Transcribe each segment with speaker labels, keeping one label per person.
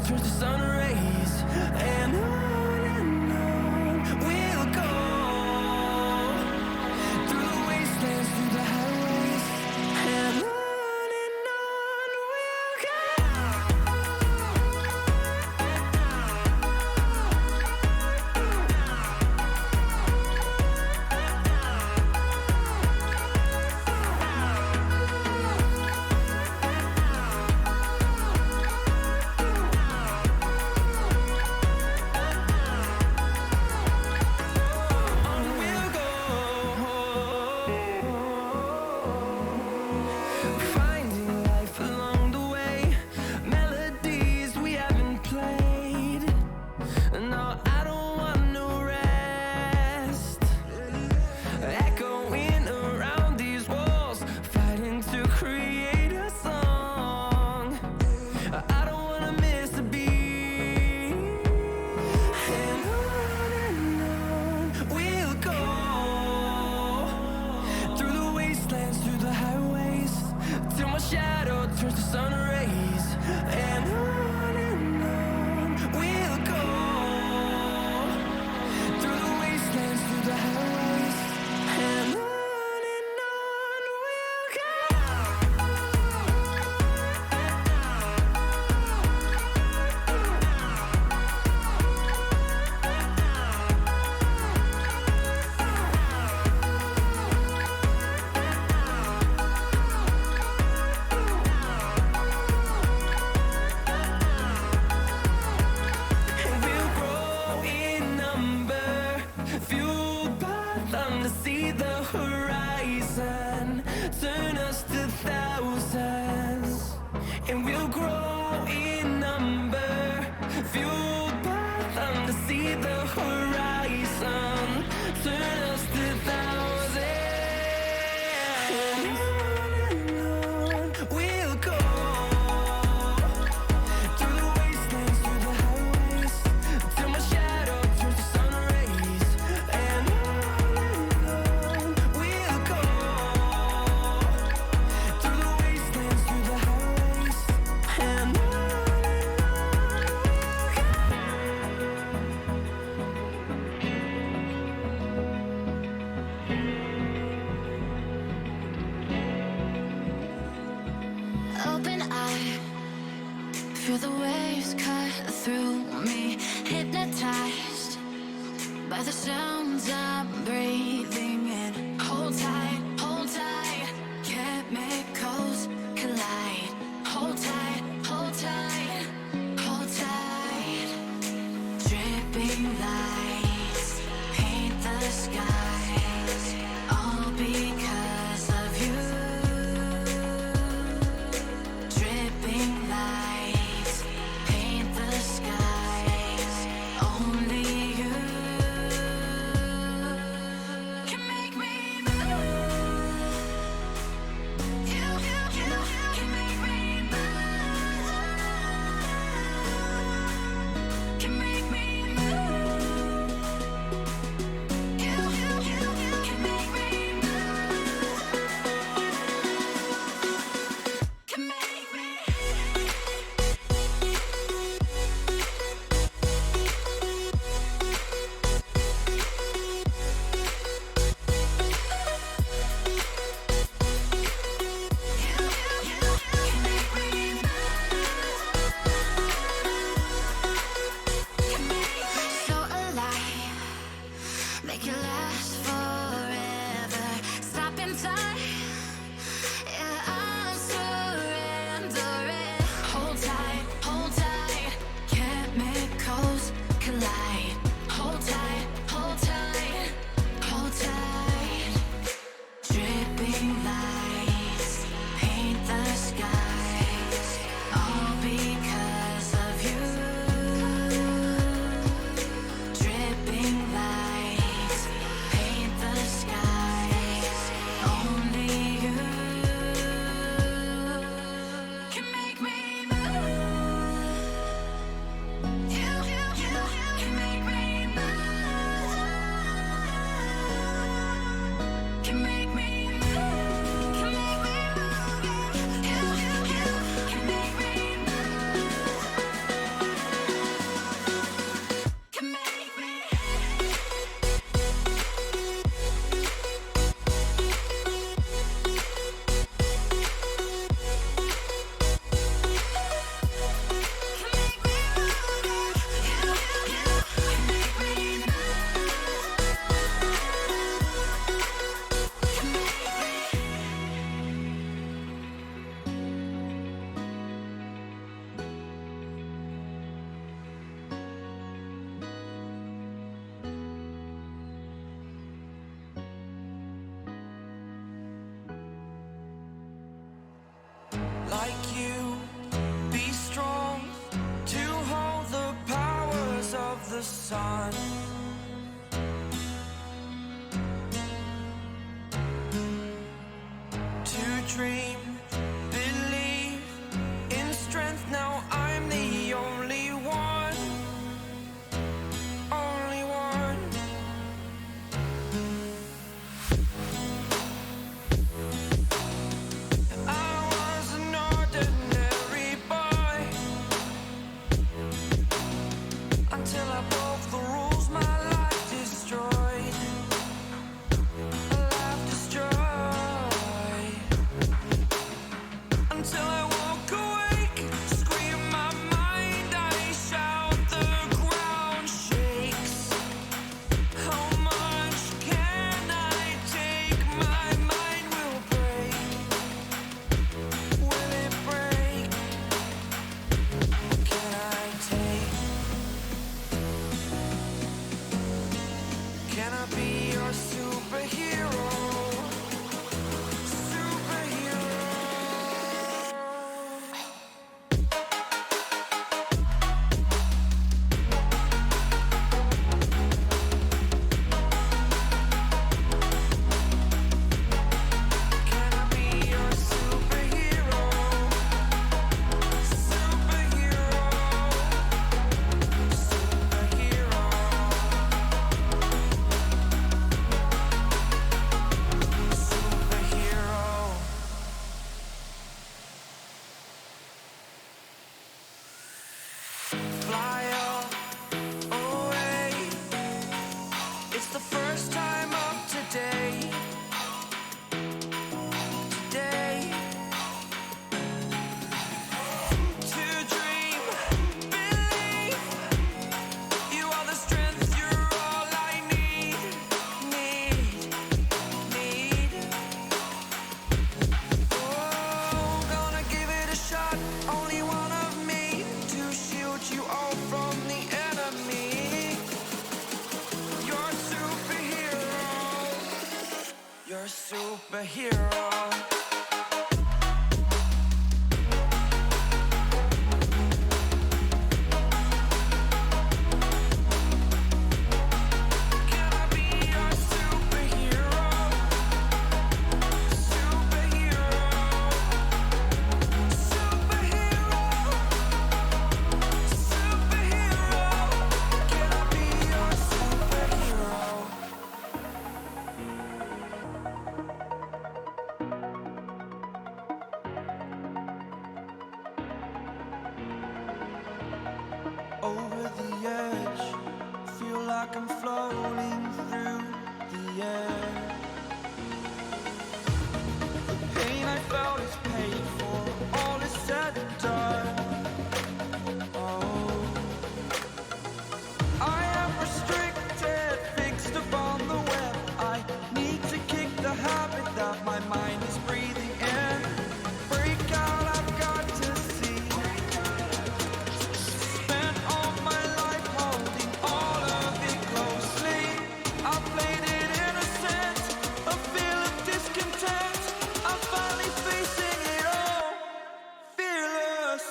Speaker 1: turns to sun rays, and on we'll go through the wastelands, through the highways, and on we'll go. Finding life along the way, melodies we haven't played. No, I don't want no rest. Echoing around these walls, fighting to create a song. I don't wanna miss a beat. And on we'll go through the wastelands, through the highways, till my shadow turns to sun rays, and on we'll go through the wastelands, through the highways, and on we'll go. And we'll grow in number, fueled by them to see the horizon, turn us to thousands. And we'll grow in number, fueled by them to see the horizon, turn us to thousands. And on we'll go through the wastelands, through the highways, till my shadow turns to sun rays, and on we'll go through the wastelands, through the highways, and on
Speaker 2: Open eye, feel the waves cut through me, hypnotized by the sounds I'm breathing in. Hold tight, chemicals collide. Hold tight, hold tight, hold tight. Dripping lights paint the skies, all because of you. Dripping lights paint the skies, only you can make me move. You
Speaker 1: sun. To dream, believe in strength. Now I'm the only one, only one. I was an ordinary boy until I broke the rules. My life destroyed, a life destroyed. Until I woke awake, scream my mind, I shout, the ground shakes. How much can I take? My mind will break. Will it break? Can I take? Can I be your superhero? Superhero. Can I be your superhero? Superhero. Superhero. Superhero. Fly away. It's the first time of today. Today. To dream, believe. You are the strength, you're all I need. Need. Oh, gonna give it a shot. Only one of me to shield you all from the enemy. You're a superhero. You're a superhero. Can I be your superhero? Superhero. Superhero. Superhero. Can I be your superhero? Over the edge, feel like I'm floating through the air. The pain I felt is paid for, all is said and done. Oh, I am restricted, fixed upon the web. I need to kick the habit that my mind is breathing in. Break out, I've got to see. Spent all my life holding all of it closely. I played it innocent, a feel of discontent. I'm finally facing it all, fearless.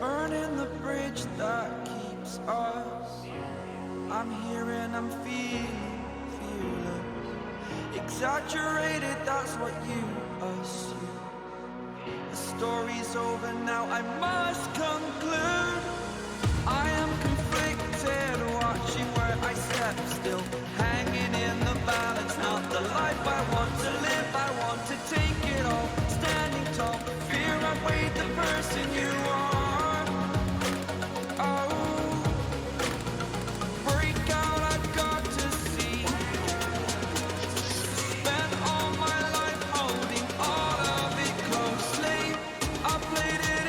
Speaker 1: Burning the bridge that keeps us. I'm here and I'm feeling fearless. Exaggerated, that's what you assume. The story's over now, I must conclude. I am conflicted, watching where I step still, hanging in the balance. Not the life I want to live, I want to take it all. Standing tall, fear I weighed the person you are. Oh, break out, I've got to see. Spent all my life holding all of it closely. I played it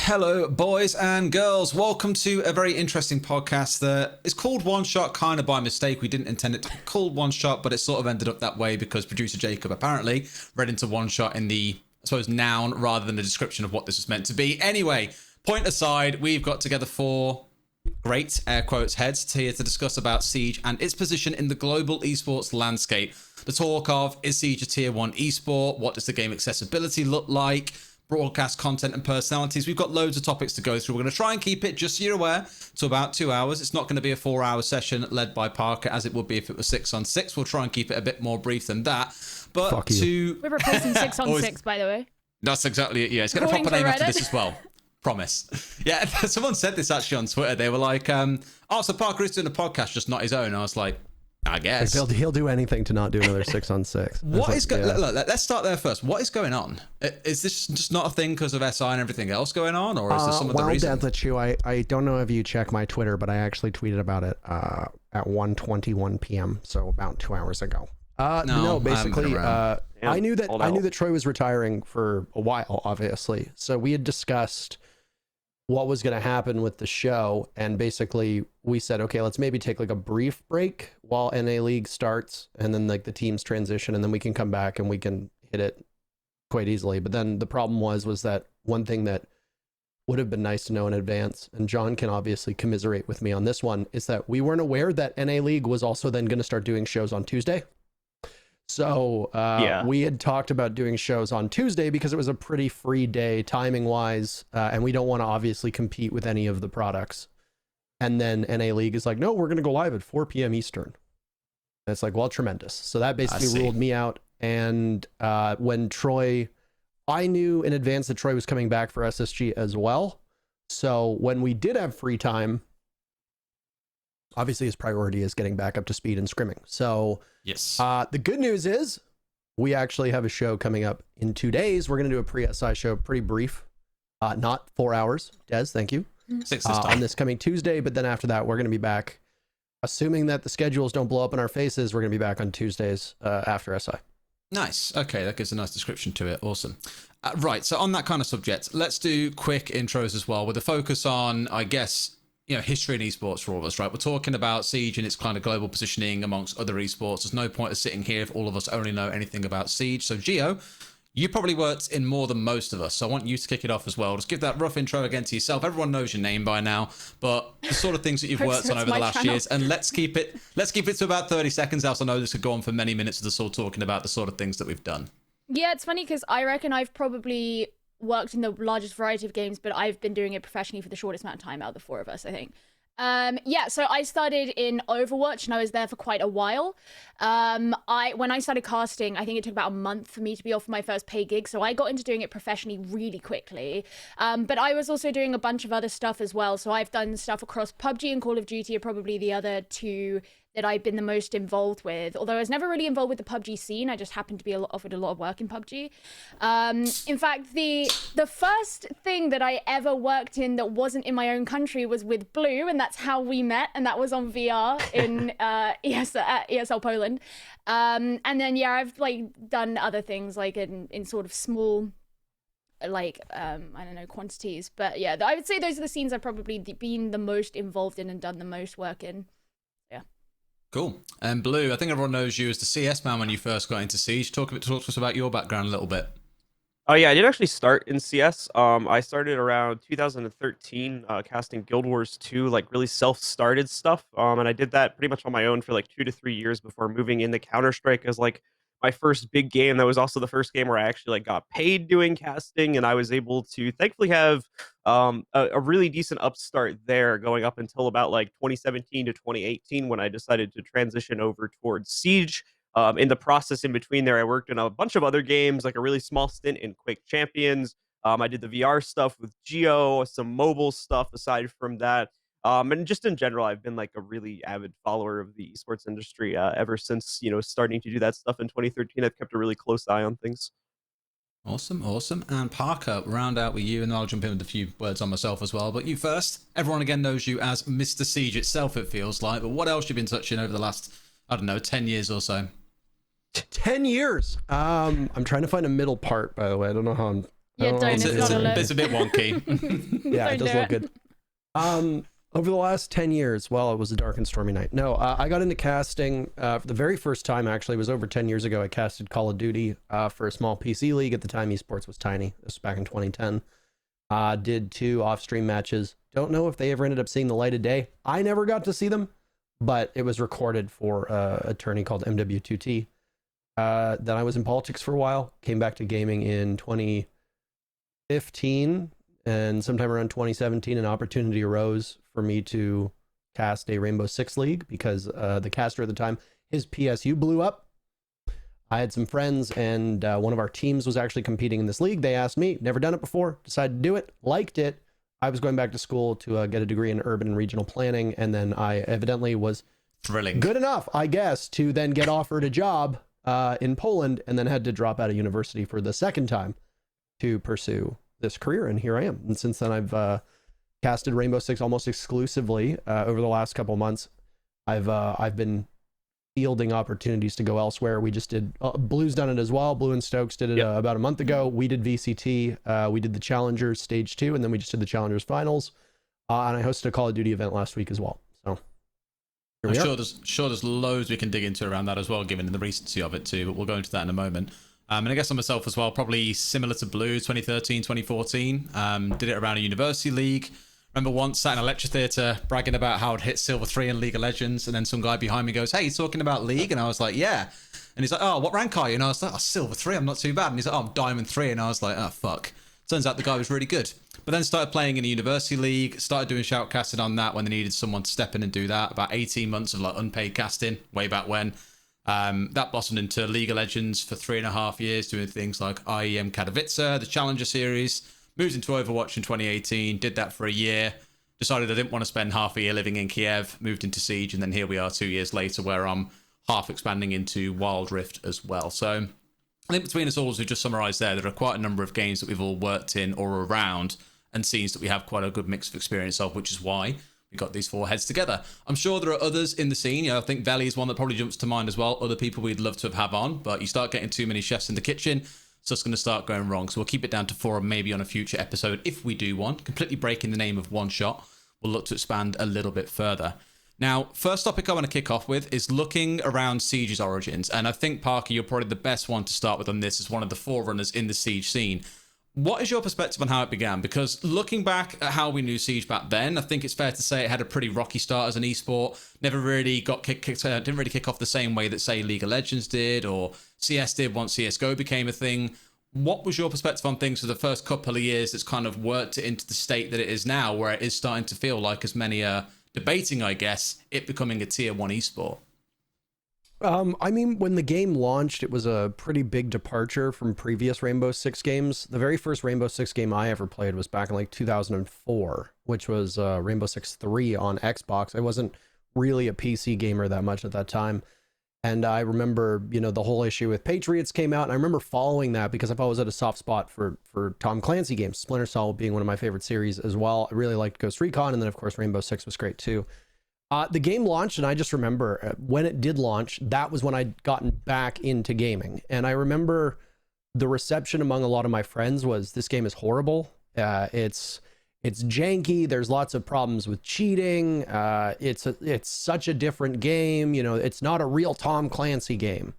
Speaker 3: Hello, boys and girls. Welcome to a very interesting podcast that is called One Shot kind of by mistake. We didn't intend it to be called One Shot, but it sort of ended up that way because producer Jacob apparently read into One Shot in the, I suppose, noun rather than the description of what this was meant to be. Anyway, point aside, we've got together 4 great, air quotes, heads here to discuss about Siege and its position in the global esports landscape. The talk of, is Siege a tier 1 esport? What does the game accessibility look like? Broadcast content and personalities. We've got loads of topics to go through. We're going to try and keep it, just so you're aware, to about 2 hours. It's not going to be a 4-hour session led by Parker as it would be if it was 6 on 6. We'll try and keep it a bit more brief than that. But
Speaker 4: We're replacing 6 on 6, by the way.
Speaker 3: That's exactly it. Yeah, it's got a proper name after this as well. Promise. Yeah, someone said this actually on Twitter. They were like, oh, so Parker is doing a podcast, just not his own. I was like, I guess.
Speaker 4: He'll do anything to not do another 6 on 6.
Speaker 3: What is going on? Let's start there first. What is going on? Is this just not a thing because of SI and everything else going on? Or is there some other reason?
Speaker 4: Dezachu, I don't know if you check my Twitter, but I actually tweeted about it at 1:21 p.m., so about 2 hours ago. No, basically, I knew that Troy was retiring for a while, obviously. So we had discussed what was going to happen with the show, and basically we said, okay, let's maybe take like a brief break while NA League starts, and then like the teams transition, and then we can come back and we can hit it quite easily. But then the problem was that one thing that would have been nice to know in advance, and John can obviously commiserate with me on this one, is that we weren't aware that NA League was also then going to start doing shows on Tuesday. So we had talked about doing shows on Tuesday because it was a pretty free day timing wise, and we don't want to obviously compete with any of the products. And then NA League is like, no, we're going to go live at 4 p.m. Eastern. And it's like, well, tremendous. So that basically ruled me out. And when Troy, I knew in advance that Troy was coming back for SSG as well. So when we did have free time, obviously his priority is getting back up to speed and scrimming. So
Speaker 3: yes,
Speaker 4: the good news is we actually have a show coming up in 2 days. We're going to do a pre-SI show, pretty brief, not 4 hours. Des, thank you.
Speaker 3: 6 this time.
Speaker 4: On this coming Tuesday, but then after that, we're going to be back. Assuming that the schedules don't blow up in our faces, we're going to be back on Tuesdays after SI.
Speaker 3: Nice. Okay, that gives a nice description to it. Awesome. Right, so on that kind of subject, let's do quick intros as well with a focus on, I guess, history in esports for all of us, right? We're talking about Siege and its kind of global positioning amongst other esports. There's no point of sitting here if all of us only know anything about Siege. So Gio, you probably worked in more than most of us, so I want you to kick it off as well. Just give that rough intro again to yourself. Everyone knows your name by now, but the sort of things that you've worked on over the last years, and let's keep it to about 30 seconds, else I know this could go on for many minutes of us all talking about the sort of things that we've done.
Speaker 5: Yeah, it's funny because I reckon I've probably worked in the largest variety of games, but I've been doing it professionally for the shortest amount of time out of the 4 of us, I think. So I started in Overwatch and I was there for quite a while. When I started casting, I think it took about a month for me to be off my first pay gig, so I got into doing it professionally really quickly. But I was also doing a bunch of other stuff as well, so I've done stuff across PUBG and Call of Duty are probably the other 2 that I've been the most involved with, although I was never really involved with the PUBG scene. I just happened to be offered a lot of work in PUBG. In fact, the first thing that I ever worked in that wasn't in my own country was with Blu, and that's how we met, and that was on VR in ESL Poland. And then I've done other things in sort of small quantities, but yeah, I would say those are the scenes I've probably been the most involved in and done the most work in.
Speaker 3: Cool. And Blu, I think everyone knows you as the CS man when you first got into Siege. Talk to us about your background a little bit.
Speaker 6: Oh yeah, I did actually start in CS. I started around 2013, casting Guild Wars 2, really self-started stuff. And I did that pretty much on my own for 2 to 3 years before moving into Counter-Strike as my first big game. That was also the first game where I actually got paid doing casting, and I was able to thankfully have a really decent upstart there, going up until about 2017 to 2018 when I decided to transition over towards Siege. In the process in between there, I worked in a bunch of other games, a really small stint in Quake Champions. I did the VR stuff with Geo, some mobile stuff aside from that. And just in general, I've been a really avid follower of the esports industry ever since, starting to do that stuff in 2013. I've kept a really close eye on things.
Speaker 3: Awesome. And Parker, round out with you, and I'll jump in with a few words on myself as well. But you first. Everyone again knows you as Mr. Siege itself, it feels like. But what else you've been touching over the last, 10 years or so?
Speaker 4: 10 years. I'm trying to find a middle part, by the way. I don't know how
Speaker 5: Yeah, don't. It's
Speaker 3: a bit wonky.
Speaker 4: Yeah, it does look good. Over the last 10 years, well, it was a dark and stormy night. No, I got into casting for the very first time, actually. It was over 10 years ago. I casted Call of Duty for a small PC league. At the time, esports was tiny. This was back in 2010. Did 2 off-stream matches. Don't know if they ever ended up seeing the light of day. I never got to see them, but it was recorded for an attorney called MW2T. Then I was in politics for a while. Came back to gaming in 2015. And sometime around 2017, an opportunity arose for me to cast a Rainbow Six League because the caster at the time, his PSU blew up. I had some friends and one of our teams was actually competing in this league. They asked me, never done it before, decided to do it, liked it. I was going back to school to get a degree in urban and regional planning. And then I evidently was good enough, I guess, to then get offered a job in Poland and then had to drop out of university for the second time to pursue this career, and here I am. And since then, I've casted Rainbow Six almost exclusively over the last couple months. I've been fielding opportunities to go elsewhere. We just did Blue's done it as well. Blue and Stokes did it about a month ago. We did VCT. We did the Challengers Stage 2, and then we just did the Challengers Finals. And I hosted a Call of Duty event last week as well. So
Speaker 3: I'm sure there's loads we can dig into around that as well, given the recency of it too. But we'll go into that in a moment. And I guess on myself as well, probably similar to Blue, 2013, 2014. Did it around a university league. Remember once sat in a lecture theatre bragging about how I'd hit Silver 3 in League of Legends, and then some guy behind me goes, "Hey, you talking about League?" And I was like, "Yeah." And he's like, "Oh, what rank are you?" And I was like, "Oh, Silver 3, I'm not too bad." And he's like, "Oh, I'm Diamond 3. And I was like, "Oh, fuck." Turns out the guy was really good. But then started playing in a university league, started doing shoutcasting on that when they needed someone to step in and do that. About 18 months of like unpaid casting, way back when. That blossomed into League of Legends for 3.5 years, doing things like IEM Katowice, the Challenger series. Moved into Overwatch in 2018, did that for a year. Decided I didn't want to spend half a year living in Kiev, moved into Siege, and then here we are 2 years later where I'm half expanding into Wild Rift as well. So I think between us all, as we just summarised there are quite a number of games that we've all worked in or around and scenes that we have quite a good mix of experience of, which is why we got these 4 heads together. I'm sure there are others in the scene. You know, I think Veli is one that probably jumps to mind as well. Other people we'd love to have on, but you start getting too many chefs in the kitchen, so it's going to start going wrong. So we'll keep it down to 4 and maybe on a future episode, if we do one, completely breaking the name of One Shot. We'll look to expand a little bit further. Now, first topic I want to kick off with is looking around Siege's origins. And I think, Parker, you're probably the best one to start with on this as one of the forerunners in the Siege scene. What is your perspective on how it began? Because looking back at how we knew Siege back then, I think it's fair to say it had a pretty rocky start as an esport. Never really got didn't really kick off the same way that, say, League of Legends did or CS did once CSGO became a thing. What was your perspective on things for the first couple of years that's kind of worked it into the state that it is now, where it is starting to feel like, as many are debating, I guess, it becoming a tier 1 esport?
Speaker 4: I mean, when the game launched, it was a pretty big departure from previous Rainbow Six games. The very first Rainbow Six game I ever played was back in like 2004, which was Rainbow Six 3 on Xbox. I wasn't really a PC gamer that much at that time. And I remember, you know, the whole issue with Patriots came out, and I remember following that because I've always had a soft spot for Tom Clancy games, Splinter Cell being one of my favorite series as well. I really liked Ghost Recon, and then, of course, Rainbow Six was great too. The game launched, and I just remember when it did launch, that was when I'd gotten back into gaming. And I remember the reception among a lot of my friends was, this game is horrible. It's janky. There's lots of problems with cheating. It's such a different game. You know, it's not a real Tom Clancy game,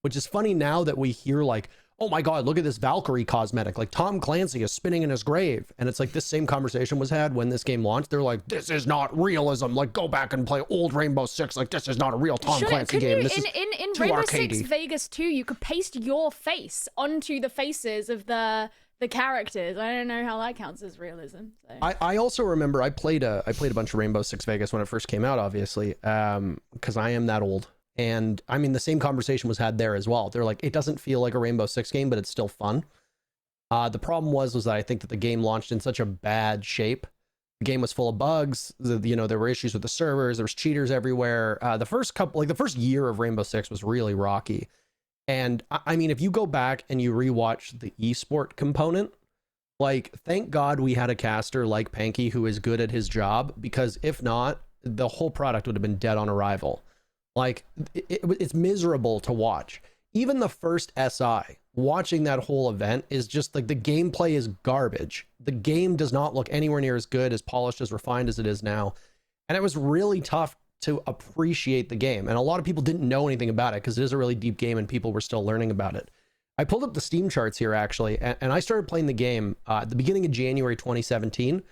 Speaker 4: which is funny now that we hear like, oh my God, look at this Valkyrie cosmetic. Like Tom Clancy is spinning in his grave. And it's like this same conversation was had when this game launched. They're like, this is not realism. Like go back and play old Rainbow Six. Like this is not a real Tom Clancy game.
Speaker 5: You,
Speaker 4: this is
Speaker 5: in
Speaker 4: too
Speaker 5: Rainbow
Speaker 4: arcadey.
Speaker 5: Six Vegas 2, you could paste your face onto the faces of the characters. I don't know how that counts as realism. So.
Speaker 4: I also remember I played a bunch of Rainbow Six Vegas when it first came out, obviously, because I am that old. And I mean, the same conversation was had there as well. They're like, it doesn't feel like a Rainbow Six game, but it's still fun. The problem was that I think that the game launched in such a bad shape. The game was full of bugs. You know, there were issues with the servers. There was cheaters everywhere. The first year of Rainbow Six was really rocky. And I mean, if you go back and you rewatch the esport component, like, thank God we had a caster like Panky who is good at his job, because if not, the whole product would have been dead on arrival. Like, it's miserable to watch. even the first SI, watching that whole event is just like the gameplay is garbage. The game does not look anywhere near as good, as polished, as refined as it is now. And it was really tough to appreciate the game. And a lot of people didn't know anything about it because it is a really deep game and people were still learning about it. I pulled up the Steam charts here actually, and I started playing the game at the beginning of January 2017.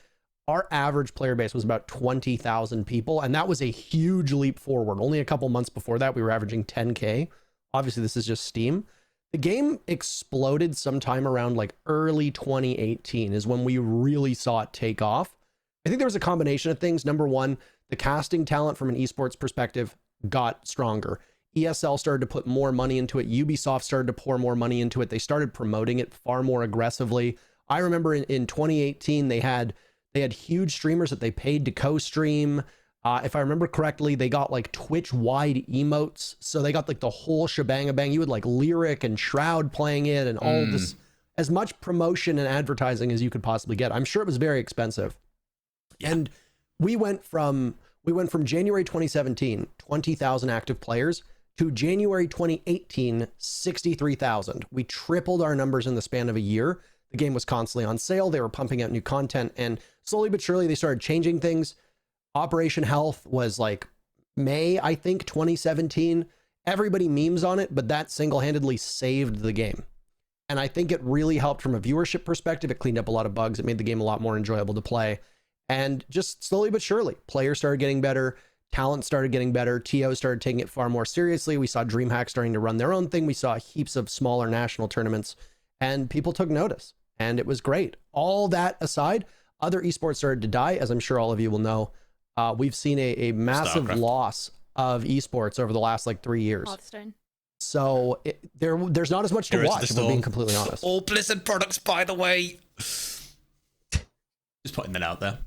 Speaker 4: Our average player base was about 20,000 people, and that was a huge leap forward. Only a couple months before that, we were averaging 10K. Obviously, this is just Steam. The game exploded sometime around like early 2018 is when we really saw it take off. I think there was a combination of things. Number one, the casting talent from an esports perspective got stronger. ESL started to put more money into it. Ubisoft started to pour more money into it. They started promoting it far more aggressively. I remember in 2018, they had huge streamers that they paid to co-stream. If I remember correctly, they got like Twitch-wide emotes. So they got like the whole shebang-a-bang. You had like Lyric and Shroud playing it and all this, as much promotion and advertising as you could possibly get. I'm sure it was very expensive. Yeah. And we went from January 2017, 20,000 active players, to January 2018, 63,000. We tripled our numbers in the span of a year. The game was constantly on sale. They were pumping out new content, and slowly but surely they started changing things. Operation Health was like May, I think, 2017. Everybody memes on it, but that single-handedly saved the game. And I think it really helped from a viewership perspective. It cleaned up a lot of bugs. It made the game a lot more enjoyable to play. And just slowly but surely, players started getting better. Talent started getting better. TO started taking it far more seriously. We saw DreamHack starting to run their own thing. We saw heaps of smaller national tournaments, and people took notice. And it was great. All that aside, other esports started to die, as I'm sure all of you will know. We've seen a massive loss of esports over the last like 3 years.
Speaker 5: Hearthstone.
Speaker 4: So there's not as much to watch, if we're being completely honest.
Speaker 3: All Blizzard products, by the way. Just putting that out there.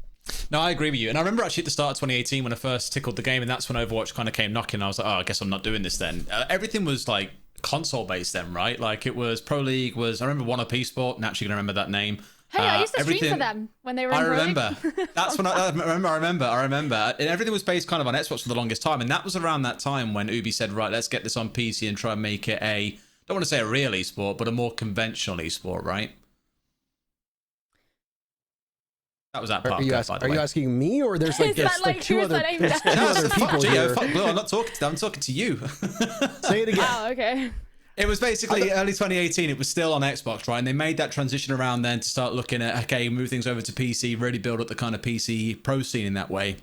Speaker 3: No, I agree with you. And I remember actually at the start of 2018 when I first tickled the game, and that's when Overwatch kind of came knocking. I was like, oh, I guess I'm not doing this then. Everything was like console based then, right? Like it was Pro League was, I remember One Up Esport, naturally gonna remember that name.
Speaker 5: Hey, I used to stream for them when they were in Pro League.
Speaker 3: That's when I remember. And everything was based kind of on Xbox for the longest time. And that was around that time when Ubi said, right, let's get this on PC and try and make it don't want to say a real esport, but a more conventional esport, right? That was that part.
Speaker 4: Are you asking me, or there's like two other people here?
Speaker 3: Fuck Blue, I'm not talking to them. I'm talking to you.
Speaker 4: Say it again.
Speaker 5: Oh, okay.
Speaker 3: It was basically early 2018. It was still on Xbox, right? And they made that transition around then to start looking at, okay, move things over to PC, really build up the kind of PC pro scene in that way.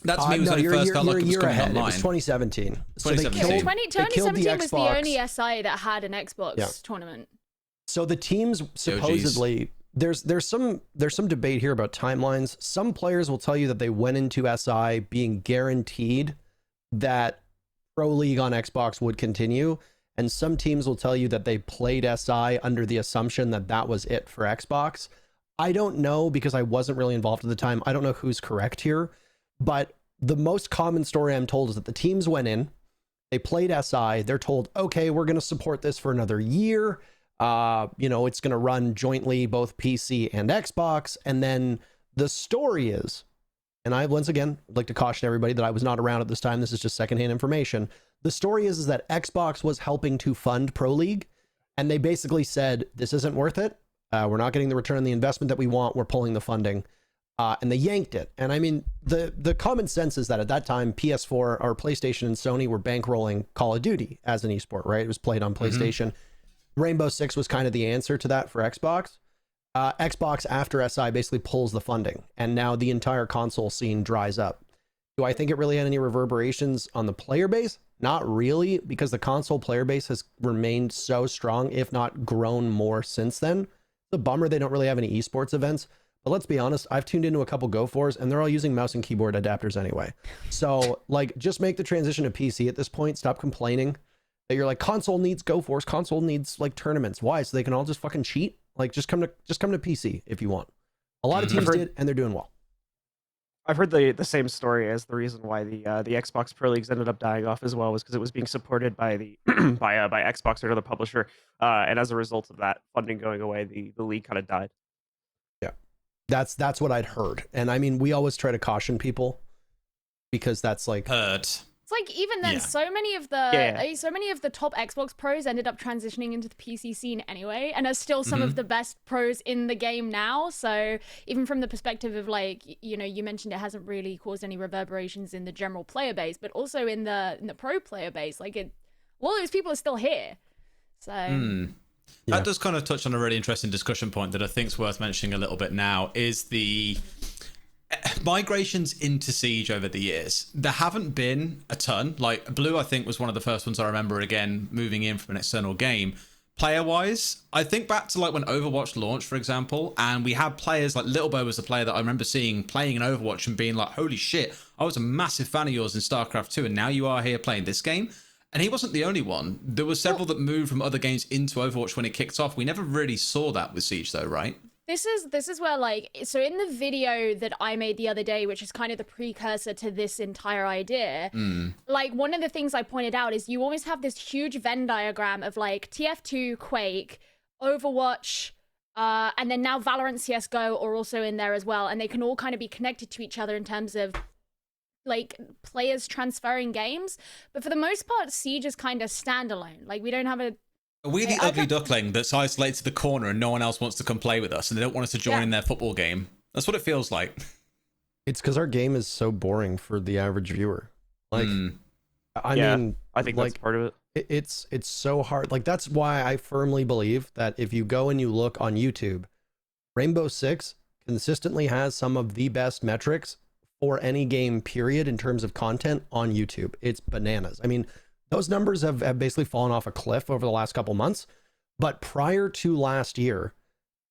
Speaker 3: That to me was when it first felt like it was coming online.
Speaker 4: It was 2017. So
Speaker 5: 2017 was the only SI that had an Xbox tournament.
Speaker 4: So the teams supposedly... There's some debate here about timelines. Some players will tell you that they went into SI being guaranteed that Pro League on Xbox would continue, and some teams will tell you that they played SI under the assumption that that was it for Xbox. I don't know, because I wasn't really involved at the time. I don't know who's correct here, but the most common story I'm told is that the teams went in, they played SI, they're told, okay, we're going to support this for another year. It's going to run jointly both PC and Xbox. And then the story is, and I, once again, would like to caution everybody that I was not around at this time. This is just secondhand information. The story is that Xbox was helping to fund Pro League, and they basically said, this isn't worth it. We're not getting the return on the investment that we want. We're pulling the funding. And they yanked it. And I mean, the common sense is that at that time, PS4 or PlayStation and Sony were bankrolling Call of Duty as an esport, right? It was played on PlayStation. Mm-hmm. Rainbow Six was kind of the answer to that for Xbox. Xbox after SI basically pulls the funding, and now the entire console scene dries up. Do I think it really had any reverberations on the player base? Not really, because the console player base has remained so strong, if not grown more since then. It's a bummer they don't really have any esports events, but let's be honest, I've tuned into a couple Go4s, and they're all using mouse and keyboard adapters anyway. So, like, just make the transition to PC at this point. Stop complaining that you're like, console needs Go4s, console needs like tournaments. Why? So they can all just fucking cheat? Like, just come to PC if you want. A lot of teams did, and they're doing well.
Speaker 6: I've heard the same story as the reason why the Xbox Pro Leagues ended up dying off as well, was because it was being supported by the by Xbox or another publisher, and as a result of that funding going away, the league kind of died.
Speaker 4: Yeah, that's what I'd heard, and I mean, we always try to caution people, because that's like
Speaker 3: heard.
Speaker 5: It's like even then, so many of the top Xbox pros ended up transitioning into the PC scene anyway, and are still some of the best pros in the game now. So even from the perspective of like, you know, you mentioned it hasn't really caused any reverberations in the general player base, but also in the pro player base, like all those people are still here. So
Speaker 3: that does kind of touch on a really interesting discussion point that I think is worth mentioning a little bit now, is the migrations into Siege over the years. There haven't been a ton. Like Blue, I think, was one of the first ones I remember again moving in from an external game. Player wise, I think back to like when Overwatch launched, for example, and we had players like Little Bo was a player that I remember seeing playing in Overwatch and being like, holy shit, I was a massive fan of yours in StarCraft 2, and now you are here playing this game. And he wasn't the only one. There were several that moved from other games into Overwatch when it kicked off. We never really saw that with Siege though, right?
Speaker 5: This is where, like, so in the video that I made the other day, which is kind of the precursor to this entire idea, like, one of the things I pointed out is you always have this huge Venn diagram of, like, TF2, Quake, Overwatch, and then now Valorant, CSGO are also in there as well, and they can all kind of be connected to each other in terms of, like, players transferring games. But for the most part, Siege is kind of standalone. Like, we don't have a...
Speaker 3: Are we the ugly duckling that's isolated to the corner and no one else wants to come play with us and they don't want us to join in their football game? That's what it feels like.
Speaker 4: It's because our game is so boring for the average viewer. Like, I mean,
Speaker 6: I think that's part of it.
Speaker 4: It's so hard. Like, that's why I firmly believe that if you go and you look on YouTube, Rainbow Six consistently has some of the best metrics for any game, period, in terms of content on YouTube. It's bananas. I mean, those numbers have basically fallen off a cliff over the last couple months. But prior to last year,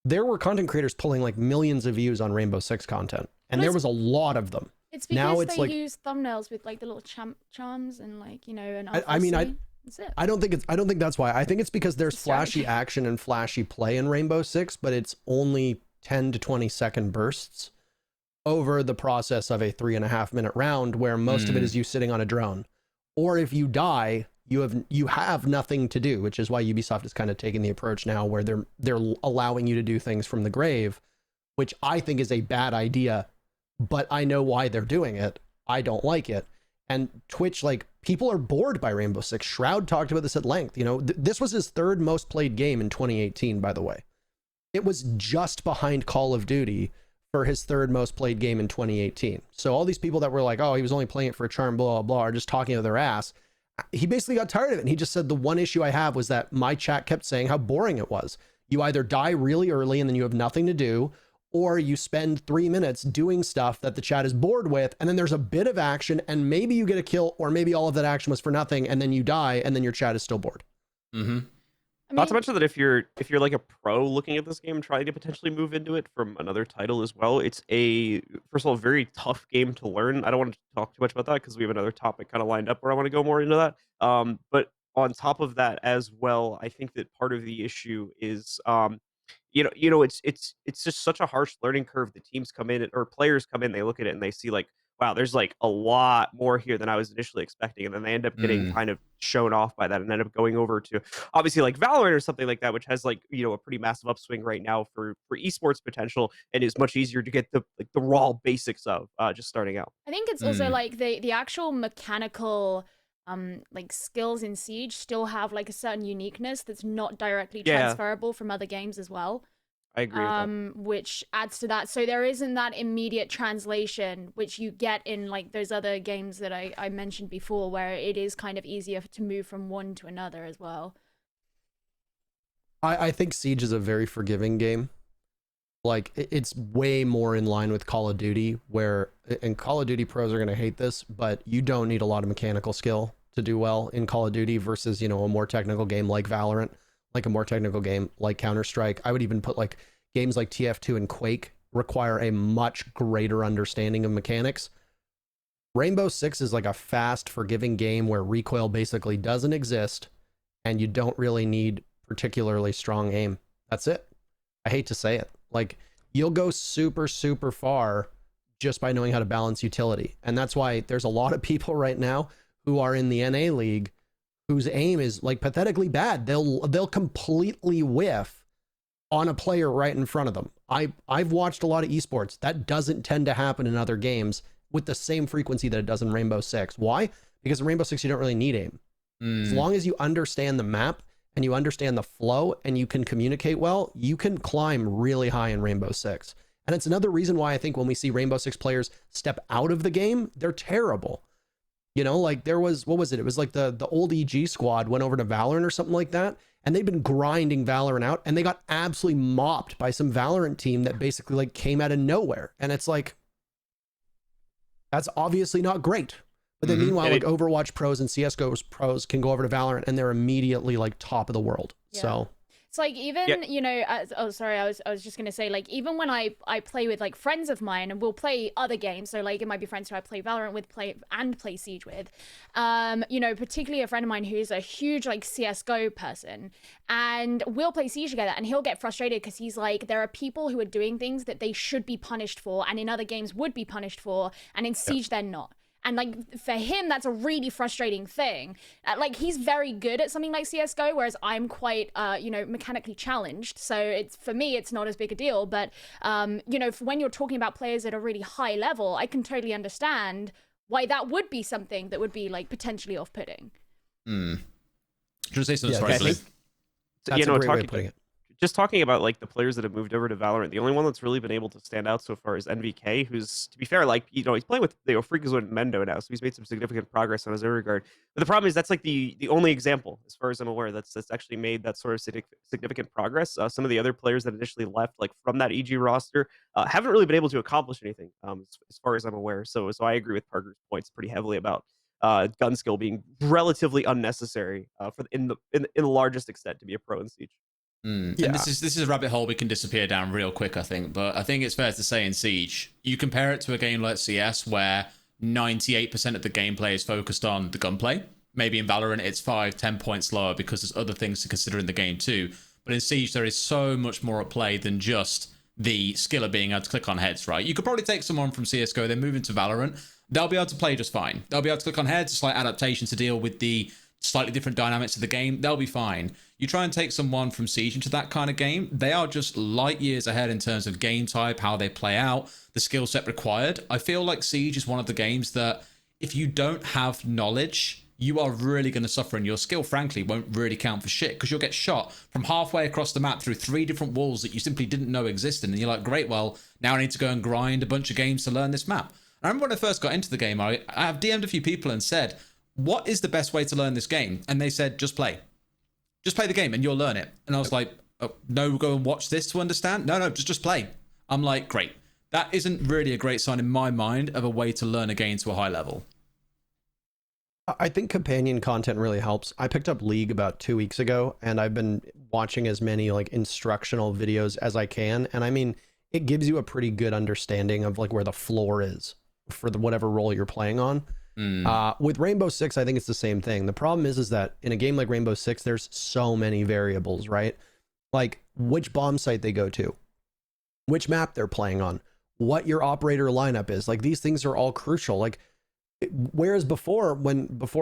Speaker 4: there were content creators pulling like millions of views on Rainbow Six content. And there was a lot of them.
Speaker 5: It's because now they use thumbnails with like the little charms and like, you know, and
Speaker 4: I mean, I don't think that's why. I think it's because there's flashy action and flashy play in Rainbow Six, but it's only 10 to 20 second bursts over the process of a 3.5 minute round where most of it is you sitting on a drone. Or if you die, you have nothing to do, which is why Ubisoft is kind of taking the approach now where they're allowing you to do things from the grave, which I think is a bad idea, but I know why they're doing it. I don't like it. And Twitch, like, people are bored by Rainbow Six. Shroud talked about this at length. You know, this was his third most played game in 2018, by the way. It was just behind Call of Duty for his third most played game in 2018. So all these people that were like, oh, he was only playing it for a charm, blah, blah, blah, are just talking out of their ass. He basically got tired of it. And he just said, the one issue I have was that my chat kept saying how boring it was. You either die really early and then you have nothing to do, or you spend 3 minutes doing stuff that the chat is bored with. And then there's a bit of action and maybe you get a kill, or maybe all of that action was for nothing. And then you die and then your chat is still bored.
Speaker 6: Not to mention that if you're like a pro looking at this game, trying to potentially move into it from another title as well, it's first of all, very tough game to learn. I don't want to talk too much about that because we have another topic kind of lined up where I want to go more into that. But on top of that as well, I think that part of the issue is, it's just such a harsh learning curve. The teams come in or players come in, they look at it and they see like, wow, there's like a lot more here than I was initially expecting. And then they end up getting kind of shown off by that and end up going over to obviously like Valorant or something like that, which has like, you know, a pretty massive upswing right now for esports potential and is much easier to get the raw basics of just starting out.
Speaker 5: I think it's also like the actual mechanical like skills in Siege still have like a certain uniqueness that's not directly transferable from other games as well.
Speaker 6: I agree with that.
Speaker 5: Which adds to that. So there isn't that immediate translation, which you get in like those other games that I mentioned before, where it is kind of easier to move from one to another as well.
Speaker 4: I think Siege is a very forgiving game. Like, it's way more in line with Call of Duty, where, and Call of Duty pros are going to hate this, but you don't need a lot of mechanical skill to do well in Call of Duty versus, you know, a more technical game like Valorant. Like a more technical game like Counter-Strike. I would even put like games like TF2 and Quake require a much greater understanding of mechanics. Rainbow Six is like a fast, forgiving game where recoil basically doesn't exist and you don't really need particularly strong aim. That's it. I hate to say it. Like, you'll go super, super far just by knowing how to balance utility. And that's why there's a lot of people right now who are in the NA League whose aim is like pathetically bad. They'll completely whiff on a player right in front of them. I've watched a lot of esports. That doesn't tend to happen in other games with the same frequency that it does in Rainbow Six. Why? because in Rainbow Six, you don't really need aim. As long as you understand the map and you understand the flow and you can communicate well, you can climb really high in Rainbow Six. And it's another reason why I think when we see Rainbow Six players step out of the game, they're terrible. You know, like there was, what was it? It was like the old EG squad went over to Valorant or something like that. And they've been grinding Valorant out and they got absolutely mopped by some Valorant team that basically like came out of nowhere. And it's like, that's obviously not great. But then meanwhile, like Overwatch pros and CSGO pros can go over to Valorant and they're immediately like top of the world. Yeah. So
Speaker 5: it's like even, you know, I was just going to say, like, even when I play with like friends of mine and we'll play other games. So like it might be friends who I play Valorant with, play Siege with, you know, particularly a friend of mine who's a huge like CSGO person, and we'll play Siege together and he'll get frustrated because he's like, there are people who are doing things that they should be punished for and in other games would be punished for, and in Siege they're not. And like for him, that's a really frustrating thing. Like he's very good at something like CS:GO, whereas I'm quite, you know, mechanically challenged. So it's, for me, it's not as big a deal. But you know, when you're talking about players at a really high level, I can totally understand why that would be something that would be like potentially off-putting.
Speaker 3: Should I say something?
Speaker 4: Yeah,
Speaker 3: Sorry,
Speaker 4: that's a great way of putting it.
Speaker 6: Just talking about like the players that have moved over to Valorant, the only one that's really been able to stand out so far is NVK, who's, to be fair, like, you know, he's playing with, you know, Freakazoid and Mendo now, so he's made some significant progress on his own regard. But the problem is that's like the only example, as far as I'm aware, that's actually made that sort of significant progress. Some of the other players that initially left, like from that EG roster, haven't really been able to accomplish anything, as far as I'm aware. So I agree with Parker's points pretty heavily about gun skill being relatively unnecessary in the largest extent to be a pro in Siege.
Speaker 3: Yeah. And this is a rabbit hole we can disappear down real quick, I think. But I think it's fair to say in Siege, you compare it to a game like CS where 98% of the gameplay is focused on the gunplay. Maybe in Valorant it's 5-10 points lower because there's other things to consider in the game too. But in Siege there is so much more at play than just the skill of being able to click on heads, right? You could probably take someone from CSGO, then move into Valorant. They'll be able to play just fine. They'll be able to click on heads, slight adaptation to deal with the slightly different dynamics of the game. They'll be fine. You try and take someone from Siege into that kind of game, they are just light years ahead in terms of game type, how they play out, the skill set required. I feel like Siege is one of the games that if you don't have knowledge, you are really going to suffer, and your skill, frankly, won't really count for shit because you'll get shot from halfway across the map through 3 different walls that you simply didn't know existed. And you're like, great, well, now I need to go and grind a bunch of games to learn this map. I remember when I first got into the game, I have DM'd a few people and said, what is the best way to learn this game? And they said, just play. Just play the game and you'll learn it. And I was like, oh, no, go and watch this to understand? No, just play. I'm like, great. That isn't really a great sign in my mind of a way to learn a game to a high level.
Speaker 4: I think companion content really helps. I picked up League about 2 weeks ago, and I've been watching as many like instructional videos as I can. And I mean, it gives you a pretty good understanding of like where the floor is for whatever role you're playing on. With Rainbow Six, I think it's the same thing. The problem is that in a game like Rainbow Six, there's so many variables, right? Like which bomb site they go to, which map they're playing on, what your operator lineup is. Like these things are all crucial. Like whereas before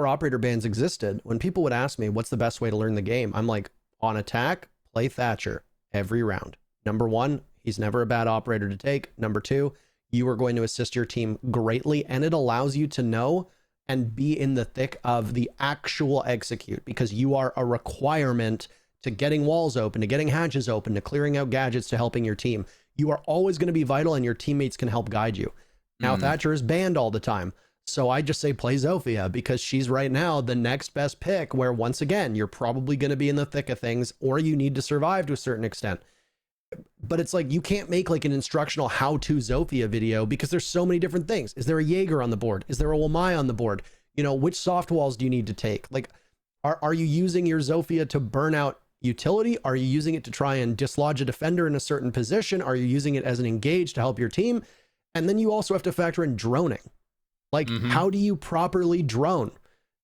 Speaker 4: operator bans existed, when people would ask me what's the best way to learn the game, I'm like, on attack, play Thatcher every round. Number 1, he's never a bad operator to take. Number 2, you are going to assist your team greatly, and it allows you to know and be in the thick of the actual execute, because you are a requirement to getting walls open, to getting hatches open, to clearing out gadgets, to helping your team. You are always going to be vital, and your teammates can help guide you. Now, Thatcher is banned all the time, so I just say play Zofia, because she's right now the next best pick, where once again, you're probably going to be in the thick of things, or you need to survive to a certain extent. But it's like, you can't make like an instructional how-to Zofia video because there's so many different things. Is there a Jaeger on the board? Is there a Wamai on the board? You know, which soft walls do you need to take? Like, are you using your Zofia to burn out utility? Are you using it to try and dislodge a defender in a certain position? Are you using it as an engage to help your team? And then you also have to factor in droning. Like, how do you properly drone?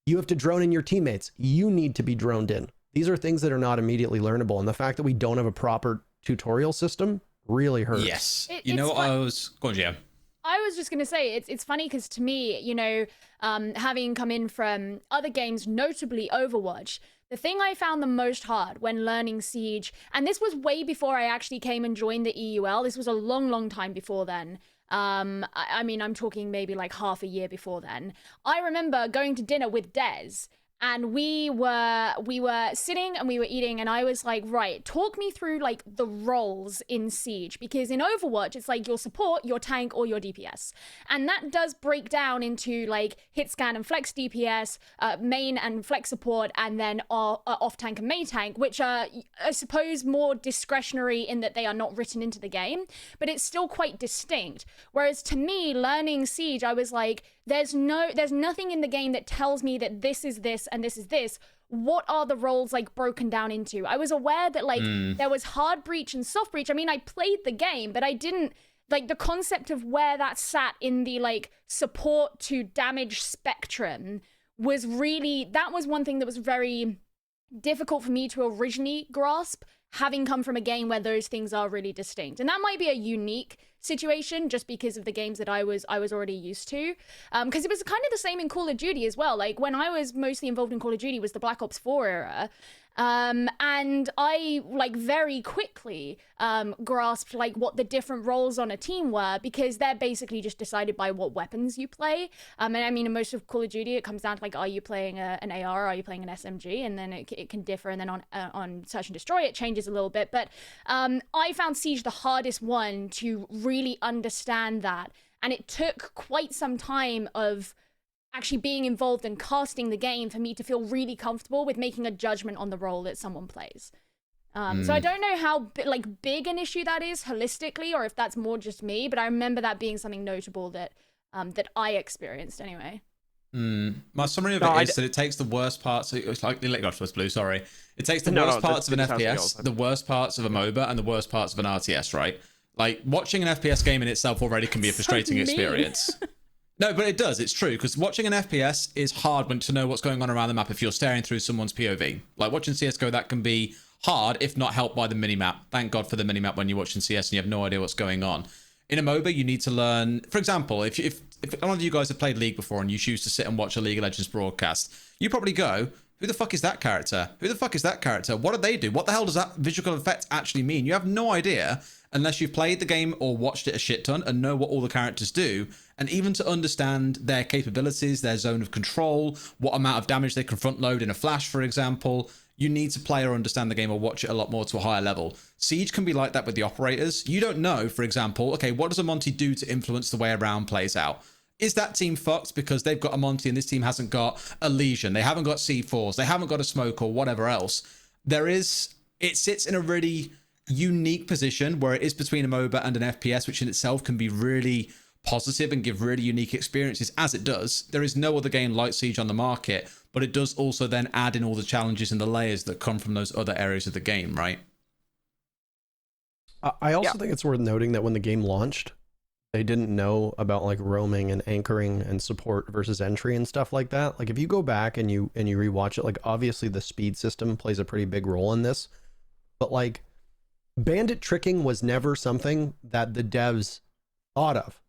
Speaker 4: You have to drone in your teammates. You need to be droned in. These are things that are not immediately learnable. And the fact that we don't have a proper tutorial system really hurts.
Speaker 3: Yes. You know what I was... Go on, Jam.
Speaker 5: I was just going to say, it's funny because to me, you know, having come in from other games, notably Overwatch, the thing I found the most hard when learning Siege, and this was way before I actually came and joined the EUL, this was a long, long time before then, I mean, I'm talking maybe like half a year before then. I remember going to dinner with Dez, and we were sitting and we were eating, and I was like, right, talk me through like the roles in Siege, because in Overwatch it's like your support, your tank, or your DPS, and that does break down into like hit scan and flex DPS, main and flex support, and then off tank and main tank, which are, I suppose, more discretionary in that they are not written into the game, but it's still quite distinct. Whereas to me, learning Siege, I was like, there's nothing in the game that tells me that this is this and this is this. What are the roles like broken down into? I was aware that like there was hard breach and soft breach. I mean, I played the game, but I didn't like the concept of where that sat in the like support to damage spectrum was really, that was one thing that was very difficult for me to originally grasp, having come from a game where those things are really distinct. And that might be a unique situation just because of the games that I was already used to. Because it was kind of the same in Call of Duty as well. Like when I was mostly involved in Call of Duty was the Black Ops 4 era. And I like very quickly grasped like what the different roles on a team were, because they're basically just decided by what weapons you play. And I mean, in most of Call of Duty, it comes down to like, are you playing an AR, are you playing an SMG? And then it can differ. And then on Search and Destroy, it changes a little bit. But I found Siege the hardest one to really understand that. And it took quite some time of actually being involved and casting the game for me to feel really comfortable with making a judgment on the role that someone plays. So I don't know how big an issue that is holistically, or if that's more just me, but I remember that being something notable that that I experienced anyway.
Speaker 3: My summary of it is that it takes the worst parts. It's like Blue. Sorry, it takes the worst parts of an FPS, the worst parts of a MOBA, and the worst parts of an RTS. Right? Like watching an FPS game in itself already can be a frustrating experience. No, but it does. It's true, because watching an FPS is hard to know what's going on around the map if you're staring through someone's POV. Like watching CSGO, that can be hard if not helped by the minimap. Thank God for the minimap when you're watching CS and you have no idea what's going on. In a MOBA, you need to learn. For example, if one of you guys have played League before and you choose to sit and watch a League of Legends broadcast, you probably go, who the fuck is that character? Who the fuck is that character? What do they do? What the hell does that visual effect actually mean? You have no idea unless you've played the game or watched it a shit ton and know what all the characters do. And even to understand their capabilities, their zone of control, what amount of damage they can front load in a flash, for example, you need to play or understand the game or watch it a lot more to a higher level. Siege can be like that with the operators. You don't know, for example, okay, what does a Monty do to influence the way a round plays out? Is that team fucked because they've got a Monty and this team hasn't got a Legion? They haven't got C4s. They haven't got a Smoke or whatever else. It sits in a really unique position where it is between a MOBA and an FPS, which in itself can be really positive and give really unique experiences, as it does. There is no other game like Siege on the market, but it does also then add in all the challenges and the layers that come from those other areas of the game, right?
Speaker 4: I also think it's worth noting that when the game launched, they didn't know about like roaming and anchoring and support versus entry and stuff like that. Like if you go back and you rewatch it, like obviously the speed system plays a pretty big role in this, but like bandit tricking was never something that the devs thought of.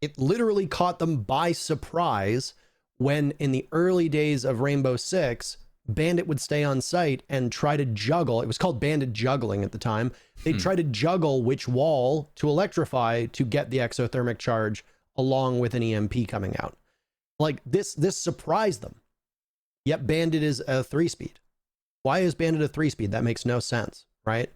Speaker 4: It literally caught them by surprise when in the early days of Rainbow Six, Bandit would stay on site and try to juggle. It was called bandit juggling at the time. They'd try to juggle which wall to electrify to get the exothermic charge along with an EMP coming out. Like this surprised them. Yet Bandit is a 3-speed. Why is Bandit a 3-speed? That makes no sense, right?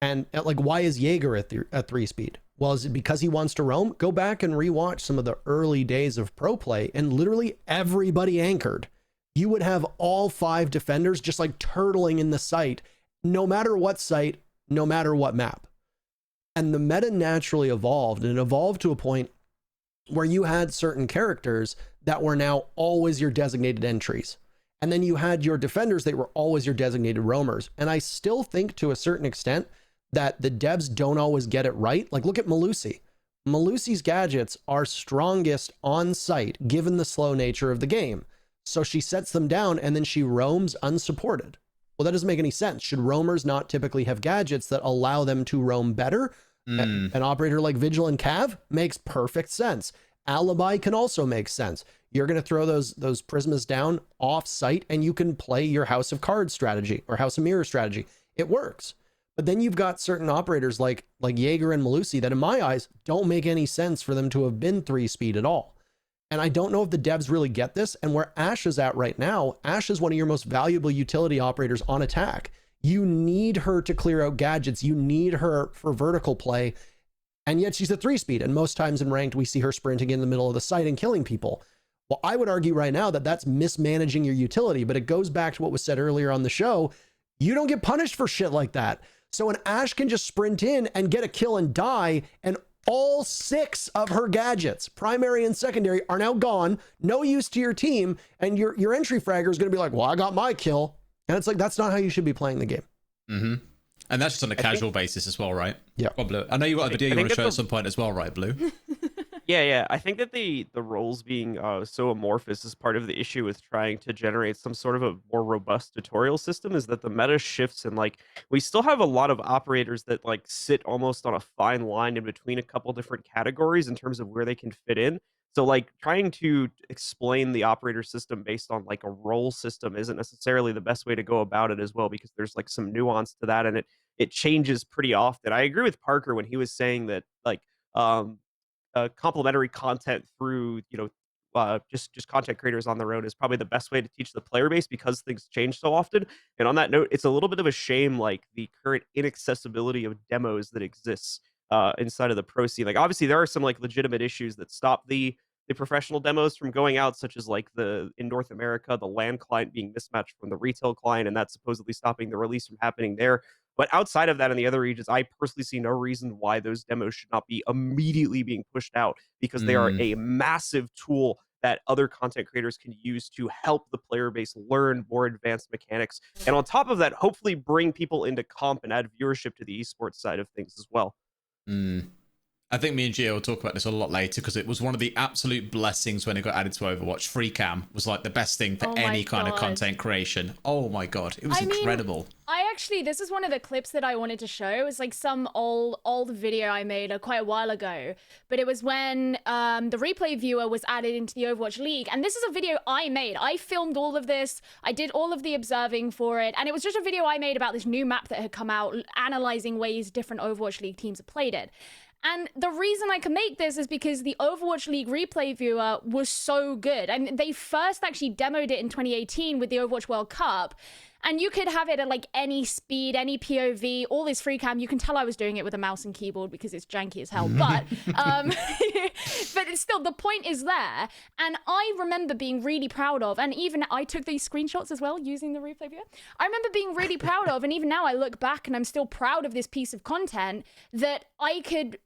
Speaker 4: And like, why is Jaeger a 3-speed? Well, is it because he wants to roam? Go back and rewatch some of the early days of pro play, and literally everybody anchored. You would have all 5 defenders just like turtling in the site, no matter what site, no matter what map. And the meta naturally evolved, and it evolved to a point where you had certain characters that were now always your designated entries. And then you had your defenders that were always your designated roamers. And I still think to a certain extent that the devs don't always get it right. Like look at Melusi. Melusi's gadgets are strongest on site given the slow nature of the game. So she sets them down and then she roams unsupported. Well, that doesn't make any sense. Should roamers not typically have gadgets that allow them to roam better? An operator like Vigil and Cav makes perfect sense. Alibi can also make sense. You're going to throw those Prismas down off site and you can play your House of Cards strategy or House of Mirror strategy. It works. But then you've got certain operators like Jaeger and Malusi that in my eyes don't make any sense for them to have been 3-speed at all. And I don't know if the devs really get this. And where Ashe is at right now, Ashe is one of your most valuable utility operators on attack. You need her to clear out gadgets. You need her for vertical play. And yet she's a 3-speed. And most times in ranked, we see her sprinting in the middle of the site and killing people. Well, I would argue right now that that's mismanaging your utility, but it goes back to what was said earlier on the show. You don't get punished for shit like that. So an Ashe can just sprint in and get a kill and die, and all 6 of her gadgets, primary and secondary, are now gone, no use to your team, and your entry fragger is going to be like, well, I got my kill. And it's like, that's not how you should be playing the game.
Speaker 3: Mm-hmm. And that's just on a casual basis as well, right?
Speaker 4: Yeah.
Speaker 3: Oh, Blue. I know you got a video you want to show at some point as well, right, Blue?
Speaker 6: Yeah. I think that the roles being so amorphous is part of the issue with trying to generate some sort of a more robust tutorial system, is that the meta shifts, and like we still have a lot of operators that like sit almost on a fine line in between a couple different categories in terms of where they can fit in. So like trying to explain the operator system based on like a role system isn't necessarily the best way to go about it as well, because there's like some nuance to that, and it changes pretty often. I agree with Parker when he was saying that like complementary content through just content creators on their own is probably the best way to teach the player base, because things change so often. And on that note, it's a little bit of a shame, like the current inaccessibility of demos that exists inside of the pro scene. Like obviously there are some like legitimate issues that stop the professional demos from going out, such as like in North America, the LAN client being mismatched from the retail client, and that's supposedly stopping the release from happening there. But outside of that, in the other regions, I personally see no reason why those demos should not be immediately being pushed out, because they are a massive tool that other content creators can use to help the player base learn more advanced mechanics. And on top of that, hopefully bring people into comp and add viewership to the esports side of things as well.
Speaker 3: I think me and Gio will talk about this a lot later, because it was one of the absolute blessings when it got added to Overwatch. Free cam was like the best thing for any kind of content creation. Oh my god, it was incredible.
Speaker 5: This is one of the clips that I wanted to show. It was like some old video I made quite a while ago, but it was when the replay viewer was added into the Overwatch League, and this is a video I made. I filmed all of this. I did all of the observing for it, and it was just a video I made about this new map that had come out, analyzing ways different Overwatch League teams have played it. And the reason I can make this is because the Overwatch League replay viewer was so good. And they first actually demoed it in 2018 with the Overwatch World Cup. And you could have it at like any speed, any POV, all this free cam. You can tell I was doing it with a mouse and keyboard because it's janky as hell. But but it's still, the point is there. And I remember being really proud of, and even I took these screenshots as well using the replay viewer. I remember being really proud of, and even now I look back and I'm still proud of this piece of content, that I could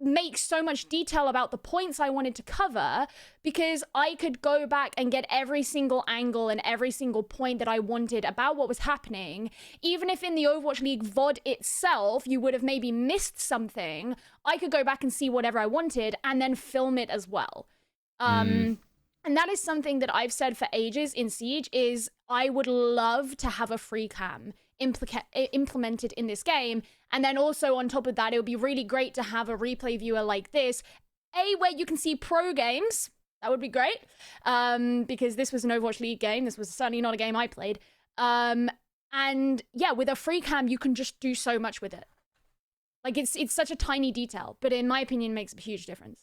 Speaker 5: make so much detail about the points I wanted to cover, because I could go back and get every single angle and every single point that I wanted about what was happening. Even if in the Overwatch League VOD itself you would have maybe missed something, I could go back and see whatever I wanted and then film it as well. And that is something that I've said for ages in Siege, is I would love to have a free cam implemented in this game. And then also on top of that, it would be really great to have a replay viewer like this, where you can see pro games. That would be great, because this was an Overwatch League game. This was certainly not a game I played. And yeah, with a free cam, you can just do so much with it. Like it's such a tiny detail, but in my opinion, makes a huge difference.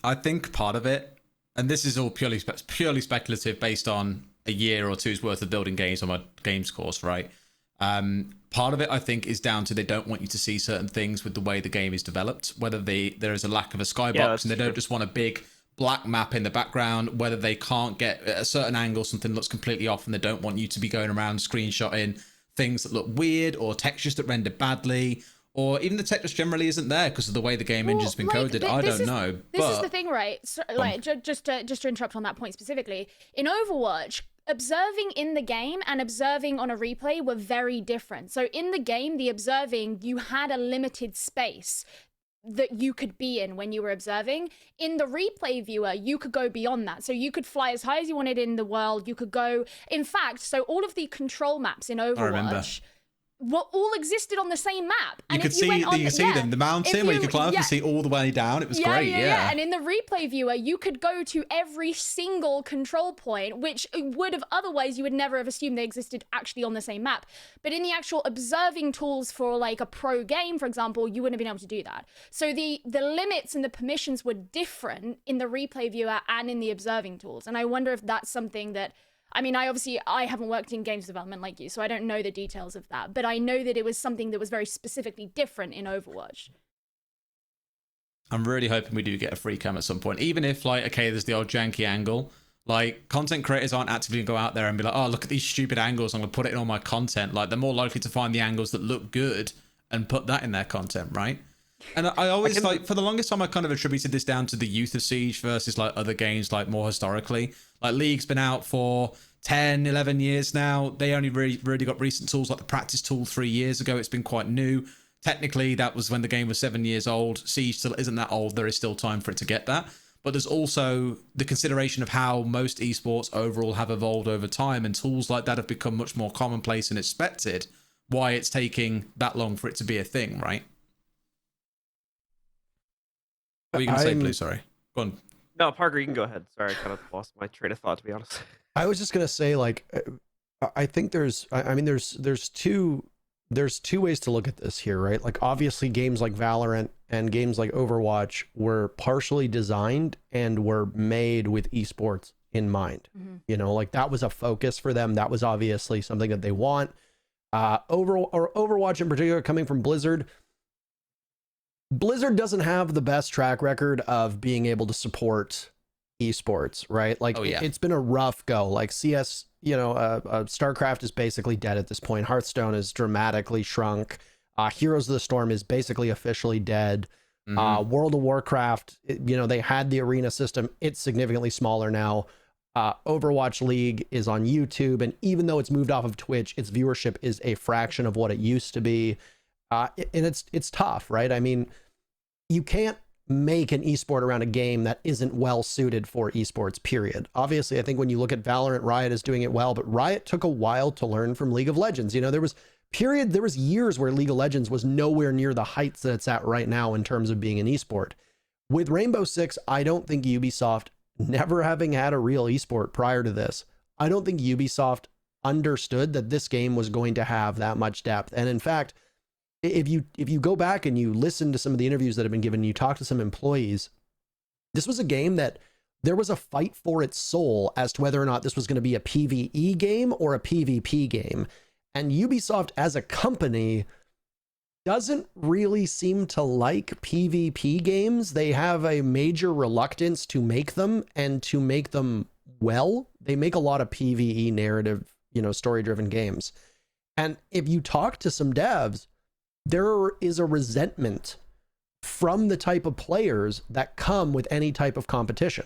Speaker 3: I think part of it, and this is all purely speculative based on a year or two's worth of building games on my games course, right? Part of it, I think, is down to they don't want you to see certain things with the way the game is developed, whether there is a lack of a skybox and they don't just want a big black map in the background, whether they can't get at a certain angle, something looks completely off, and they don't want you to be going around screenshotting things that look weird, or textures that render badly, or even the tech just generally isn't there because of the way the game engine's been coded. I don't know.
Speaker 5: This is the thing, right? So, like, just to interrupt on that point specifically, in Overwatch, observing in the game and observing on a replay were very different. So in the game, the observing, you had a limited space that you could be in when you were observing. In the replay viewer, you could go beyond that. So you could fly as high as you wanted in the world. You could go, in fact, so all of the control maps in Overwatch all existed on the same map.
Speaker 3: You
Speaker 5: And
Speaker 3: could
Speaker 5: if you
Speaker 3: see,
Speaker 5: went on,
Speaker 3: you see them, the mountain where you could climb up and see all the way down. It was great, yeah.
Speaker 5: And in the replay viewer, you could go to every single control point, which would have otherwise, you would never have assumed they existed actually on the same map. But in the actual observing tools for like a pro game, for example, you wouldn't have been able to do that. So the limits and the permissions were different in the replay viewer and in the observing tools. And I wonder if that's something that, I mean, I haven't worked in games development like you, so I don't know the details of that, but I know that it was something that was very specifically different in Overwatch.
Speaker 3: I'm really hoping we do get a free cam at some point, even if, like, okay, there's the old janky angle. Like, content creators aren't actively going to go out there and be like, oh, look at these stupid angles, I'm going to put it in all my content. Like, they're more likely to find the angles that look good and put that in their content, right? And I always, like, for the longest time, I kind of attributed this down to the youth of Siege versus, like, other games, like, more historically. Like, League's been out for 10, 11 years now. They only really got recent tools, like the practice tool 3 years ago. It's been quite new. Technically, that was when the game was 7 years old. Siege still isn't that old. There is still time for it to get that. But there's also the consideration of how most esports overall have evolved over time, and tools like that have become much more commonplace and expected. Why it's taking that long for it to be a thing, right? What are you going to say, Blue? Sorry. Go on.
Speaker 6: No, Parker, you can go ahead. Sorry, I kind of lost my train of thought, to be honest.
Speaker 4: I was just going to say, like, I think there's two ways to look at this here, right? Like, obviously games like Valorant and games like Overwatch were partially designed and were made with esports in mind. Mm-hmm. You know, like that was a focus for them. That was obviously something that they want. Overwatch in particular, coming from Blizzard doesn't have the best track record of being able to support esports, right? Like, it's been a rough go. Like CS, StarCraft is basically dead at this point. Hearthstone is dramatically shrunk. Heroes of the Storm is basically officially dead. Mm-hmm. World of Warcraft, they had the arena system. It's significantly smaller now. Overwatch League is on YouTube, and even though it's moved off of Twitch, its viewership is a fraction of what it used to be. And it's tough, right? I mean, you can't make an esport around a game that isn't well suited for esports, period. Obviously, I think when you look at Valorant, Riot is doing it well, but Riot took a while to learn from League of Legends. There was years where League of Legends was nowhere near the heights that it's at right now in terms of being an esport. With Rainbow Six, I don't think Ubisoft, never having had a real esport prior to this, I don't think Ubisoft understood that this game was going to have that much depth. And in fact, if you go back and you listen to some of the interviews that have been given, you talk to some employees, this was a game that there was a fight for its soul as to whether or not this was going to be a PvE game or a PvP game. And Ubisoft as a company doesn't really seem to like PvP games. They have a major reluctance to make them, and to make them well. They make a lot of PvE narrative, story-driven games. And if you talk to some devs, there is a resentment from the type of players that come with any type of competition.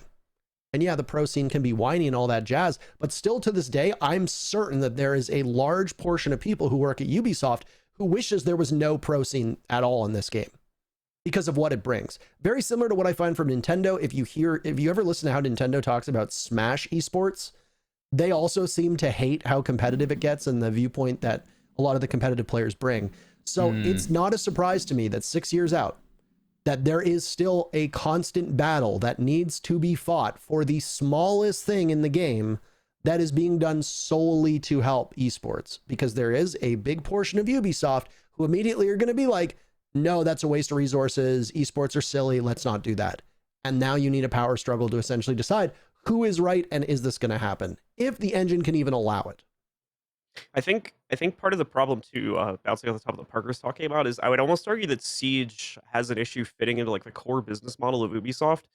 Speaker 4: And yeah, the pro scene can be whiny and all that jazz, but still to this day, I'm certain that there is a large portion of people who work at Ubisoft who wishes there was no pro scene at all in this game because of what it brings. Very similar to what I find from Nintendo. If you ever listen to how Nintendo talks about Smash esports, they also seem to hate how competitive it gets and the viewpoint that a lot of the competitive players bring. So it's not a surprise to me that 6 years out, that there is still a constant battle that needs to be fought for the smallest thing in the game that is being done solely to help esports, because there is a big portion of Ubisoft who immediately are going to be like, no, that's a waste of resources. Esports are silly. Let's not do that. And now you need a power struggle to essentially decide who is right and is this going to happen, if the engine can even allow it.
Speaker 6: I think part of the problem too, bouncing on the top of what Parker's talking about, is I would almost argue that Siege has an issue fitting into like the core business model of Ubisoft.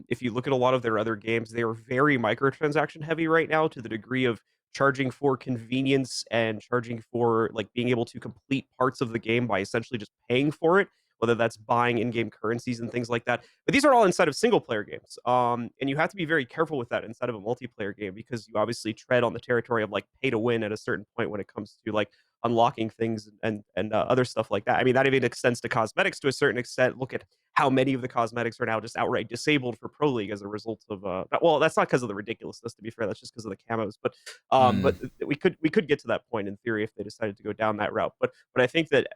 Speaker 6: If you look at a lot of their other games, they are very microtransaction heavy right now, to the degree of charging for convenience and charging for like being able to complete parts of the game by essentially just paying for it, whether that's buying in-game currencies and things like that. But these are all inside of single-player games. And you have to be very careful with that inside of a multiplayer game, because you obviously tread on the territory of like pay to win at a certain point when it comes to like unlocking things and other stuff like that. I mean, that even extends to cosmetics to a certain extent. Look at how many of the cosmetics are now just outright disabled for Pro League as a result of well, that's not because of the ridiculousness, to be fair. That's just because of the camos. But we could get to that point in theory if they decided to go down that route. But I think that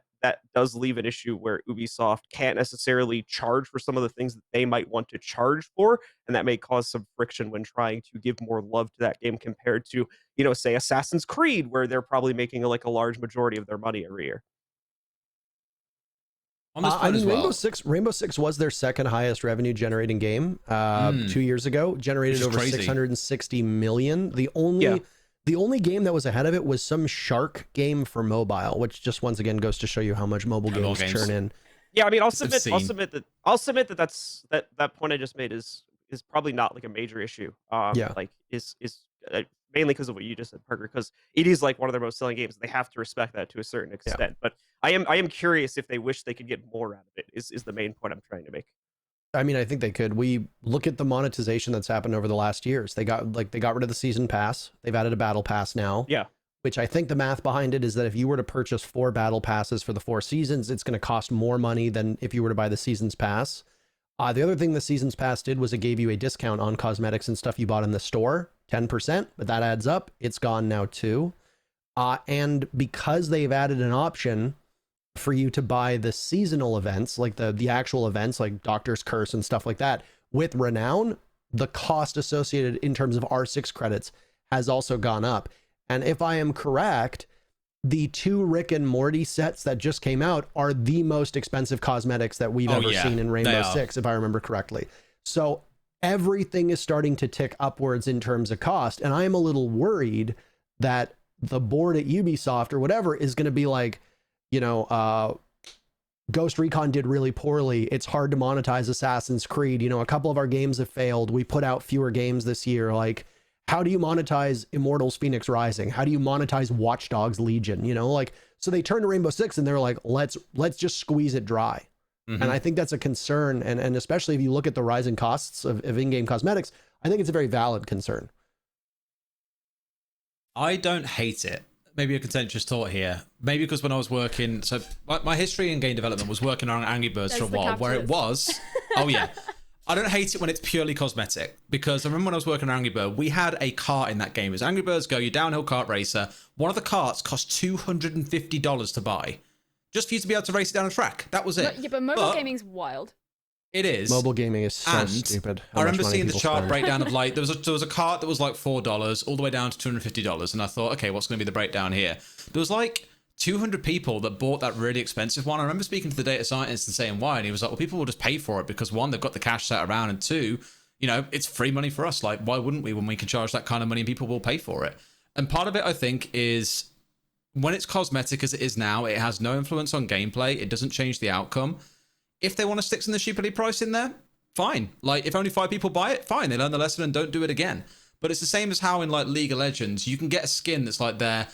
Speaker 6: does leave an issue where Ubisoft can't necessarily charge for some of the things that they might want to charge for, and that may cause some friction when trying to give more love to that game compared to, say Assassin's Creed, where they're probably making like a large majority of their money every year.
Speaker 3: On this point as well.
Speaker 4: Rainbow Six was their second highest revenue generating game 2 years ago, generated over crazy. 660 million. The only game that was ahead of it was some shark game for mobile, which just once again goes to show you how much mobile games churn in.
Speaker 6: Yeah, I mean, I'll submit that that point I just made is probably not like a major issue. Like is mainly because of what you just said, Parker, because it is like one of their most selling games. They have to respect that to a certain extent. Yeah. But I am curious if they wish they could get more out of it. Is the main point I'm trying to make.
Speaker 4: I mean, I think they could. We look at the monetization that's happened over the last years. They got rid of the season pass. They've added a battle pass now.
Speaker 6: Yeah.
Speaker 4: Which I think the math behind it is that if you were to purchase 4 battle passes for the 4 seasons, it's going to cost more money than if you were to buy the seasons pass. The other thing the seasons pass did was it gave you a discount on cosmetics and stuff you bought in the store, 10%, but that adds up. It's gone now too. And because they've added an option for you to buy the seasonal events, like the actual events like Doctor's Curse and stuff like that, with Renown, the cost associated in terms of R6 credits has also gone up. And if I am correct, the 2 Rick and Morty sets that just came out are the most expensive cosmetics that we've ever seen in Rainbow Six, if I remember correctly. So everything is starting to tick upwards in terms of cost. And I am a little worried that the board at Ubisoft or whatever is going to be like, Ghost Recon did really poorly. It's hard to monetize Assassin's Creed. A couple of our games have failed. We put out fewer games this year. Like, how do you monetize Immortals Phoenix Rising? How do you monetize Watch Dogs Legion? So they turned to Rainbow Six and they're like, let's just squeeze it dry. Mm-hmm. And I think that's a concern. And especially if you look at the rising costs of in-game cosmetics, I think it's a very valid concern.
Speaker 3: I don't hate it. Maybe a contentious thought here. Maybe because when I was working, so my history in game development was working on Angry Birds for a while, where it was, I don't hate it when it's purely cosmetic, because I remember when I was working on Angry Bird, we had a cart in that game. It was Angry Birds Go, your downhill kart racer. One of the carts cost $250 to buy, just for you to be able to race it down a track. That was it.
Speaker 5: Yeah, but mobile gaming's wild.
Speaker 3: It is.
Speaker 4: Mobile gaming is so stupid.
Speaker 3: I remember seeing the chart breakdown of like, there was a cart that was like $4 all the way down to $250. And I thought, okay, what's going to be the breakdown here? There was like 200 people that bought that really expensive one. I remember speaking to the data scientist and saying why. And he was like, well, people will just pay for it because 1, they've got the cash set around, and 2, it's free money for us. Like, why wouldn't we when we can charge that kind of money and people will pay for it? And part of it, I think, is when it's cosmetic as it is now, it has no influence on gameplay. It doesn't change the outcome. If they want to stick some of the stupidity price in there, fine. Like, if only 5 people buy it, fine. They learn the lesson and don't do it again. But it's the same as how in like League of Legends, you can get a skin that's like their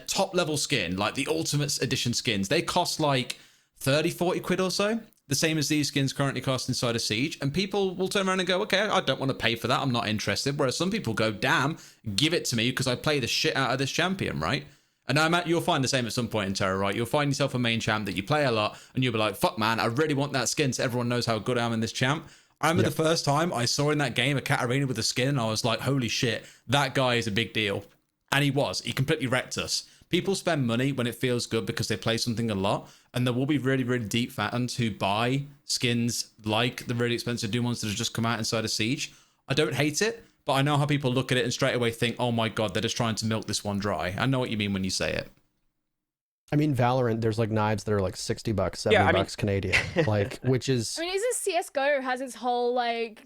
Speaker 3: top level skin, like the Ultimate Edition skins. They cost like 30, 40 quid or so. The same as these skins currently cost inside of Siege. And people will turn around and go, okay, I don't want to pay for that. I'm not interested. Whereas some people go, damn, give it to me because I play the shit out of this champion, right? And you'll find the same at some point in Terror, right? You'll find yourself a main champ that you play a lot, and you'll be like, fuck, man, I really want that skin so everyone knows how good I am in this champ. I remember the first time I saw in that game a Katarina with a skin, and I was like, holy shit, that guy is a big deal. And he was. He completely wrecked us. People spend money when it feels good because they play something a lot, and there will be really, really deep fans who buy skins like the really expensive new ones that have just come out inside of Siege. I don't hate it. But I know how people look at it and straight away think, oh my God, they're just trying to milk this one dry. I know what you mean when you say it.
Speaker 4: I mean, Valorant, there's like knives that are like $60, $70 Canadian, like, which is...
Speaker 5: I mean, isn't CSGO has its whole like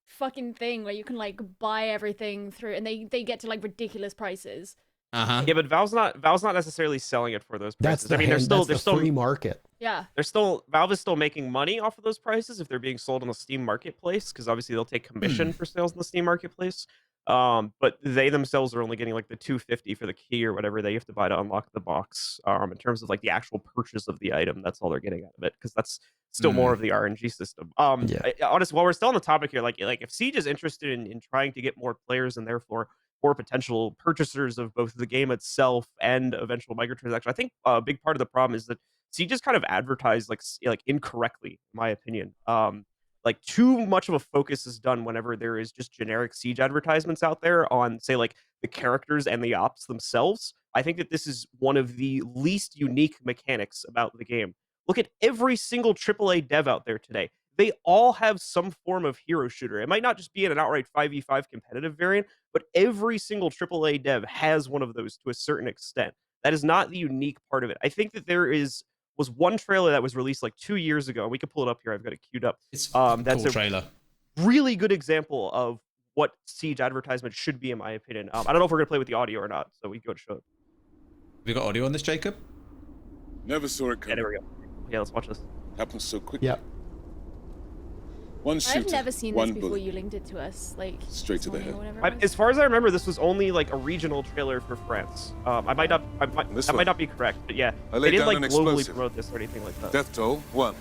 Speaker 5: fucking thing where you can like buy everything through, and they get to like ridiculous prices.
Speaker 6: Yeah, but Valve's not necessarily selling it for those prices. They're still
Speaker 4: free market.
Speaker 5: Yeah.
Speaker 6: Valve is still making money off of those prices if they're being sold on the Steam marketplace, because obviously they'll take commission for sales in the Steam marketplace. But they themselves are only getting like the $250 for the key or whatever they have to buy to unlock the box. In terms of like the actual purchase of the item, that's all they're getting out of it, because that's still more of the RNG system. Honestly, while we're still on the topic here, like if Siege is interested in trying to get more players and therefore or potential purchasers of both the game itself and eventual microtransaction. I think a big part of the problem is that Siege just kind of advertised like incorrectly, in my opinion. Like too much of a focus is done whenever there is just generic Siege advertisements out there on, say, like the characters and the ops themselves. I think that this is one of the least unique mechanics about the game. Look at every single AAA dev out there today. They all have some form of hero shooter. It might not just be in an outright 5v5 competitive variant, but every single AAA dev has one of those to a certain extent. That is not the unique part of it. I think that was one trailer that was released like 2 years ago. We could pull it up here. I've got it queued up.
Speaker 3: It's a
Speaker 6: that's
Speaker 3: cool trailer.
Speaker 6: Really good example of what Siege advertisement should be, in my opinion. I don't know if we're gonna play with the audio or not, so we can go to show it.
Speaker 3: Have you got audio on this, Jacob?
Speaker 7: Never saw it coming.
Speaker 6: Yeah, there we go. Yeah, let's watch this.
Speaker 7: Happens so quickly.
Speaker 4: Yep.
Speaker 7: One shooter,
Speaker 5: I've never seen
Speaker 7: one
Speaker 5: this before
Speaker 7: bullet.
Speaker 5: you linked it to us. Like
Speaker 7: Straight to the
Speaker 5: this
Speaker 7: head.
Speaker 5: morning or whatever it was.
Speaker 6: As far as I remember, this was only like a regional trailer for France. That might not be correct, but yeah,
Speaker 7: I
Speaker 6: they
Speaker 7: laid
Speaker 6: didn't
Speaker 7: down
Speaker 6: like
Speaker 7: an
Speaker 6: globally
Speaker 7: explosive.
Speaker 6: promote this or anything like that.
Speaker 7: Death toll, 1.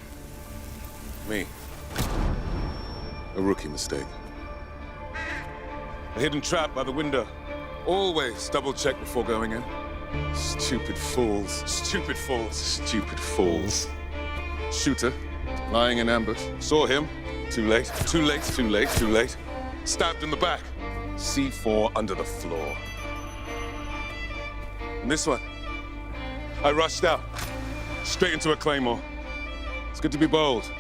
Speaker 7: Me. A rookie mistake. A hidden trap by the window. Always double check before going in. Stupid fools. Stupid fools. Stupid fools. Shooter, lying in ambush. Saw him. Too late. Too late. Too late. Too late. Stabbed in the back. C4 under the floor. And this one. I rushed out. Straight into a claymore. It's good to be bold,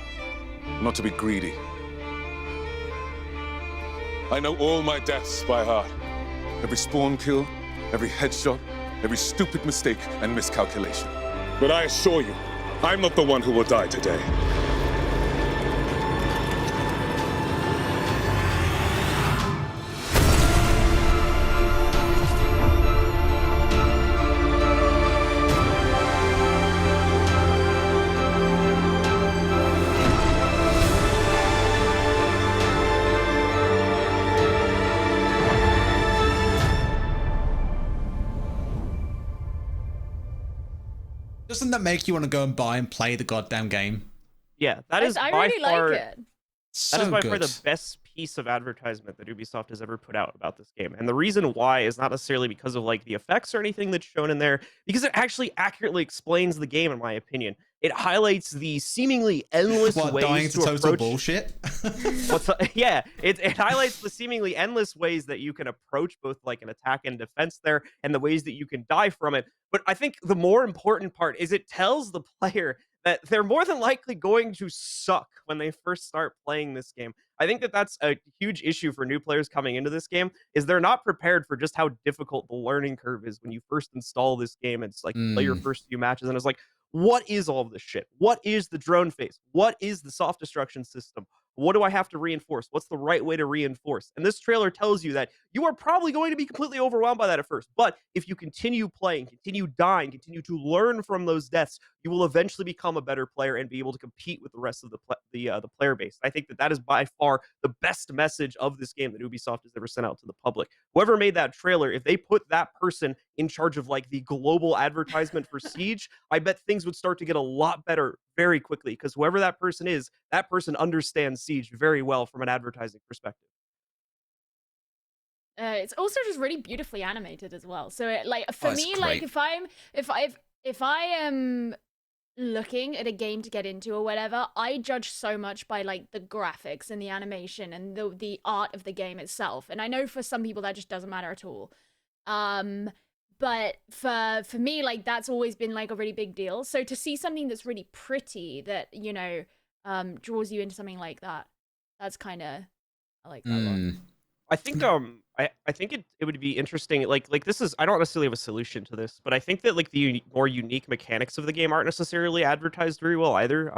Speaker 7: not to be greedy. I know all my deaths by heart. Every spawn kill, every headshot, every stupid mistake and miscalculation. But I assure you, I'm not the one who will die today.
Speaker 3: Doesn't that make you want to go and buy and play the goddamn game?
Speaker 6: Yeah, that is
Speaker 5: I
Speaker 6: by
Speaker 5: really
Speaker 6: far
Speaker 5: like it.
Speaker 3: So
Speaker 6: that is by
Speaker 3: good.
Speaker 6: far the best piece of advertisement that Ubisoft has ever put out about this game. And the reason why is not necessarily because of like the effects or anything that's shown in there, because it actually accurately explains the game, in my opinion. It highlights the seemingly endless ways
Speaker 3: dying to total
Speaker 6: approach
Speaker 3: bullshit?
Speaker 6: yeah, it highlights the seemingly endless ways that you can approach both like an attack and defense there, and the ways that you can die from it. But I think the more important part is it tells the player that they're more than likely going to suck when they first start playing this game. I think that that's a huge issue for new players coming into this game, is they're not prepared for just how difficult the learning curve is when you first install this game. It's like play your first few matches and it's like, what is all of this shit? What is the drone phase? What is the soft destruction system? What do I have to reinforce? What's the right way to reinforce? And this trailer tells you that you are probably going to be completely overwhelmed by that at first. But if you continue playing, continue dying, continue to learn from those deaths, you will eventually become a better player and be able to compete with the rest of the player base. I think that that is by far the best message of this game that Ubisoft has ever sent out to the public. Whoever made that trailer, if they put that person in charge of like the global advertisement for Siege, I bet things would start to get a lot better very quickly, because whoever that person is, that person understands Siege very well from an advertising perspective.
Speaker 5: It's also just really beautifully animated as well. So it, like for me,
Speaker 3: great.
Speaker 5: like if I am looking at a game to get into or whatever, I judge so much by like the graphics and the animation and the art of the game itself. And I know for some people that just doesn't matter at all. But for me, like that's always been like a really big deal. So to see something that's really pretty that, you know, draws you into something like that, that's kind of, I like that a lot.
Speaker 6: I think I think it would be interesting, like this is, I don't necessarily have a solution to this, but I think that like the more unique mechanics of the game aren't necessarily advertised very well either.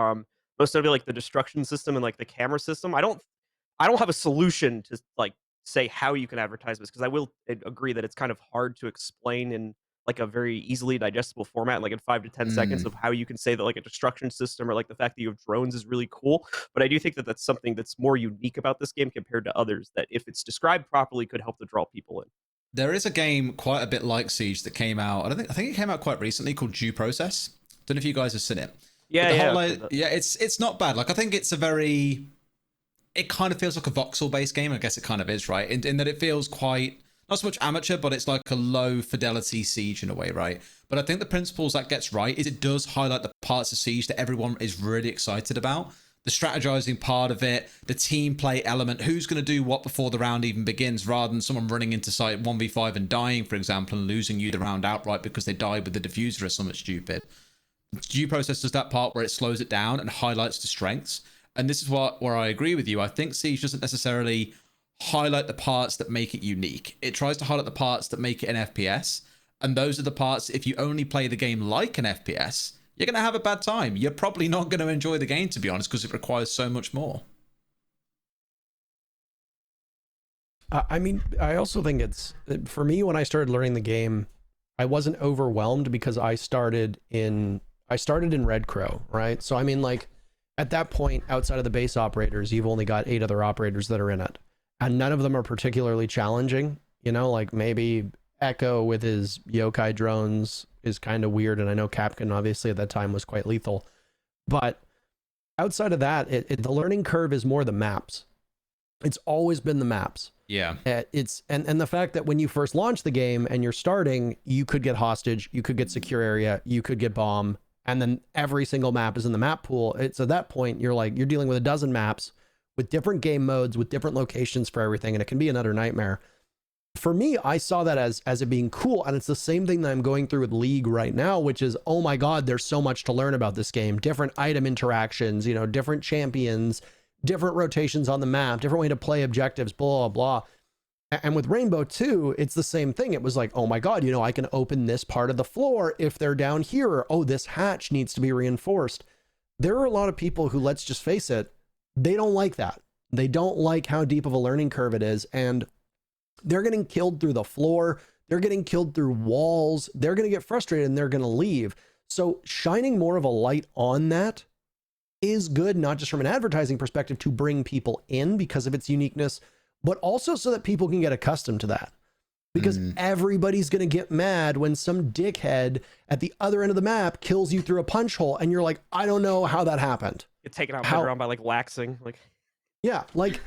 Speaker 6: Most notably like the destruction system and like the camera system. I don't have a solution to like say how you can advertise this, because I will agree that it's kind of hard to explain in like a very easily digestible format, like in 5 to 10 seconds, of how you can say that like a destruction system or like the fact that you have drones is really cool. But I do think that that's something that's more unique about this game compared to others, that if it's described properly could help to draw people in.
Speaker 3: There is a game quite a bit like Siege that came out, I think it came out quite recently, called Due Process. Don't know if you guys have seen it.
Speaker 6: Yeah,
Speaker 3: it's not bad. Like I think it's it kind of feels like a voxel based game. I guess it kind of is, right? In that it feels quite not so much amateur, but it's like a low fidelity Siege in a way, right? But I think the principles that gets right is it does highlight the parts of Siege that everyone is really excited about. The strategizing part of it, the team play element, who's going to do what before the round even begins, rather than someone running into site 1v5 and dying, for example, and losing you the round outright because they died with the diffuser or something stupid. Due process does that part where it slows it down and highlights the strengths. And this is where I agree with you. I think Siege doesn't necessarily highlight the parts that make it unique. It tries to highlight the parts that make it an FPS. And those are the parts, if you only play the game like an FPS, you're going to have a bad time. You're probably not going to enjoy the game, to be honest, because it requires so much more.
Speaker 4: I mean, I also think it's, for me, when I started learning the game, I wasn't overwhelmed because I started in Red Crow, right? So, I mean, like, at that point, outside of the base operators, you've only got 8 other operators that are in it. And none of them are particularly challenging. You know, like maybe Echo with his yokai drones is kind of weird, and I know Capcom obviously at that time was quite lethal, but outside of that, the learning curve is more the maps. It's always been the maps.
Speaker 3: Yeah.
Speaker 4: It's and the fact that when you first launch the game and you're starting, you could get hostage, you could get secure area, you could get bomb, and then every single map is in the map pool. It's at that point you're dealing with a dozen maps with different game modes, with different locations for everything, and it can be another nightmare. For me, I saw that as it being cool, and it's the same thing that I'm going through with League right now, which is, oh my god, there's so much to learn about this game. Different item interactions, you know, different champions, different rotations on the map, different way to play objectives, blah, blah. And with Rainbow 2, it's the same thing. It was like, oh my god, you know, I can open this part of the floor if they're down here. Or, oh, this hatch needs to be reinforced. There are a lot of people who, let's just face it, they don't like that. They don't like how deep of a learning curve it is, and they're getting killed through the floor. They're getting killed through walls. They're going to get frustrated and they're going to leave. So shining more of a light on that is good, not just from an advertising perspective to bring people in because of its uniqueness, but also so that people can get accustomed to that. Because everybody's going to get mad when some dickhead at the other end of the map kills you through a punch hole. And you're like, I don't know how that happened.
Speaker 6: Get taken out by the ground by like laxing. Like,
Speaker 4: yeah, like,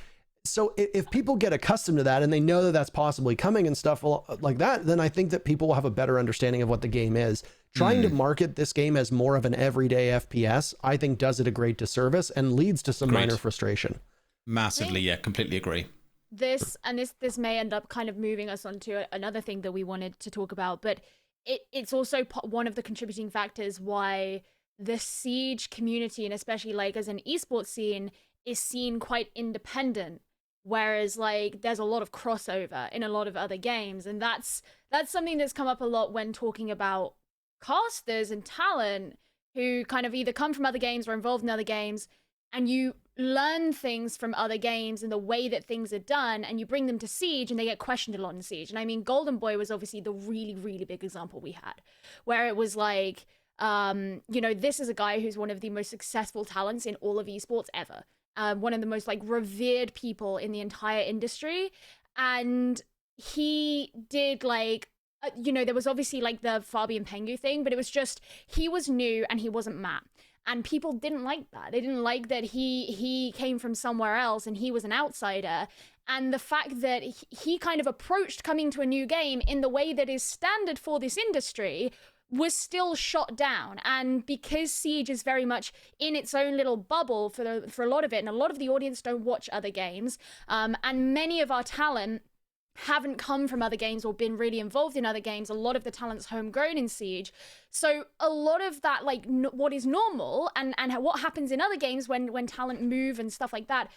Speaker 4: so if people get accustomed to that and they know that that's possibly coming and stuff like that, then I think that people will have a better understanding of what the game is. Trying to market this game as more of an everyday FPS, I think does it a great disservice and leads to some minor frustration.
Speaker 3: Massively, yeah, completely agree.
Speaker 5: This may end up kind of moving us on to another thing that we wanted to talk about, but it's also one of the contributing factors why the Siege community, and especially like as an esports scene, is seen quite independent. Whereas like there's a lot of crossover in a lot of other games, and that's something that's come up a lot when talking about casters and talent who kind of either come from other games or involved in other games, and you learn things from other games and the way that things are done, and you bring them to Siege and they get questioned a lot in Siege. And I mean, Golden Boy was obviously the really, really big example we had, where it was like, you know, this is a guy who's one of the most successful talents in all of esports ever. One of the most like revered people in the entire industry. And he did like, you know, there was obviously like the Fabian Pengu thing, but it was just, he was new and he wasn't Matt. And people didn't like that. They didn't like that he came from somewhere else and he was an outsider. And the fact that he kind of approached coming to a new game in the way that is standard for this industry was still shot down. And because Siege is very much in its own little bubble for a lot of it, and a lot of the audience don't watch other games, and many of our talent haven't come from other games or been really involved in other games. A lot of the talent's homegrown in Siege. So a lot of that, like what is normal and what happens in other games when talent move and stuff like that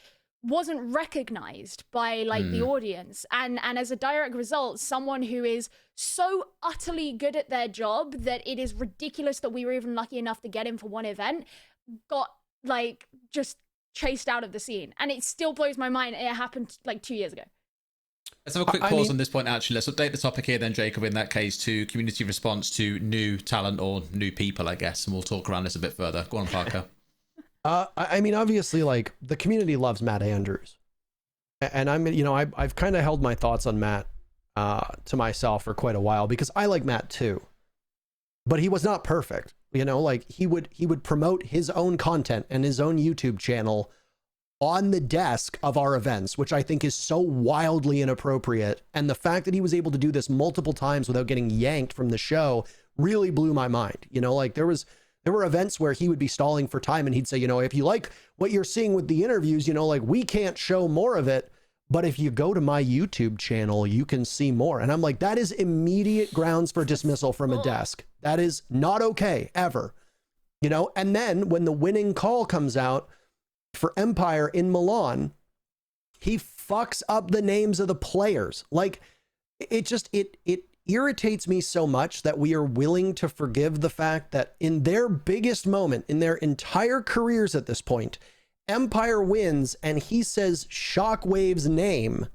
Speaker 5: wasn't recognized by like the audience. And as a direct result, someone who is so utterly good at their job that it is ridiculous that we were even lucky enough to get him for one event got like just chased out of the scene. And it still blows my mind. It happened like 2 years ago.
Speaker 3: Let's have a quick pause on this point, actually. Let's update the topic here then, Jacob, in that case, to community response to new talent or new people, I guess, and we'll talk around this a bit further. Go on, Parker.
Speaker 4: I mean, obviously, like, the community loves Matt Andrews. And I'm, you know, I've kind of held my thoughts on Matt to myself for quite a while, because I like Matt too. But he was not perfect. You know, like, he would promote his own content and his own YouTube channel on the desk of our events, which I think is so wildly inappropriate. And the fact that he was able to do this multiple times without getting yanked from the show really blew my mind. You know, like there were events where he would be stalling for time and he'd say, you know, if you like what you're seeing with the interviews, you know, like we can't show more of it, but if you go to my YouTube channel, you can see more. And I'm like, that is immediate grounds for dismissal from a desk. That is not okay, ever. You know, and then when the winning call comes out for Empire in Milan, he fucks up the names of the players. Like, it irritates me so much that we are willing to forgive the fact that in their biggest moment in their entire careers at this point, Empire wins and he says Shockwave's name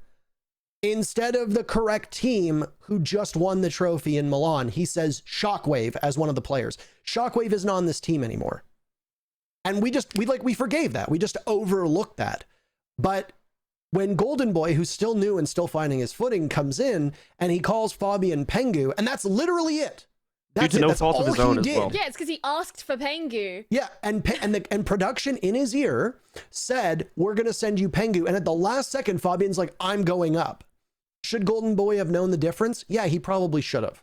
Speaker 4: instead of the correct team who just won the trophy in Milan. He says Shockwave as one of the players. Shockwave isn't on this team anymore. And we forgave that. We just overlooked that. But when Golden Boy, who's still new and still finding his footing, comes in and he calls Fabian Pengu, and that's literally it. That's
Speaker 6: due to
Speaker 4: it.
Speaker 6: no
Speaker 4: That's
Speaker 6: fault of
Speaker 4: all
Speaker 6: his own
Speaker 4: he
Speaker 6: as
Speaker 4: did.
Speaker 6: well.
Speaker 5: Yeah, it's because he asked for Pengu.
Speaker 4: Yeah, and production in his ear said, we're going to send you Pengu. And at the last second, Fabian's like, I'm going up. Should Golden Boy have known the difference? Yeah, he probably should have.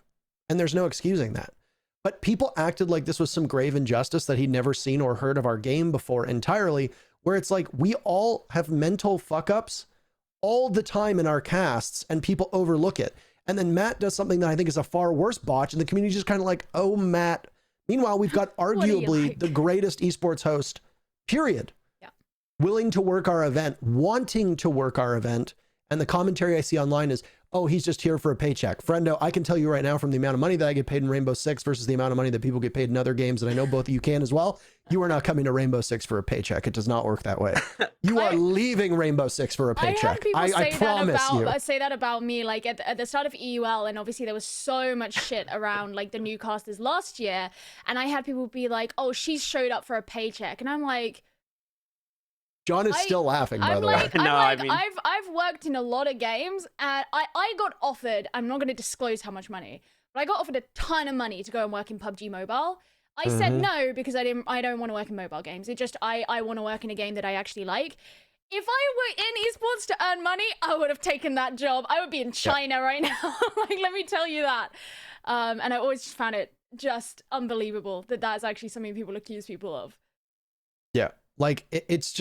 Speaker 4: And there's no excusing that. But people acted like this was some grave injustice that he'd never seen or heard of our game before entirely, where it's like we all have mental fuck-ups all the time in our casts and people overlook it. And then Matt does something that I think is a far worse botch, and the community's just kind of like, oh, Matt. Meanwhile, we've got arguably
Speaker 5: like?
Speaker 4: the greatest esports host, period.
Speaker 5: Yeah.
Speaker 4: Willing to work our event, wanting to work our event. And the commentary I see online is, oh, he's just here for a paycheck. Friendo, I can tell you right now from the amount of money that I get paid in Rainbow Six versus the amount of money that people get paid in other games, and I know both of you can as well, you are not coming to Rainbow Six for a paycheck. It does not work that way. You are leaving Rainbow Six for a paycheck. I promise you.
Speaker 5: Say that about me, like at the start of EUL, and obviously there was so much shit around like the new casters last year, and I had people be like, oh, she showed up for a paycheck, and I'm like,
Speaker 4: John is still laughing, by the way.
Speaker 5: I've worked in a lot of games, and I got offered, I'm not going to disclose how much money, but I got offered a ton of money to go and work in PUBG Mobile. I said no because I don't want to work in mobile games. It just, I want to work in a game that I actually like. If I were in esports to earn money, I would have taken that job. I would be in China right now. Like, let me tell you that. And I always just found it just unbelievable that that's actually something people accuse people of.
Speaker 4: Yeah. Like, it's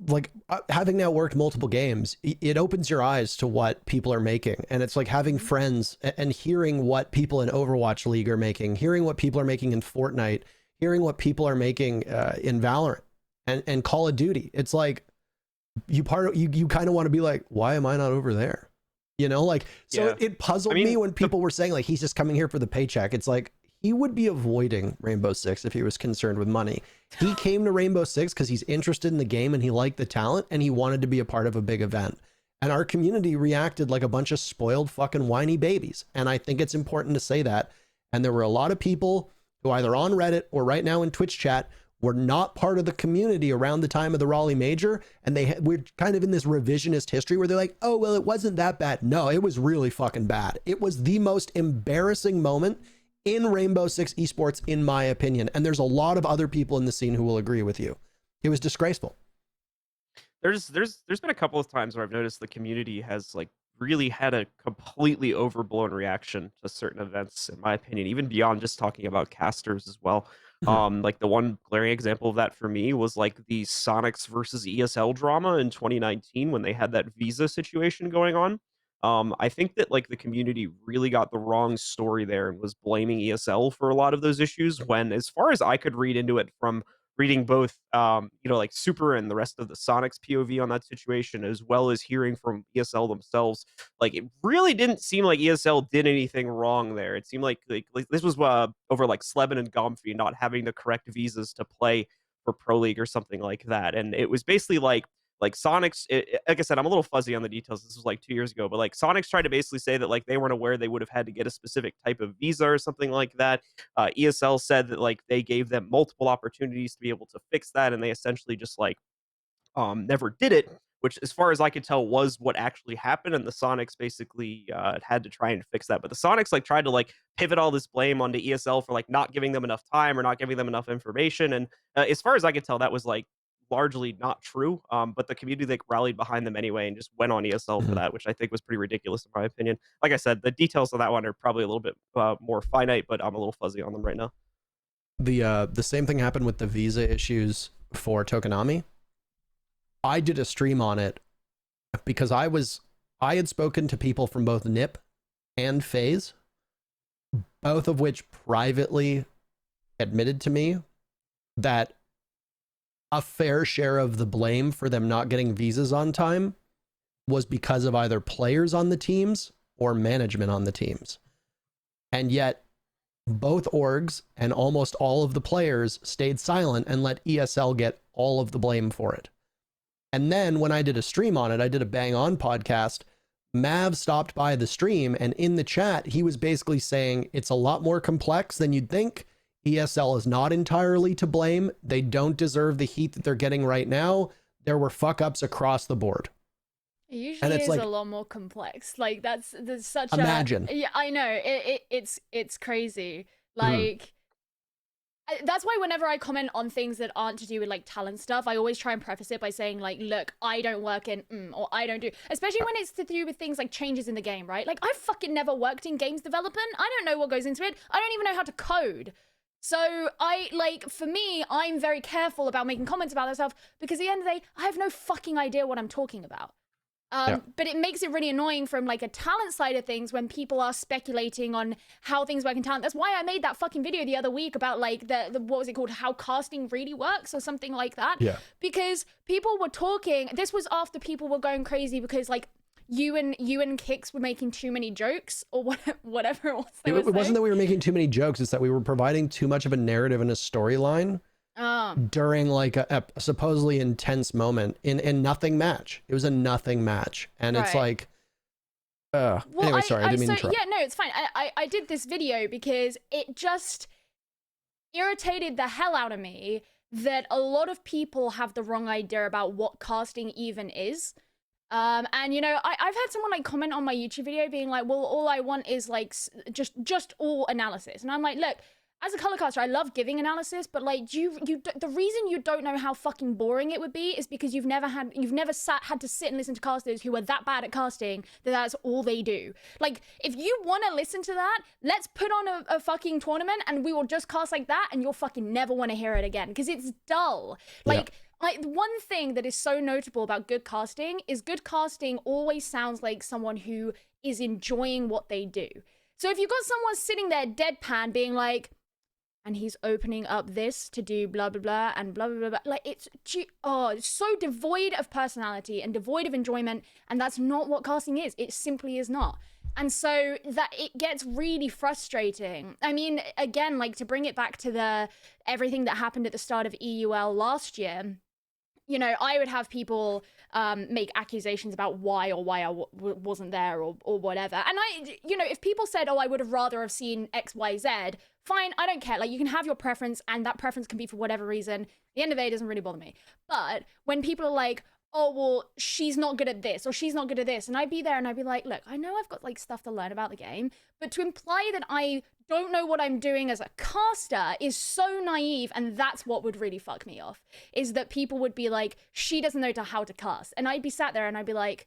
Speaker 4: like having now worked multiple games, it opens your eyes to what people are making. And it's like having friends and hearing what people in Overwatch League are making, hearing what people are making in Fortnite, hearing what people are making in Valorant and Call of Duty. It's like you kind of want to be like, why am I not over there? You know, like, so
Speaker 6: Yeah.
Speaker 4: it puzzled me when people were saying like, he's just coming here for the paycheck. It's like, he would be avoiding Rainbow Six if he was concerned with money. He came to Rainbow Six because he's interested in the game and he liked the talent and he wanted to be a part of a big event. And our community reacted like a bunch of spoiled fucking whiny babies. And I think it's important to say that. And there were a lot of people who either on Reddit or right now in Twitch chat were not part of the community around the time of the Raleigh Major. And we're kind of in this revisionist history where they're like, oh, well, it wasn't that bad. No, it was really fucking bad. It was the most embarrassing moment in Rainbow Six esports, in my opinion. And there's a lot of other people in the scene who will agree with you. It was disgraceful.
Speaker 6: There's been a couple of times where I've noticed the community has like really had a completely overblown reaction to certain events, in my opinion, even beyond just talking about casters as well. Like the one glaring example of that for me was like the Sonics versus ESL drama in 2019 when they had that visa situation going on. I think that like the community really got the wrong story there and was blaming ESL for a lot of those issues when, as far as I could read into it from reading both, like Super and the rest of the Sonics POV on that situation, as well as hearing from ESL themselves, like it really didn't seem like ESL did anything wrong there. It seemed like this was over like Sleben and Gomfy not having the correct visas to play for Pro League or something like that. And it was basically like Sonics, like I said, I'm a little fuzzy on the details. This was like 2 years ago, but like Sonics tried to basically say that like they weren't aware they would have had to get a specific type of visa or something like that. ESL said that like they gave them multiple opportunities to be able to fix that, and they essentially just like never did it, which as far as I could tell was what actually happened. And the Sonics basically had to try and fix that. But the Sonics like tried to like pivot all this blame onto ESL for like not giving them enough time or not giving them enough information. And as far as I could tell, that was like largely not true. But the community like rallied behind them anyway and just went on ESL for that, which I think was pretty ridiculous in my opinion. Like I said, the details of that one are probably a little bit more finite, but I'm a little fuzzy on them right now.
Speaker 4: The same thing happened with the visa issues for Tokonami. I did a stream on it because I had spoken to people from both NIP and FaZe, both of which privately admitted to me that a fair share of the blame for them not getting visas on time was because of either players on the teams or management on the teams. And yet both orgs and almost all of the players stayed silent and let ESL get all of the blame for it. And then when I did a stream on it, I did a Bang On podcast, Mav stopped by the stream, and in the chat, he was basically saying it's a lot more complex than you'd think. ESL is not entirely to blame. They don't deserve the heat that they're getting right now. There were fuck-ups across the board.
Speaker 5: It usually is like, a lot more complex. Like there's such
Speaker 4: imagine.
Speaker 5: Yeah, I know. It's crazy. Like that's why whenever I comment on things that aren't to do with like talent stuff, I always try and preface it by saying like, look, I don't work in or I don't do, especially when it's to do with things like changes in the game, right? Like I've fucking never worked in games development. I don't know what goes into it. I don't even know how to code. So for me, I'm very careful about making comments about that stuff because at the end of the day, I have no fucking idea what I'm talking about. But it makes it really annoying from like a talent side of things when people are speculating on how things work in talent. That's why I made that fucking video the other week about like the what was it called? How casting really works or something like that. Yeah. Because people were talking, this was after people were going crazy because like you and Kicks were making too many jokes or whatever it was.
Speaker 4: It wasn't that we were making too many jokes, it's that we were providing too much of a narrative and a storyline. During like a supposedly intense moment in nothing match. It was a nothing match, and it's like well, anyway, sorry, I didn't mean to interrupt.
Speaker 5: Yeah, no, it's fine. I did this video because it just irritated the hell out of me that a lot of people have the wrong idea about what casting even is. And you know, I've had someone like comment on my YouTube video being like, well, all I want is like just all analysis, and I'm like, look, as a color caster, I love giving analysis, but like the reason you don't know how fucking boring it would be is because you've never had to sit and listen to casters who are that bad at casting that that's all they do. Like, if you want to listen to that, let's put on a fucking tournament and we will just cast like that, and you'll fucking never want to hear it again because it's dull. Like one thing that is so notable about good casting is good casting always sounds like someone who is enjoying what they do. So if you've got someone sitting there deadpan being like, and he's opening up this to do blah, blah, blah, and blah, blah, blah, blah. Like, it's so devoid of personality and devoid of enjoyment, and that's not what casting is. It simply is not. And so that it gets really frustrating. I mean, again, like, to bring it back to everything that happened at the start of EUL last year, you know, I would have people make accusations about why I wasn't there or whatever. And you know, if people said, oh, I would have rather have seen X, Y, Z, fine, I don't care. Like, you can have your preference, and that preference can be for whatever reason. At the end of the day, it doesn't really bother me. But when people are like, oh, well, she's not good at this, or she's not good at this, and I'd be there and I'd be like, look, I know I've got like stuff to learn about the game, but to imply that I don't know what I'm doing as a caster is so naive, and that's what would really fuck me off, is that people would be like, she doesn't know how to cast. And I'd be sat there and I'd be like,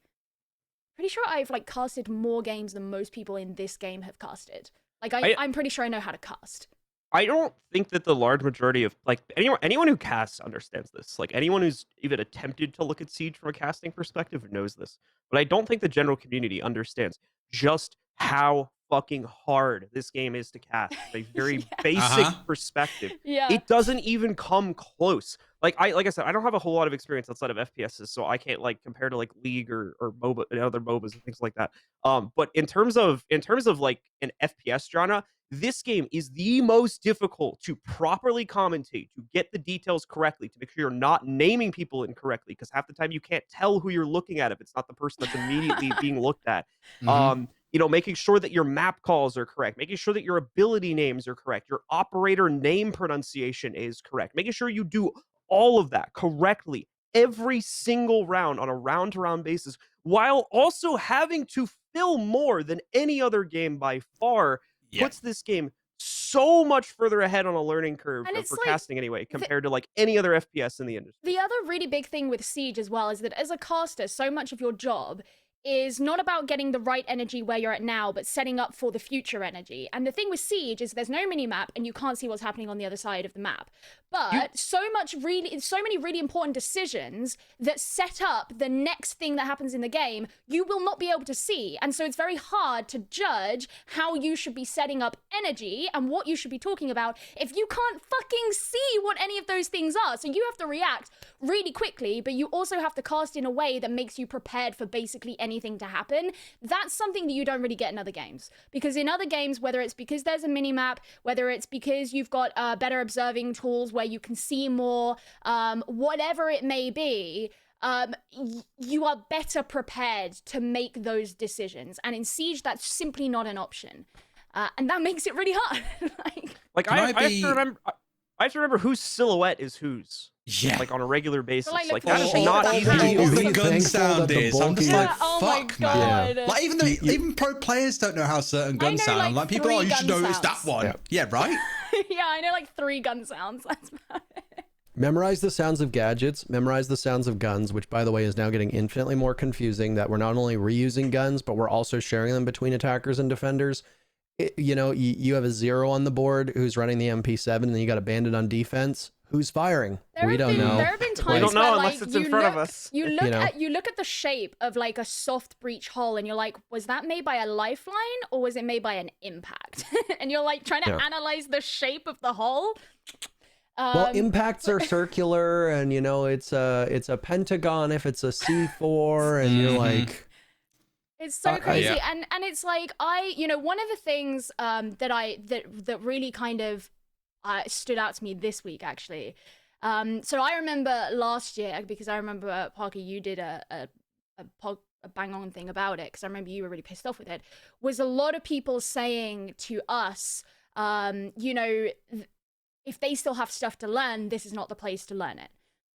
Speaker 5: pretty sure I've like casted more games than most people in this game have casted. Like, I'm pretty sure I know how to cast.
Speaker 6: I don't think that the large majority of like anyone who casts understands this. Like, anyone who's even attempted to look at Siege from a casting perspective knows this. But I don't think the general community understands just how fucking hard this game is to cast. A very basic perspective. Yeah. It doesn't even come close. Like I said, I don't have a whole lot of experience outside of FPSs, so I can't like compare to like League or MOBA and other MOBAs and things like that. But in terms of like an FPS genre, this game is the most difficult to properly commentate, to get the details correctly, to make sure you're not naming people incorrectly, because half the time you can't tell who you're looking at if it's not the person that's immediately being looked at. You know, making sure that your map calls are correct, making sure that your ability names are correct, your operator name pronunciation is correct, making sure you do all of that correctly every single round on a round-to-round basis, while also having to fill more than any other game by far, puts this game so much further ahead on a learning curve
Speaker 5: And it's
Speaker 6: for
Speaker 5: like
Speaker 6: casting anyway, compared to like any other FPS in the industry.
Speaker 5: The other really big thing with Siege as well is that as a caster, so much of your job is not about getting the right energy where you're at now, but setting up for the future energy. And the thing with Siege is there's no mini map and you can't see what's happening on the other side of the map. But so many really important decisions that set up the next thing that happens in the game, you will not be able to see. And so it's very hard to judge how you should be setting up energy and what you should be talking about if you can't fucking see what any of those things are. So you have to react really quickly, but you also have to cast in a way that makes you prepared for basically anything to happen. That's something that you don't really get in other games. Because in other games, whether it's because there's a mini-map, whether it's because you've got better observing tools where you can see more, whatever it may be, you are better prepared to make those decisions. And in Siege, that's simply not an option. And that makes it really hard.
Speaker 6: I have to remember whose silhouette is whose.
Speaker 3: Yeah.
Speaker 6: Like on a regular basis.
Speaker 5: like,
Speaker 6: Like
Speaker 5: the
Speaker 6: that is
Speaker 5: shape
Speaker 6: not
Speaker 5: of the
Speaker 6: easy.
Speaker 5: hand.
Speaker 3: What
Speaker 4: Are
Speaker 3: the
Speaker 4: you
Speaker 3: gun
Speaker 4: thankful
Speaker 3: sound
Speaker 4: that the
Speaker 3: is. I'm just
Speaker 4: bulky-
Speaker 3: like,
Speaker 5: oh my
Speaker 3: fuck,
Speaker 5: God.
Speaker 3: man. Like even pro players don't know how certain guns
Speaker 5: know,
Speaker 3: sound.
Speaker 5: like,
Speaker 3: I'm like, people,
Speaker 5: 3
Speaker 3: you should
Speaker 5: gun
Speaker 3: know it's that
Speaker 5: sounds.
Speaker 3: one. Yeah, right?
Speaker 5: Yeah, I know like 3 gun sounds. That's about it.
Speaker 4: Memorize the sounds of gadgets, memorize the sounds of guns, which by the way is now getting infinitely more confusing, that we're not only reusing guns, but we're also sharing them between attackers and defenders. You have a 0 on the board who's running the MP7, and then you got a bandit on defense. Who's firing? We don't know.
Speaker 5: There have been times
Speaker 6: We don't know
Speaker 5: where,
Speaker 6: unless
Speaker 5: like,
Speaker 6: it's in front of us.
Speaker 5: You look at the shape of like a soft breach hull, and you're like, was that made by a lifeline or was it made by an impact? And you're like trying to analyze the shape of the hull.
Speaker 4: Well, impacts are circular, and it's a pentagon if it's a C4, and you're like,
Speaker 5: it's so crazy. And it's like one of the things that really kind of stood out to me this week actually. So I remember last year, because I remember Parker, you did a bang on thing about it, because I remember you were really pissed off with it. Was a lot of people saying to us, if they still have stuff to learn, this is not the place to learn it.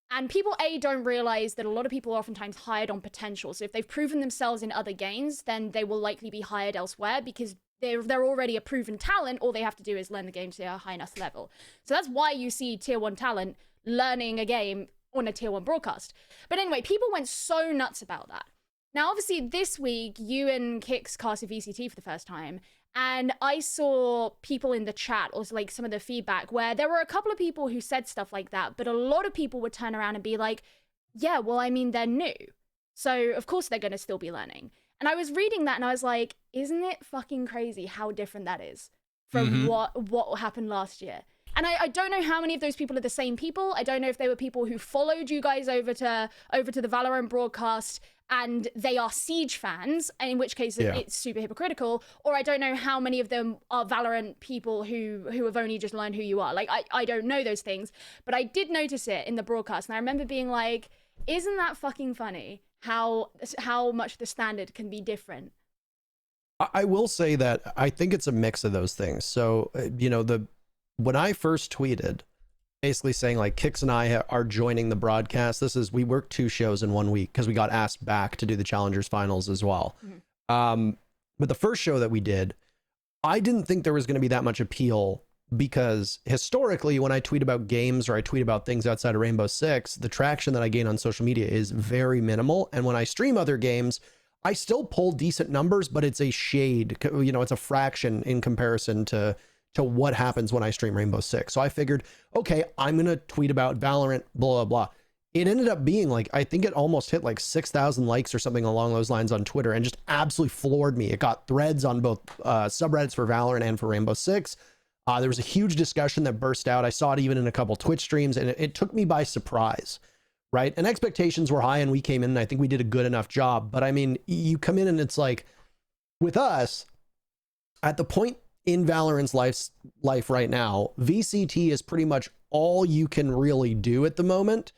Speaker 5: And people, don't realize that a lot of people are oftentimes hired on potential. So if they've proven themselves in other games, then they will likely be hired elsewhere because they're already a proven talent. All they have to do is learn the game to a high enough level. So that's why you see tier 1 talent learning a game on a tier 1 broadcast. But anyway, people went so nuts about that. Now, obviously, this week, you and Kix cast a VCT for the first time. And I saw people in the chat, or like some of the feedback, where there were a couple of people who said stuff like that, but a lot of people would turn around and be like, yeah, well, I mean, they're new. So, of course, they're going to still be learning. And I was reading that and I was like, isn't it fucking crazy how different that is from what happened last year? And I don't know how many of those people are the same people. I don't know if they were people who followed you guys over to the Valorant broadcast and they are Siege fans, in which case it's super hypocritical. Or I don't know how many of them are Valorant people who have only just learned who you are. Like, I don't know those things. But I did notice it in the broadcast. And I remember being like, isn't that fucking funny how much the standard can be different?
Speaker 4: I will say that I think it's a mix of those things. So, when I first tweeted, basically saying like Kix and I are joining the broadcast, we worked 2 shows in 1 week because we got asked back to do the Challengers finals as well. But the first show that we did, I didn't think there was going to be that much appeal because historically when I tweet about games or I tweet about things outside of Rainbow Six, the traction that I gain on social media is very minimal. And when I stream other games, I still pull decent numbers, but it's a shade, it's a fraction in comparison to what happens when I stream Rainbow Six. So I figured, okay, I'm going to tweet about Valorant, blah, blah, blah. It ended up being like, I think it almost hit like 6,000 likes or something along those lines on Twitter and just absolutely floored me. It got threads on both subreddits for Valorant and for Rainbow Six. There was a huge discussion that burst out. I saw it even in a couple Twitch streams and it took me by surprise, right? And expectations were high and we came in and I think we did a good enough job. But I mean, you come in and it's like, with us, at the point in Valorant's life right now, VCT is pretty much all you can really do at the moment.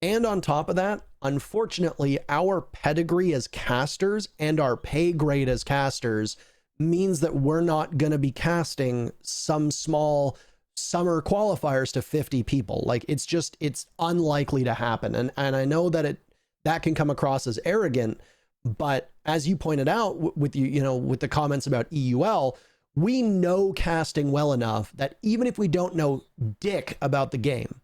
Speaker 4: And on top of that, unfortunately, our pedigree as casters and our pay grade as casters means that we're not going to be casting some small summer qualifiers to 50 people. Like it's unlikely to happen. And I know that that can come across as arrogant, but as you pointed out with with the comments about EUL, we know casting well enough that even if we don't know dick about the game,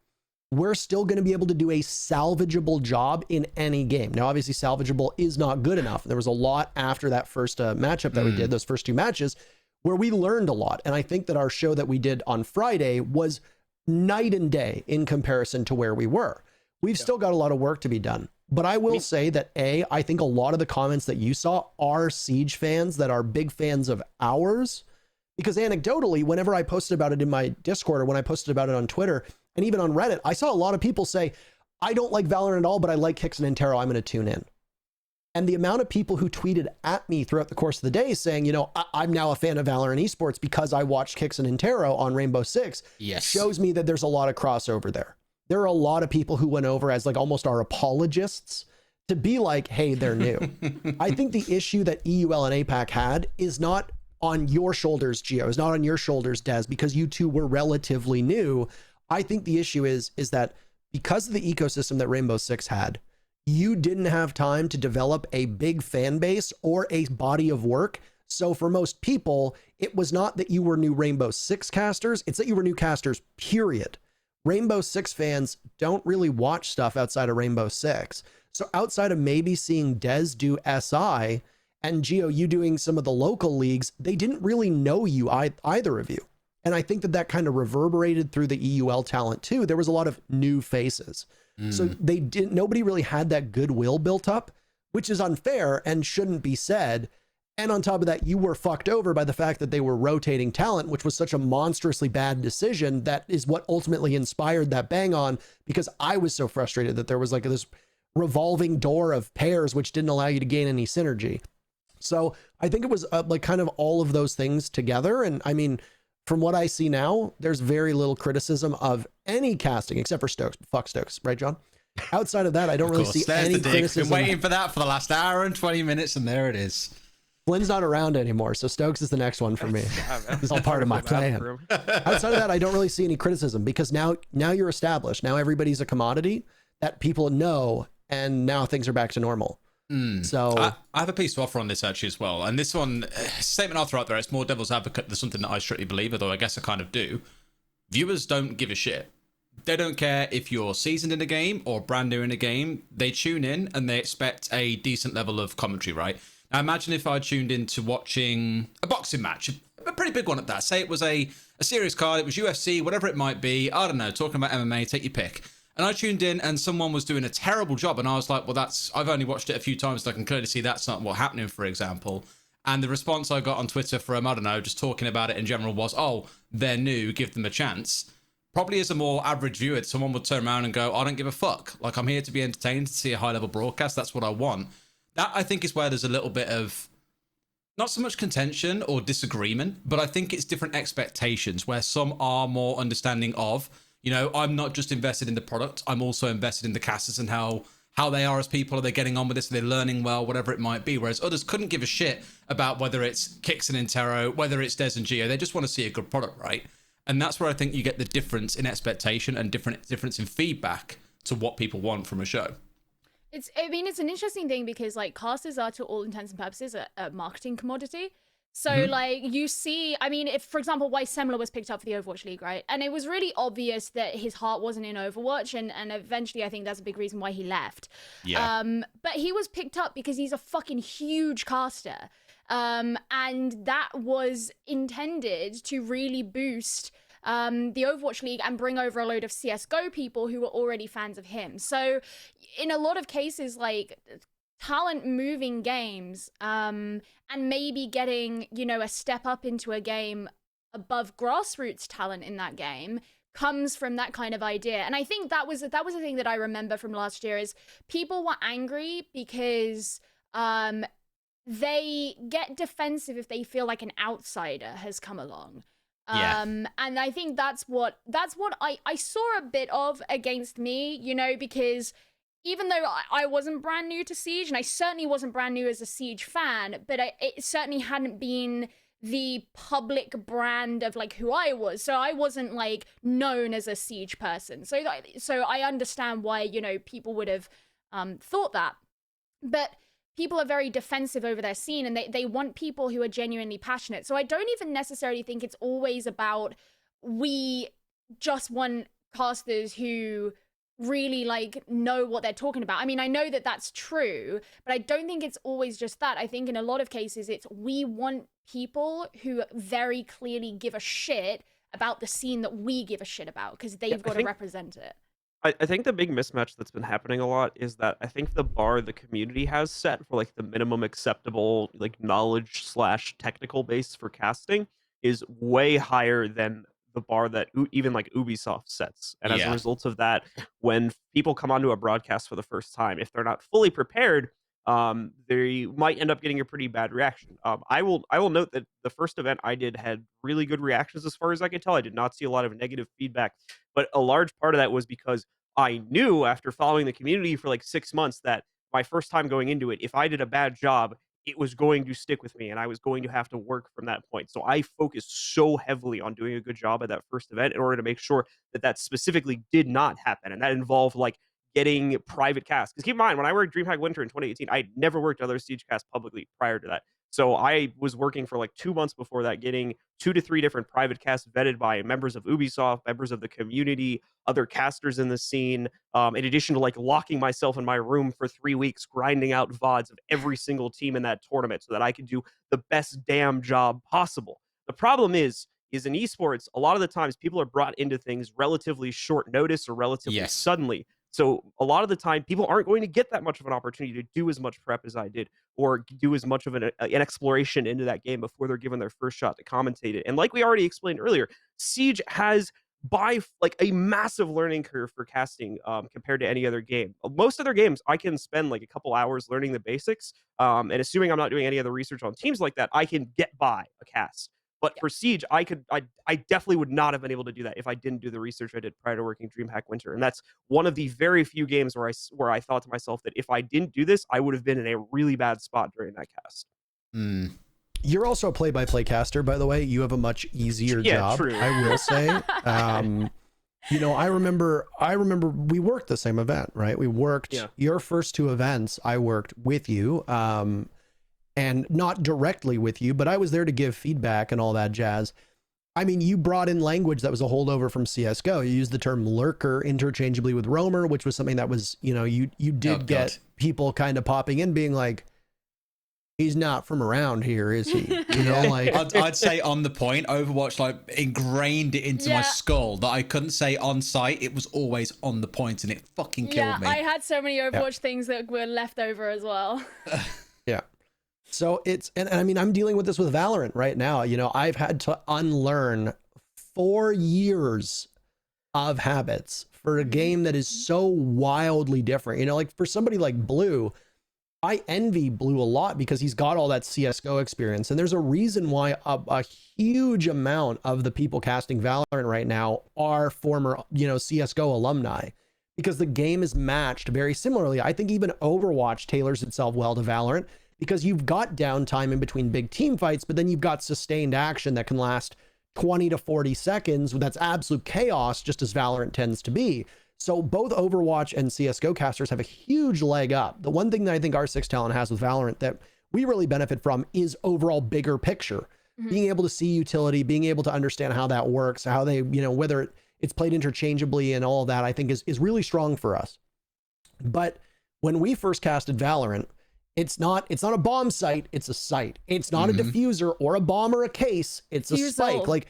Speaker 4: we're still going to be able to do a salvageable job in any game. Now, obviously, salvageable is not good enough. There was a lot after that first matchup that we did, those first 2 matches, where we learned a lot. And I think that our show that we did on Friday was night and day in comparison to where we were. We've still got a lot of work to be done. But I will say that I think a lot of the comments that you saw are Siege fans that are big fans of ours. Because anecdotally, whenever I posted about it in my Discord or when I posted about it on Twitter and even on Reddit, I saw a lot of people say, I don't like Valorant at all, but I like Kix and INTERRO. I'm going to tune in. And the amount of people who tweeted at me throughout the course of the day saying, you know, I'm now a fan of Valorant esports because I watched Kix and INTERRO on Rainbow Six, shows me that there's a lot of crossover there. There are a lot of people who went over as like almost our apologists to be like, hey, they're new. I think the issue that EUL and APAC had is not on your shoulders, Gio. It's not on your shoulders, Des, because you two were relatively new. I think the issue is that because of the ecosystem that Rainbow Six had, you didn't have time to develop a big fan base or a body of work. So for most people, it was not that you were new Rainbow Six casters, it's that you were new casters, period. Rainbow Six fans don't really watch stuff outside of Rainbow Six. So outside of maybe seeing Des do SI and Gio, you doing some of the local leagues, they didn't really know you, either of you. And I think that that kind of reverberated through the EUL talent too. There was a lot of new faces. So nobody really had that goodwill built up, which is unfair and shouldn't be said. And on top of that, you were fucked over by the fact that they were rotating talent, which was such a monstrously bad decision. That is what ultimately inspired that bang on, because I was so frustrated that there was like this revolving door of pairs, which didn't allow you to gain any synergy. So I think it was like kind of all of those things together. And I mean, from what I see now, there's very little criticism of any casting except for Stokes. Fuck Stokes, right, John? Outside of that, I don't really see any criticism.
Speaker 3: Been waiting for that for the last hour and 20 minutes, and there it is.
Speaker 4: Flynn's not around anymore, so Stokes is the next one for me. It's all part of my plan. Outside of that, I don't really see any criticism because now you're established. Now everybody's a commodity that people know, and now things are back to normal. So
Speaker 3: I have a piece to offer on this actually as well. And this one, statement I'll throw out there, it's more devil's advocate than something that I strictly believe, although I guess I kind of do. Viewers don't give a shit. They don't care if you're seasoned in a game or brand new in a game. They tune in and they expect a decent level of commentary, right? Now imagine if I tuned into watching a boxing match, a pretty big one at that. Say it was a serious card, it was UFC, whatever it might be. I don't know, talking about MMA, take your pick. And I tuned in and someone was doing a terrible job. And I was like, well, I've only watched it a few times. So I can clearly see that's not what's happening, for example. And the response I got on Twitter from, I don't know, just talking about it in general was, oh, they're new, give them a chance. Probably as a more average viewer, someone would turn around and go, I don't give a fuck. Like, I'm here to be entertained, to see a high level broadcast. That's what I want. That, I think, is where there's a little bit of not so much contention or disagreement, but I think it's different expectations where some are more understanding of, you know, I'm not just invested in the product, I'm also invested in the casters and how they are as people. Are they getting on with this? Are they learning well? Whatever it might be. Whereas others couldn't give a shit about whether it's Kix and INTERRO, whether it's Des and Gio. They just want to see a good product, right? And that's where I think you get the difference in expectation and difference in feedback to what people want from a show.
Speaker 5: It's an interesting thing because like casters are to all intents and purposes a marketing commodity. So like you see, I mean, if for example, why Semler was picked up for the Overwatch League, right? And it was really obvious that his heart wasn't in Overwatch, and eventually I think that's a big reason why he left. Yeah. But he was picked up because he's a fucking huge caster. And that was intended to really boost the Overwatch League and bring over a load of CSGO people who were already fans of him. So in a lot of cases, like talent moving games and maybe getting, you know, a step up into a game above grassroots talent in that game comes from that kind of idea. And I think that was the thing that I remember from last year is people were angry because they get defensive if they feel like an outsider has come along. And I think that's what I saw a bit of against me, you know, because even though I wasn't brand new to Siege, and I certainly wasn't brand new as a Siege fan, but it certainly hadn't been the public brand of like who I was. So I wasn't like known as a Siege person. So I understand why, you know, people would have thought that. But people are very defensive over their scene, and they want people who are genuinely passionate. So I don't even necessarily think it's always about we just want casters who really like know what they're talking about. I mean, I know that that's true, but I don't think it's always just that. I think in a lot of cases it's we want people who very clearly give a shit about the scene that we give a shit about, because they've got to represent it.
Speaker 6: I think the big mismatch that's been happening a lot is that I think the bar the community has set for like the minimum acceptable like knowledge slash technical base for casting is way higher than the bar that even like Ubisoft sets. And as a result of that, when people come onto a broadcast for the first time, if they're not fully prepared, they might end up getting a pretty bad reaction. I will note that the first event I did had really good reactions as far as I could tell. I did not see a lot of negative feedback, but a large part of that was because I knew after following the community for like 6 months that my first time going into it, if I did a bad job, it was going to stick with me and I was going to have to work from that point. So I focused so heavily on doing a good job at that first event in order to make sure that that specifically did not happen. And that involved like getting private casts. Because keep in mind, when I worked DreamHack Winter in 2018, I never worked other Siege casts publicly prior to that. So I was working for like 2 months before that, getting 2 to 3 different private casts vetted by members of Ubisoft, members of the community, other casters in the scene, in addition to like locking myself in my room for 3 weeks, grinding out VODs of every single team in that tournament so that I could do the best damn job possible. The problem is in esports, a lot of the times people are brought into things relatively short notice or relatively suddenly. So a lot of the time, people aren't going to get that much of an opportunity to do as much prep as I did, or do as much of an exploration into that game before they're given their first shot to commentate it. And like we already explained earlier, Siege has by like a massive learning curve for casting compared to any other game. Most other games, I can spend like a couple hours learning the basics, and assuming I'm not doing any other research on teams like that, I can get by a cast. But for Siege, I definitely would not have been able to do that if I didn't do the research I did prior to working DreamHack Winter. And that's one of the very few games where I thought to myself that if I didn't do this, I would have been in a really bad spot during that cast.
Speaker 4: You're also a play-by-play caster, by the way. You have a much easier job,
Speaker 6: true.
Speaker 4: I will say. You know, I remember we worked the same event, right? We worked your first 2 events. I worked with you. And not directly with you, but I was there to give feedback and all that jazz. I mean, you brought in language that was a holdover from CSGO. You used the term lurker interchangeably with roamer, which was something that was, you know, you did get people kind of popping in being like, he's not from around here, is he? You know, like
Speaker 3: I'd say on the point, Overwatch like ingrained it into my skull that I couldn't say on site. It was always on the point, and it fucking killed me.
Speaker 5: I had so many Overwatch things that were left over as well.
Speaker 4: So it's, and I mean, I'm dealing with this with Valorant right now. You know, I've had to unlearn 4 years of habits for a game that is so wildly different. You know, like for somebody like Blue, I envy Blue a lot because he's got all that CSGO experience. And there's a reason why a huge amount of the people casting Valorant right now are former, you know, CSGO alumni, because the game is matched very similarly. I think even Overwatch tailors itself well to Valorant, because you've got downtime in between big team fights, but then you've got sustained action that can last 20 to 40 seconds. That's absolute chaos, just as Valorant tends to be. So both Overwatch and CSGO casters have a huge leg up. The one thing that I think R6 Talent has with Valorant that we really benefit from is overall bigger picture. Being able to see utility, being able to understand how that works, how they, you know, whether it's played interchangeably and all of that, I think is really strong for us. But when we first casted Valorant, it's not a bomb site, it's a site. It's not a diffuser or a bomb or a case, it's a spike. Like,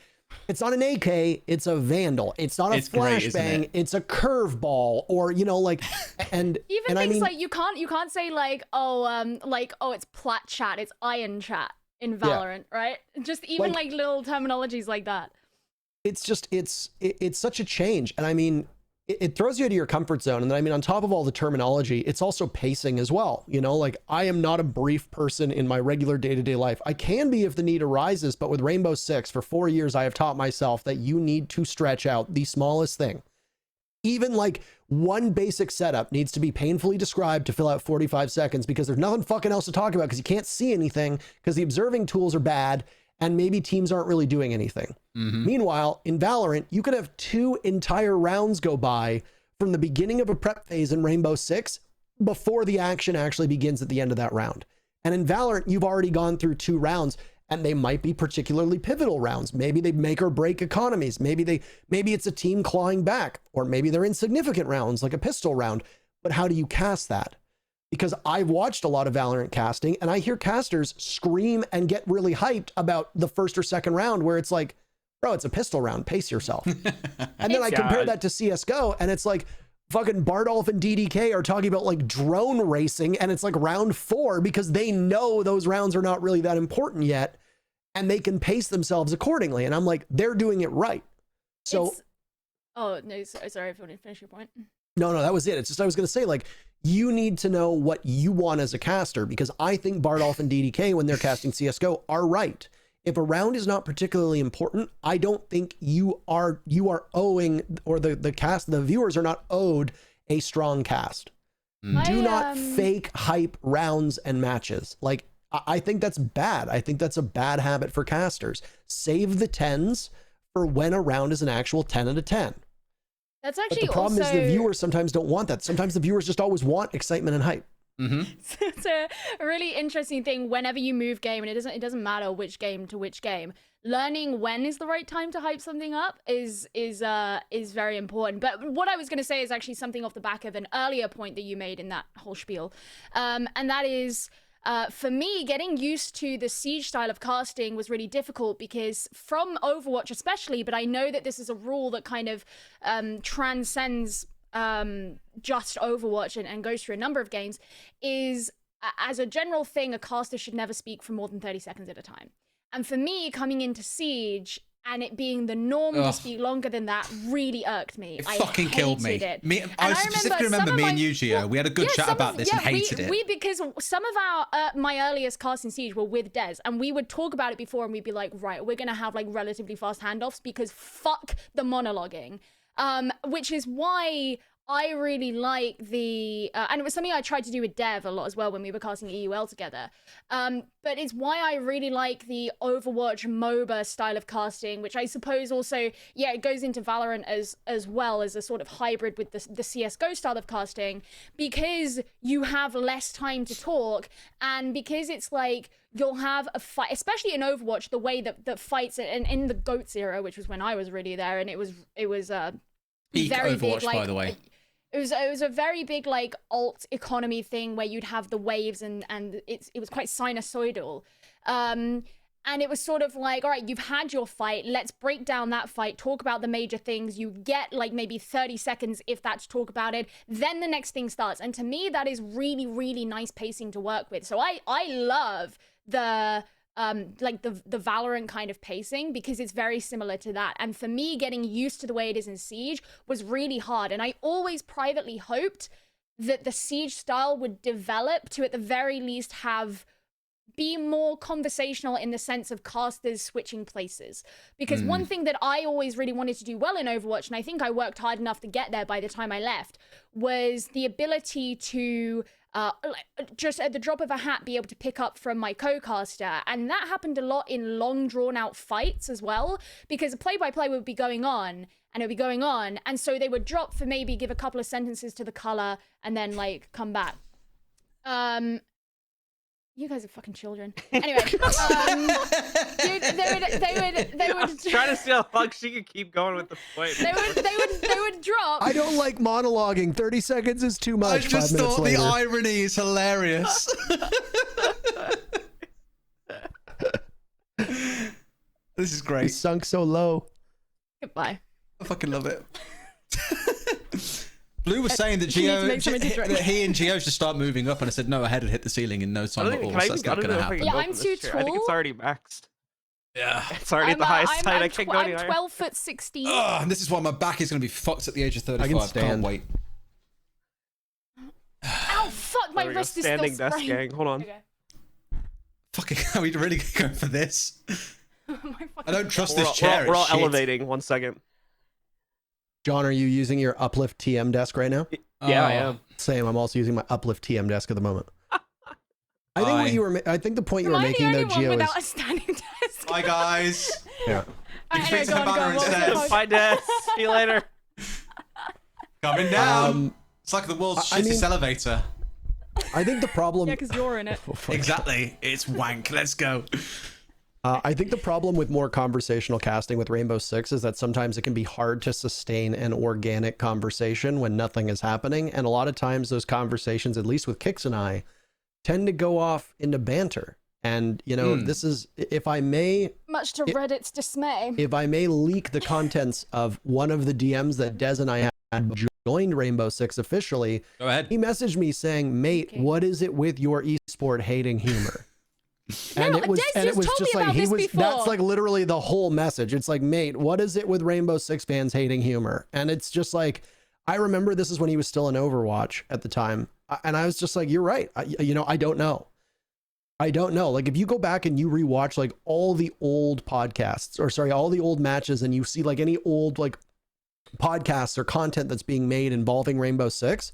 Speaker 4: it's not an AK, it's a Vandal. It's not a flashbang, it's a curveball, or, you know, like, and
Speaker 5: even things like you can't say like, it's plat chat, it's iron chat in Valorant, right? Just even like little terminologies like that.
Speaker 4: It's just, it's such a change. And I mean, it throws you out of your comfort zone. And then, I mean, on top of all the terminology, it's also pacing as well. You know, like, I am not a brief person in my regular day-to-day life. I can be if the need arises, but with Rainbow Six, for 4 years, I have taught myself that you need to stretch out the smallest thing. Even like one basic setup needs to be painfully described to fill out 45 seconds, because there's nothing fucking else to talk about, because you can't see anything, because the observing tools are bad, and maybe teams aren't really doing anything. Meanwhile, in Valorant, you could have 2 entire rounds go by from the beginning of a prep phase in Rainbow Six before the action actually begins at the end of that round. And in Valorant, you've already gone through 2 rounds, and they might be particularly pivotal rounds. Maybe they make or break economies. Maybe it's a team clawing back, or maybe they're insignificant rounds like a pistol round. But how do you cast that? Because I've watched a lot of Valorant casting, and I hear casters scream and get really hyped about the first or second round, where it's like, bro, it's a pistol round, pace yourself. And then I compare that to CSGO, and it's like fucking Bardolph and DDK are talking about like drone racing, and it's like round 4 because they know those rounds are not really that important yet, and they can pace themselves accordingly. And I'm like, they're doing it right. So,
Speaker 5: oh no, sorry if you want to finish your point.
Speaker 4: No, that was it. It's just, I was going to say, like, you need to know what you want as a caster, because I think Bardolph and DDK, when they're casting CSGO, are right. If a round is not particularly important, I don't think you are owing, or the viewers are not owed a strong cast. Do not fake hype rounds and matches. Like, I think that's bad. I think that's a bad habit for casters. Save the 10s for when a round is an actual 10 out of 10.
Speaker 5: That's actually,
Speaker 4: but the problem is the viewers sometimes don't want that. Sometimes the viewers just always want excitement and hype.
Speaker 5: It's a really interesting thing whenever you move game, and it doesn't matter which game to which game. Learning when is the right time to hype something up is very important. But what I was going to say is actually something off the back of an earlier point that you made in that whole spiel, and that is, for me, getting used to the Siege style of casting was really difficult, because from Overwatch especially, but I know that this is a rule that kind of transcends just Overwatch and goes through a number of games, is as a general thing, a caster should never speak for more than 30 seconds at a time. And for me, coming into Siege and it being the norm to speak longer than that really irked me.
Speaker 3: It fucking killed me. I specifically remember me and you, Gio. We had a good chat about this and hated it.
Speaker 5: Because some of my earliest casts in Siege were with Dez, and we would talk about it before, and we'd be like, right, we're gonna have like relatively fast handoffs because fuck the monologuing. Which is why I really like the, and it was something I tried to do with Dev a lot as well when we were casting EUL together. But it's why I really like the Overwatch MOBA style of casting, which I suppose also, it goes into Valorant as well as a sort of hybrid with the CSGO style of casting, because you have less time to talk, and because it's like, you'll have a fight, especially in Overwatch, the way that fights, and in the GOATS era, which was when I was really there, and it was
Speaker 3: peak
Speaker 5: very
Speaker 3: Overwatch,
Speaker 5: big, like,
Speaker 3: by the way.
Speaker 5: It was a very big like alt economy thing where you'd have the waves, and it was quite sinusoidal. And it was sort of like, all right, you've had your fight, let's break down that fight, talk about the major things. You get like maybe 30 seconds, if that, to talk about it. Then the next thing starts. And to me, that is really, really nice pacing to work with. So I love the Valorant kind of pacing, because it's very similar to that. And for me, getting used to the way it is in Siege was really hard. And I always privately hoped that the Siege style would develop to, at the very least, be more conversational in the sense of casters switching places. Because one thing that I always really wanted to do well in Overwatch, and I think I worked hard enough to get there by the time I left, was the ability to just at the drop of a hat be able to pick up from my co-caster. And that happened a lot in long drawn out fights as well, because a play-by-play would be going on, and it would be going on, and so they would drop for maybe give a couple of sentences to the color and then like come back. You guys are fucking children. Anyway, dude, they would
Speaker 6: trying to see how long she could keep going with the point.
Speaker 5: They would drop.
Speaker 4: I don't like monologuing. 30 seconds is too much.
Speaker 3: I just thought the irony is hilarious. This is great.
Speaker 4: We sunk so low.
Speaker 5: Goodbye.
Speaker 3: I fucking love it. Blue was saying that he and Gio should start moving up, and I said no, I had to hit the ceiling in no time at all. So that's not going to happen.
Speaker 5: Yeah, I'm too tall.
Speaker 6: I think it's already maxed.
Speaker 3: Yeah,
Speaker 6: it's already at the highest height. I can't go any higher.
Speaker 5: I'm 12'16".
Speaker 3: And this is why my back is going to be fucked at the age of 35. Can't wait.
Speaker 5: Ow, fuck, my wrist is still
Speaker 6: standing desk gang. Hold on.
Speaker 5: Okay.
Speaker 3: Fucking, are we really going for this? I don't trust this chair.
Speaker 6: We're all elevating. 1 second.
Speaker 4: John, are you using your Uplift TM desk right now?
Speaker 6: Yeah, I am.
Speaker 4: Same. I'm also using my Uplift TM desk at the moment. I think the point you were making though, Gio,
Speaker 5: without a standing desk.
Speaker 3: Bye, guys.
Speaker 4: Yeah.
Speaker 3: Fix the banner instead.
Speaker 6: Bye, Dad. See you later.
Speaker 3: Coming down. It's like the world's shittest elevator.
Speaker 4: I think the problem.
Speaker 5: Yeah, because you're in it.
Speaker 3: Exactly. It's wank. Let's go.
Speaker 4: I think the problem with more conversational casting with Rainbow Six is that sometimes it can be hard to sustain an organic conversation when nothing is happening. And a lot of times those conversations, at least with Kix and I, tend to go off into banter. And, you know, this is, if I may...
Speaker 5: Much to Reddit's dismay.
Speaker 4: If I may leak the contents of one of the DMs that Dez and I had joined Rainbow Six officially.
Speaker 3: Go ahead.
Speaker 4: He messaged me saying, mate, what is it with your esport hating humor? And it was just like that's like literally the whole message. It's like, mate, what is it with Rainbow Six fans hating humor? And it's just like, I remember this is when he was still in Overwatch at the time. And I was just like, you're right. I don't know. Like if you go back and you rewatch like all the old podcasts all the old matches and you see like any old like podcasts or content that's being made involving Rainbow Six,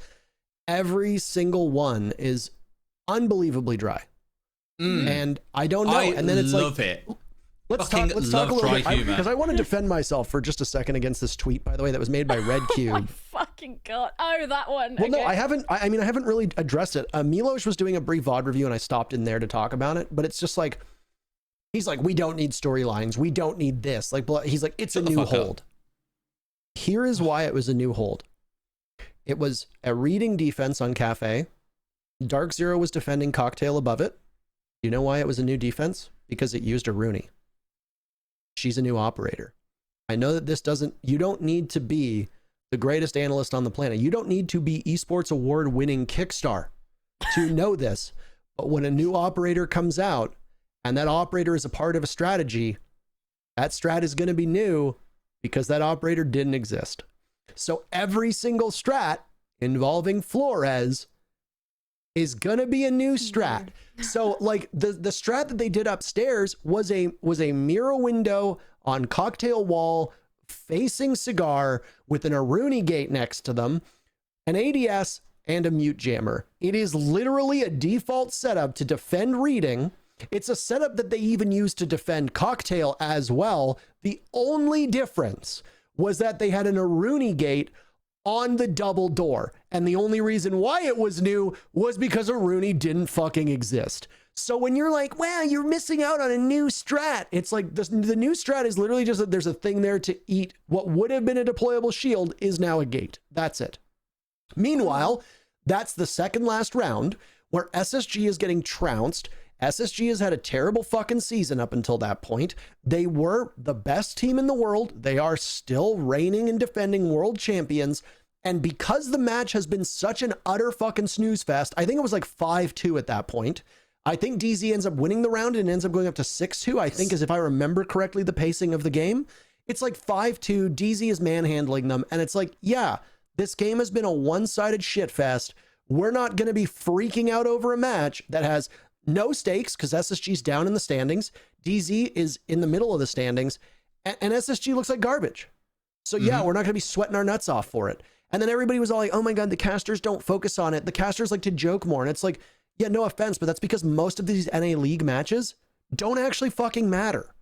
Speaker 4: every single one is unbelievably dry. And I don't know. And then it's
Speaker 3: love
Speaker 4: like,
Speaker 3: it.
Speaker 4: Let's talk a little bit, because I want to defend myself for just a second against this tweet, by the way, that was made by Red Cube.
Speaker 5: Oh my fucking God. Oh, that one.
Speaker 4: Well,
Speaker 5: okay.
Speaker 4: no, I haven't really addressed it. Milos was doing a brief VOD review and I stopped in there to talk about it, but it's just like, he's like, we don't need storylines. We don't need this. Like, he's like, it's a new hold. Here is why it was a new hold. It was a reading defense on Cafe. Dark Zero was defending Cocktail above it. You know why it was a new defense? Because it used a Rooney. She's a new operator. I know that you don't need to be the greatest analyst on the planet. You don't need to be esports award winning Kickstar to know this. But when a new operator comes out and that operator is a part of a strategy, that strat is going to be new because that operator didn't exist. So every single strat involving Flores is gonna be a new strat. So like the strat that they did upstairs was a mirror window on Cocktail wall facing Cigar with an Aruni gate next to them, an ADS and a mute jammer. It is literally a default setup to defend reading. It's a setup that they even used to defend Cocktail as well. The only difference was that they had an Aruni gate on the double door. And the only reason why it was new was because Aruni didn't fucking exist. So when you're like, wow, you're missing out on a new strat, it's like the new strat is literally just that there's a thing there to eat. What would have been a deployable shield is now a gate. That's it. Meanwhile, that's the second last round where SSG is getting trounced. SSG has had a terrible fucking season up until that point. They were the best team in the world. They are still reigning and defending world champions. And because the match has been such an utter fucking snooze fest, I think it was like 5-2 at that point. I think DZ ends up winning the round and ends up going up to 6-2, I think, as if I remember correctly, the pacing of the game. It's like 5-2, DZ is manhandling them. And it's like, yeah, this game has been a one-sided shit fest. We're not going to be freaking out over a match that has no stakes because SSG's down in the standings. DZ is in the middle of the standings and SSG looks like garbage. So yeah, we're not going to be sweating our nuts off for it. And then everybody was all like, oh my God, the casters don't focus on it. The casters like to joke more. And it's like, yeah, no offense, but that's because most of these NA League matches don't actually fucking matter.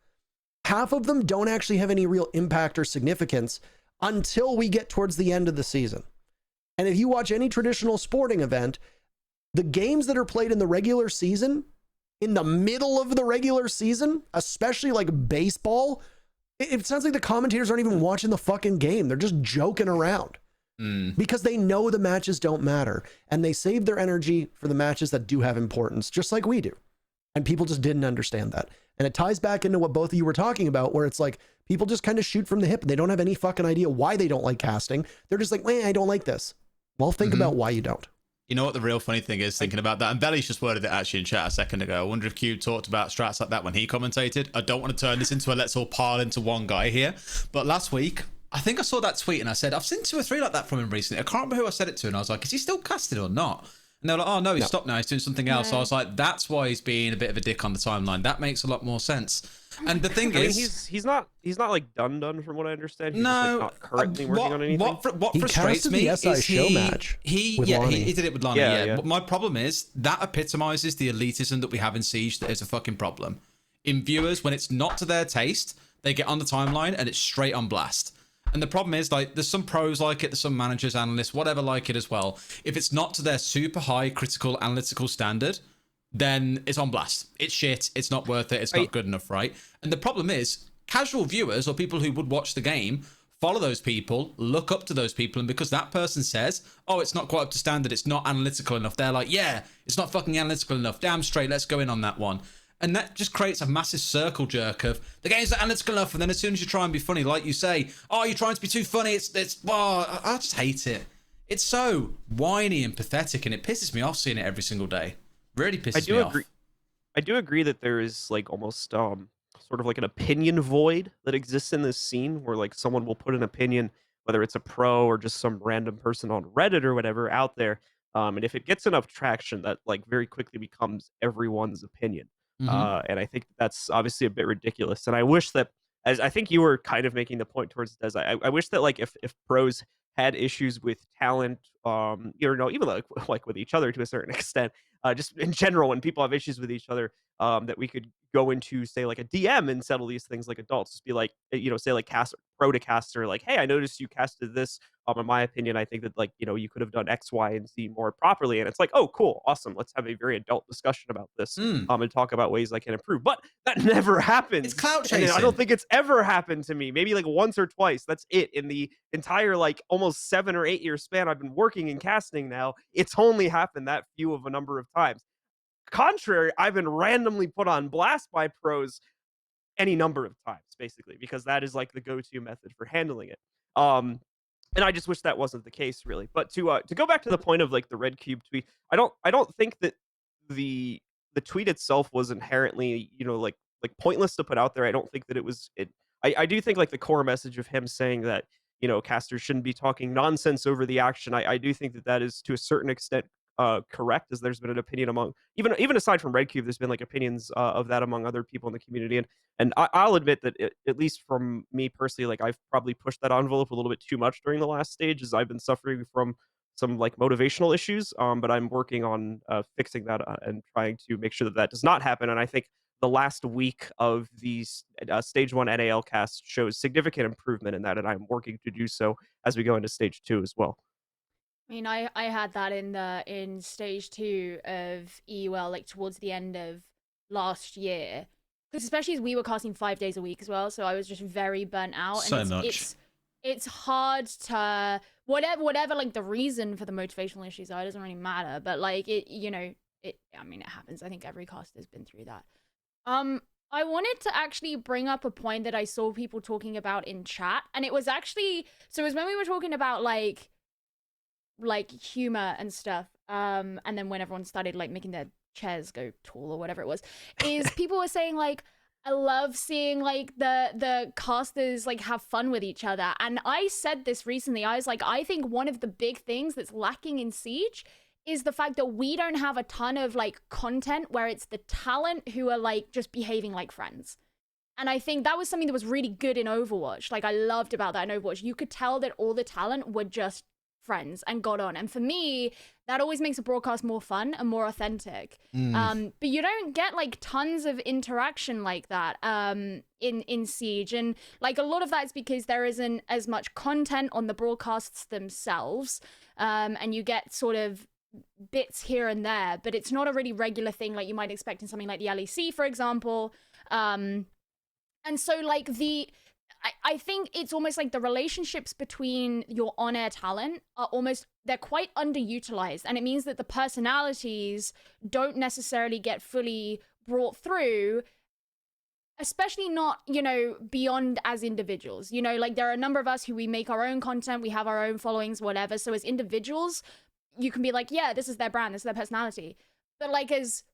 Speaker 4: Half of them don't actually have any real impact or significance until we get towards the end of the season. And if you watch any traditional sporting event, the games that are played in the regular season, in the middle of the regular season, especially like baseball, it sounds like the commentators aren't even watching the fucking game. They're just joking around because they know the matches don't matter and they save their energy for the matches that do have importance, just like we do. And people just didn't understand that. And it ties back into what both of you were talking about, where it's like people just kind of shoot from the hip and they don't have any fucking idea why they don't like casting. They're just like, I don't like this. Well, think about why you don't.
Speaker 3: You know what the real funny thing is, thinking about that, and Belly's just worded it actually in chat a second ago. I wonder if Cube talked about strats like that when he commentated. I don't want to turn this into a let's all pile into one guy here. But last week, I think I saw that tweet and I said, I've seen 2 or 3 like that from him recently. I can't remember who I said it to. And I was like, is he still casted or not? And they were like, oh no, he's stopped now. He's doing something else. So I was like, that's why he's being a bit of a dick on the timeline. That makes a lot more sense. And the thing is,
Speaker 6: he's not like done from what I understand. He's just, like, not currently working on anything.
Speaker 3: What frustrates me is
Speaker 4: show match.
Speaker 3: He did it with Lonnie. Yeah. But my problem is that epitomizes the elitism that we have in Siege. That is a fucking problem. In viewers, when it's not to their taste, they get on the timeline and it's straight on blast. And the problem is, like, there's some pros like it, there's some managers, analysts, whatever like it as well. If it's not to their super high critical analytical standard, then it's on blast. It's shit. It's not worth it. It's not good enough, right? And the problem is, casual viewers or people who would watch the game follow those people, look up to those people, and because that person says, oh, it's not quite up to standard, it's not analytical enough, they're like, yeah, it's not fucking analytical enough. Damn straight, let's go in on that one. And that just creates a massive circle jerk of the game's not analytical enough, and then as soon as you try and be funny, like you say, oh, you're trying to be too funny, I just hate it. It's so whiny and pathetic, and it pisses me off seeing it every single day. Really pisses me off.
Speaker 6: I do agree that there is like almost sort of like an opinion void that exists in this scene where like someone will put an opinion, whether it's a pro or just some random person on Reddit or whatever out there. And if it gets enough traction, that like very quickly becomes everyone's opinion. And I think that's obviously a bit ridiculous. And I wish that, as I think you were kind of making the point towards Des, I wish that like if pros had issues with talent, even like with each other to a certain extent, just in general, when people have issues with each other, that we could go into, say, like a DM and settle these things like adults. Just be like, say like pro to caster, like, hey, I noticed you casted this. In my opinion, I think that like, you could have done X, Y, and Z more properly. And it's like, oh, cool, awesome. Let's have a very adult discussion about this, and talk about ways I can improve. But that never happens.
Speaker 3: It's clout chasing.
Speaker 6: And I don't think it's ever happened to me. Maybe like once or twice. That's it in the entire like almost 7 or 8 year span I've been working in casting now. It's only happened that few of a number of times. Contrary, I've been randomly put on blast by pros any number of times, basically, because that is like the go-to method for handling it. And I just wish that wasn't the case, really. But to go back to the point of like the Red Cube tweet, I don't think that the tweet itself was inherently, like pointless to put out there. I don't think that it was it. I do think like the core message of him saying that casters shouldn't be talking nonsense over the action. I do think that is to a certain extent correct, as there's been an opinion among even aside from Red Cube, there's been like opinions of that among other people in the community, and I'll admit that at least from me personally, like I've probably pushed that envelope a little bit too much during the last stage, as I've been suffering from some like motivational issues, but I'm working on fixing that and trying to make sure that that does not happen. And I think the last week of these stage 1 NAL cast shows significant improvement in that, and I'm working to do so as we go into stage 2 as well.
Speaker 5: I mean, I had that in stage 2 of EUL, like towards the end of last year, because especially as we were casting 5 days a week as well, so I was just very burnt out. It's hard to whatever like the reason for the motivational issues are, it doesn't really matter, but like it happens. I think every caster has been through that. I wanted to actually bring up a point that I saw people talking about in chat, and it was when we were talking about like humor and stuff, and then when everyone started like making their chairs go tall or whatever it was, is people were saying like, I love seeing like the casters like have fun with each other. And I said this recently, I was like, I think one of the big things that's lacking in Siege is the fact that we don't have a ton of like content where it's the talent who are like just behaving like friends. And I think that was something that was really good in Overwatch. Like I loved about that in Overwatch. You could tell that all the talent were just friends and got on. And for me, that always makes a broadcast more fun and more authentic. But you don't get like tons of interaction like that in Siege. And like a lot of that is because there isn't as much content on the broadcasts themselves. And you get sort of bits here and there, but it's not a really regular thing like you might expect in something like the LEC, for example. And so like I think it's almost like the relationships between your on-air talent are they're quite underutilized. And it means that the personalities don't necessarily get fully brought through, especially not, beyond as individuals. Like there are a number of us who we make our own content, we have our own followings, whatever. So as individuals, you can be like, yeah, this is their brand, this is their personality. But like as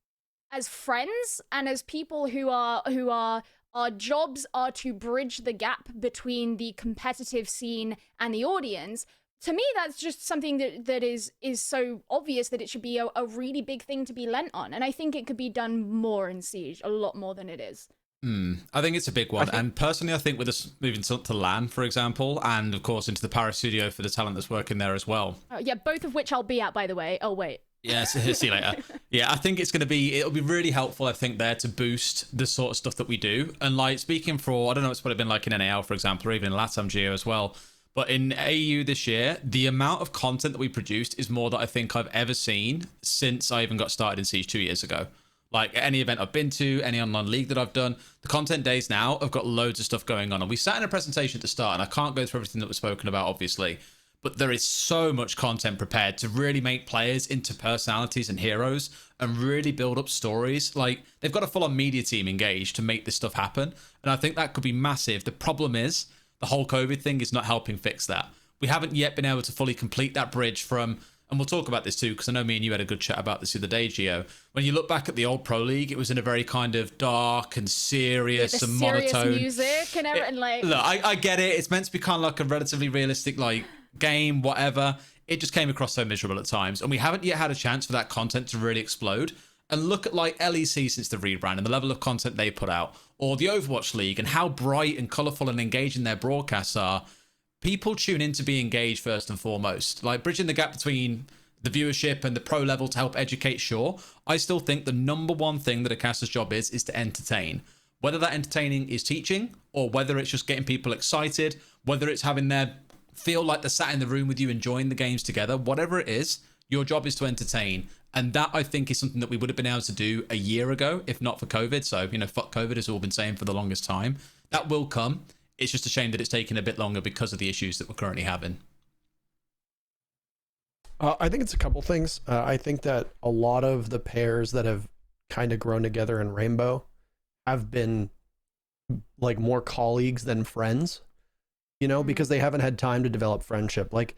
Speaker 5: friends and as people who are our jobs are to bridge the gap between the competitive scene and the audience. To me, that's just something that is so obvious that it should be a really big thing to be lent on. And I think it could be done more in Siege, a lot more than it is.
Speaker 3: I think it's a big one. And personally, I think with us moving to LAN, for example, and of course into the Paris studio for the talent that's working there as well.
Speaker 5: Yeah, both of which I'll be at, by the way. Oh, wait.
Speaker 3: Yeah, see you later. Yeah, I think it'll be really helpful, I think, there to boost the sort of stuff that we do. And like speaking for, I don't know, it's probably been like in NAL, for example, or even in LATAM Geo as well. But in AU this year, the amount of content that we produced is more that I think I've ever seen since I even got started in Siege 2 years ago. Like any event I've been to, any online league that I've done, the content days now have got loads of stuff going on. And we sat in a presentation at the start, and I can't go through everything that was spoken about, obviously. But there is so much content prepared to really make players into personalities and heroes and really build up stories. Like, they've got a full-on media team engaged to make this stuff happen. And I think that could be massive. The problem is the whole COVID thing is not helping fix that. We haven't yet been able to fully complete that bridge from, and we'll talk about this too, because I know me and you had a good chat about this the other day, Gio. When you look back at the old Pro League, it was in a very kind of dark and serious and
Speaker 5: serious
Speaker 3: monotone
Speaker 5: music and everything. Like,
Speaker 3: look, I get it. It's meant to be kind of like a relatively realistic, like, game, whatever. It just came across so miserable at times, and we haven't yet had a chance for that content to really explode. And look at like LEC since the rebrand and the level of content they put out, or the Overwatch League and how bright and colourful and engaging their broadcasts are. People tune in to be engaged first and foremost. Like, bridging the gap between the viewership and the pro level to help educate, sure. I still think the number one thing that a caster's job is to entertain. Whether that entertaining is teaching, or whether it's just getting people excited, whether it's having their feel like they're sat in the room with you enjoying the games together, whatever it is, your job is to entertain. And that, I think, is something that we would have been able to do a year ago, if not for COVID. So, fuck COVID, as we've all been saying for the longest time. That will come. It's just a shame that it's taken a bit longer because of the issues that we're currently having.
Speaker 4: I think it's a couple things. I think that a lot of the pairs that have kind of grown together in Rainbow have been like more colleagues than friends. Because they haven't had time to develop friendship. Like,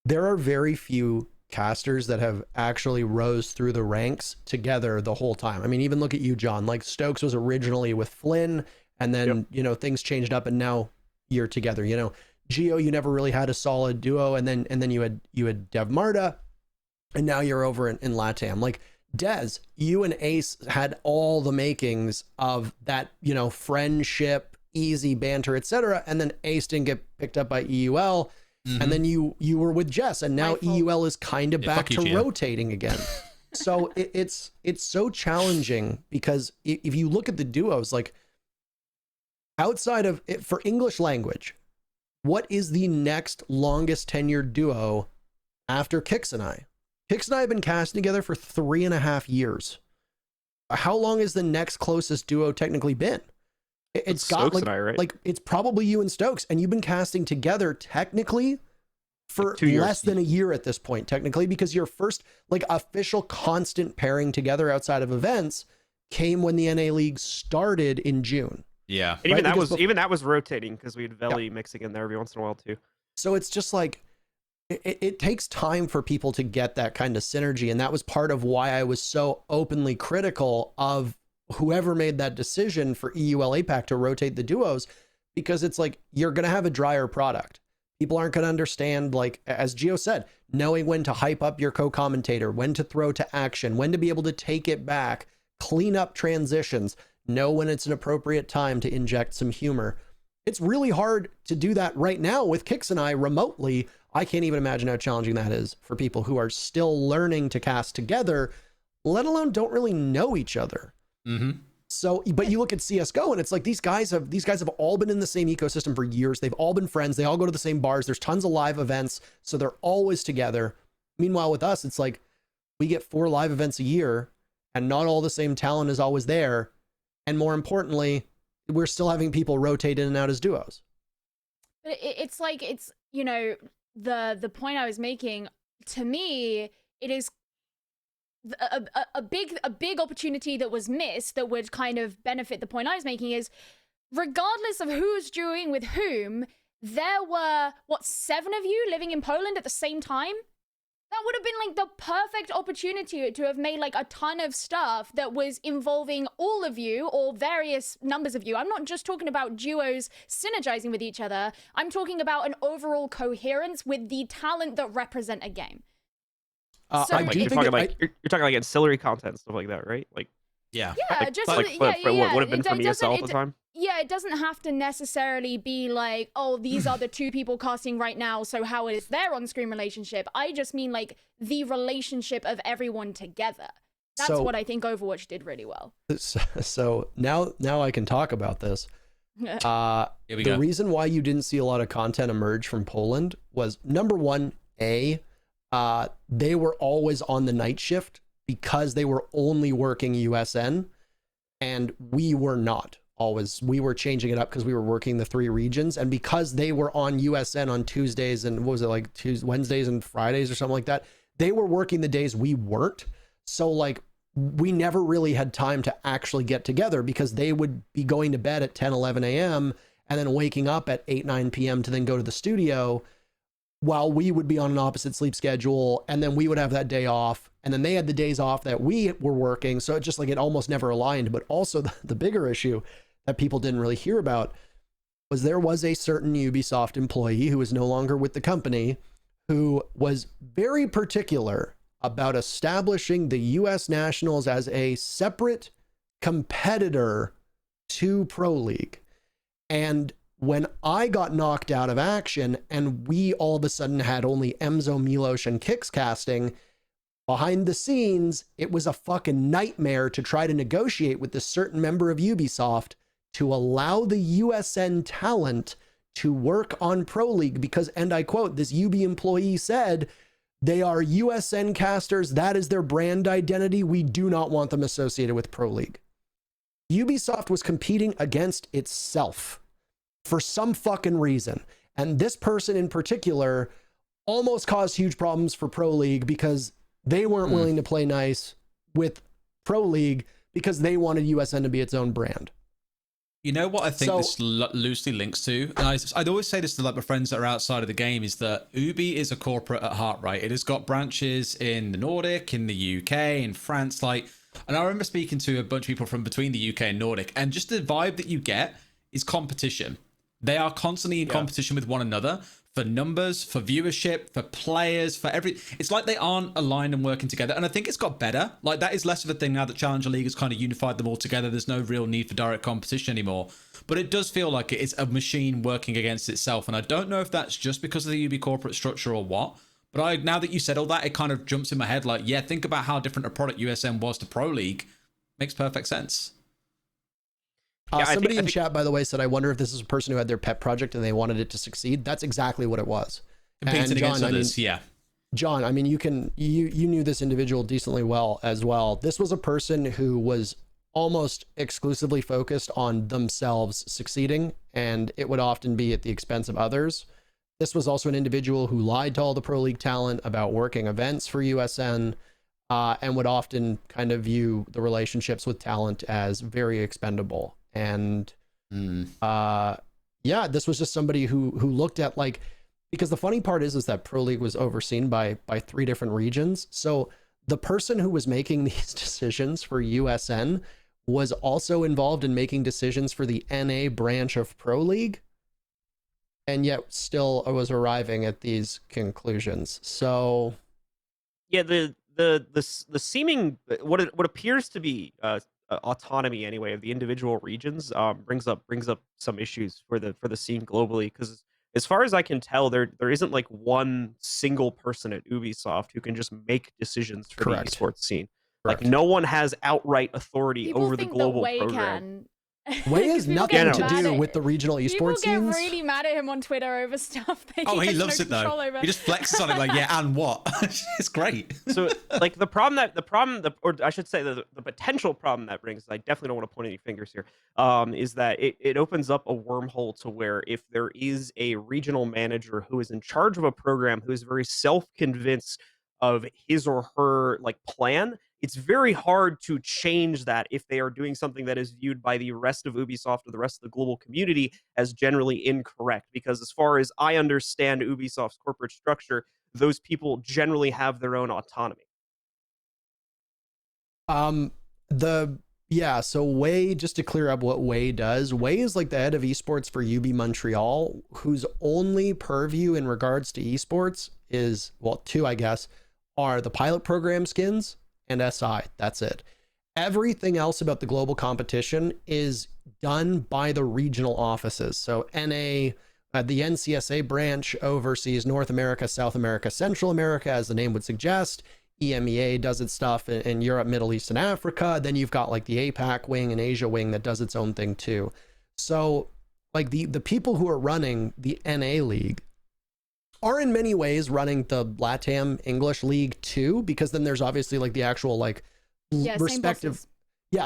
Speaker 4: there are very few casters that have actually rose through the ranks together the whole time. I mean, even look at you, John. Like, Stokes was originally with Flynn, and then, things changed up, and now you're together. Gio, you never really had a solid duo, and then you had Dev Marta, and now you're over in LATAM. Like, Dez, you and Ace had all the makings of that, friendship, easy banter, etc. And then Ace didn't get picked up by EUL, and then you were with Jess, and now EUL is kind of back to rotating again. So it's so challenging, because if you look at the duos, like, outside of it, for English language, what is the next longest tenured duo after Kix and I? Kix and I have been casting together for 3.5 years. How long has the next closest duo technically been? It's got
Speaker 6: Stokes and I, right?
Speaker 4: like it's probably you and Stokes, and you've been casting together technically for
Speaker 6: like 2 years.
Speaker 4: less than a year at this point, technically, because your first like official constant pairing together outside of events came when the NA League started in June.
Speaker 3: Yeah,
Speaker 6: and even that was rotating, because we had Veli mixing in there every once in a while too.
Speaker 4: So it's just like it takes time for people to get that kind of synergy, and that was part of why I was so openly critical of whoever made that decision for EUL APAC to rotate the duos, because it's like, you're going to have a drier product. People aren't going to understand, like, as Gio said, knowing when to hype up your co-commentator, when to throw to action, when to be able to take it back, clean up transitions, know when it's an appropriate time to inject some humor. It's really hard to do that right now with Kix and I remotely. I can't even imagine how challenging that is for people who are still learning to cast together, let alone don't really know each other.
Speaker 3: Mm-hmm.
Speaker 4: So, but you look at CSGO, and it's like these guys have all been in the same ecosystem for years. They've all been friends. They all go to the same bars. There's tons of live events, so they're always together. Meanwhile, with us, it's like we get 4 live events a year, and not all the same talent is always there. And more importantly, we're still having people rotate in and out as duos.
Speaker 5: But it's like, it's, the point I was making, to me, it is a big opportunity that was missed that would kind of benefit the point I was making, is regardless of who's doing with whom, there were 7 of you living in Poland at the same time. That would have been like the perfect opportunity to have made like a ton of stuff that was involving all of you, or various numbers of you. I'm not just talking about duos synergizing with each other. I'm talking about an overall coherence with the talent that represent a game.
Speaker 4: So
Speaker 6: you're talking like ancillary content, stuff like that, right? Like,
Speaker 5: just
Speaker 6: what would have been from ESL at the time.
Speaker 5: Yeah, it doesn't have to necessarily be like, oh, these are the two people casting right now, so how is their on-screen relationship? I just mean like the relationship of everyone together. That's what I think Overwatch did really well.
Speaker 4: So now I can talk about this. The reason why you didn't see a lot of content emerge from Poland was, number one, they were always on the night shift because they were only working USN, and we were not always. We were changing it up because we were working the 3 regions, and because they were on USN on Tuesdays and what was it, like Wednesdays and Fridays or something like that, they were working the days we weren't. So like we never really had time to actually get together because they would be going to bed at 10, 11 a.m. and then waking up at 8, 9 p.m. to then go to the studio, while we would be on an opposite sleep schedule, and then we would have that day off, and then they had the days off that we were working. So it just like it almost never aligned. But also the bigger issue that people didn't really hear about was there was a certain Ubisoft employee who is no longer with the company who was very particular about establishing the US Nationals as a separate competitor to Pro League. And when I got knocked out of action and we all of a sudden had only Emzo, Milos, and Kix casting, behind the scenes, it was a fucking nightmare to try to negotiate with this certain member of Ubisoft to allow the USN talent to work on Pro League because, and I quote, this UB employee said, they are USN casters. That is their brand identity. We do not want them associated with Pro League. Ubisoft was competing against itself for some fucking reason. And this person in particular almost caused huge problems for Pro League because they weren't willing to play nice with Pro League because they wanted USN to be its own brand.
Speaker 3: You know what I think this loosely links to? And I'd always say this to like my friends that are outside of the game, is that Ubi is a corporate at heart, right? It has got branches in the Nordic, in the UK, in France, like, and I remember speaking to a bunch of people from between the UK and Nordic, and just the vibe that you get is competition. They are constantly in competition with one another for numbers, for viewership, for players, for it's like they aren't aligned and working together. And I think it's got better. Like that is less of a thing now that Challenger League has kind of unified them all together. There's no real need for direct competition anymore. But it does feel like it's a machine working against itself. And I don't know if that's just because of the UB corporate structure or what. But now that you said all that, it kind of jumps in my head like, yeah, think about how different a product USM was to Pro League. Makes perfect sense.
Speaker 4: Somebody in chat, by the way, said, I wonder if this is a person who had their pet project and they wanted it to succeed. That's exactly what it was.
Speaker 3: Competing against others, yeah.
Speaker 4: John, I mean, you knew this individual decently well as well. This was a person who was almost exclusively focused on themselves succeeding, and it would often be at the expense of others. This was also an individual who lied to all the Pro League talent about working events for USN, and would often kind of view the relationships with talent as very expendable. And yeah, this was just somebody who looked at like, because the funny part is that Pro League was overseen by 3 different regions. So the person who was making these decisions for USN was also involved in making decisions for the NA branch of Pro League, and yet still was arriving at these conclusions. So
Speaker 6: yeah, the seeming what appears to be autonomy anyway of the individual regions brings up some issues for the scene globally, because as far as I can tell, there isn't like one single person at Ubisoft who can just make decisions for the esports scene. Correct. Like no one has outright authority over the global program.
Speaker 4: Way has nothing to do with the regional esports scenes.
Speaker 5: People get really mad at him on Twitter over stuff.
Speaker 3: He loves it though. Over. He just flexes on it like, yeah, and what? It's great.
Speaker 6: So, like the potential problem that brings, I definitely don't want to point any fingers here, is that it opens up a wormhole to where if there is a regional manager who is in charge of a program who is very self-convinced of his or her like plan, it's very hard to change that if they are doing something that is viewed by the rest of Ubisoft or the rest of the global community as generally incorrect. Because as far as I understand Ubisoft's corporate structure, those people generally have their own autonomy.
Speaker 4: So Way, just to clear up what Way does, Way is like the head of esports for UB Montreal, whose only purview in regards to esports is, well, 2, I guess, are the pilot program skins and SI. That's it. Everything else about the global competition is done by the regional offices. So NA, the NCSA branch oversees North America, South America, Central America, as the name would suggest. EMEA does its stuff in Europe, Middle East, and Africa. Then you've got like the APAC wing and Asia wing that does its own thing too. So like the people who are running the NA league are in many ways running the LATAM English league too, because then there's obviously like the actual like respective,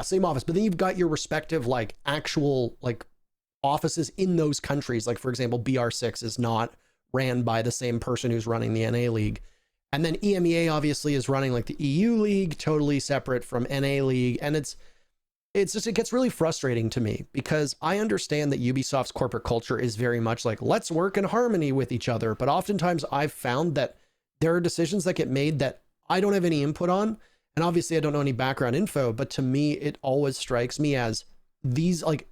Speaker 4: same office. But then you've got your respective like actual like offices in those countries. Like for example, BR6 is not ran by the same person who's running the NA league. And then EMEA obviously is running like the EU league, totally separate from NA league. And it's just, it gets really frustrating to me because I understand that Ubisoft's corporate culture is very much like, let's work in harmony with each other. But oftentimes I've found that there are decisions that get made that I don't have any input on. And obviously I don't know any background info, but to me, it always strikes me as these like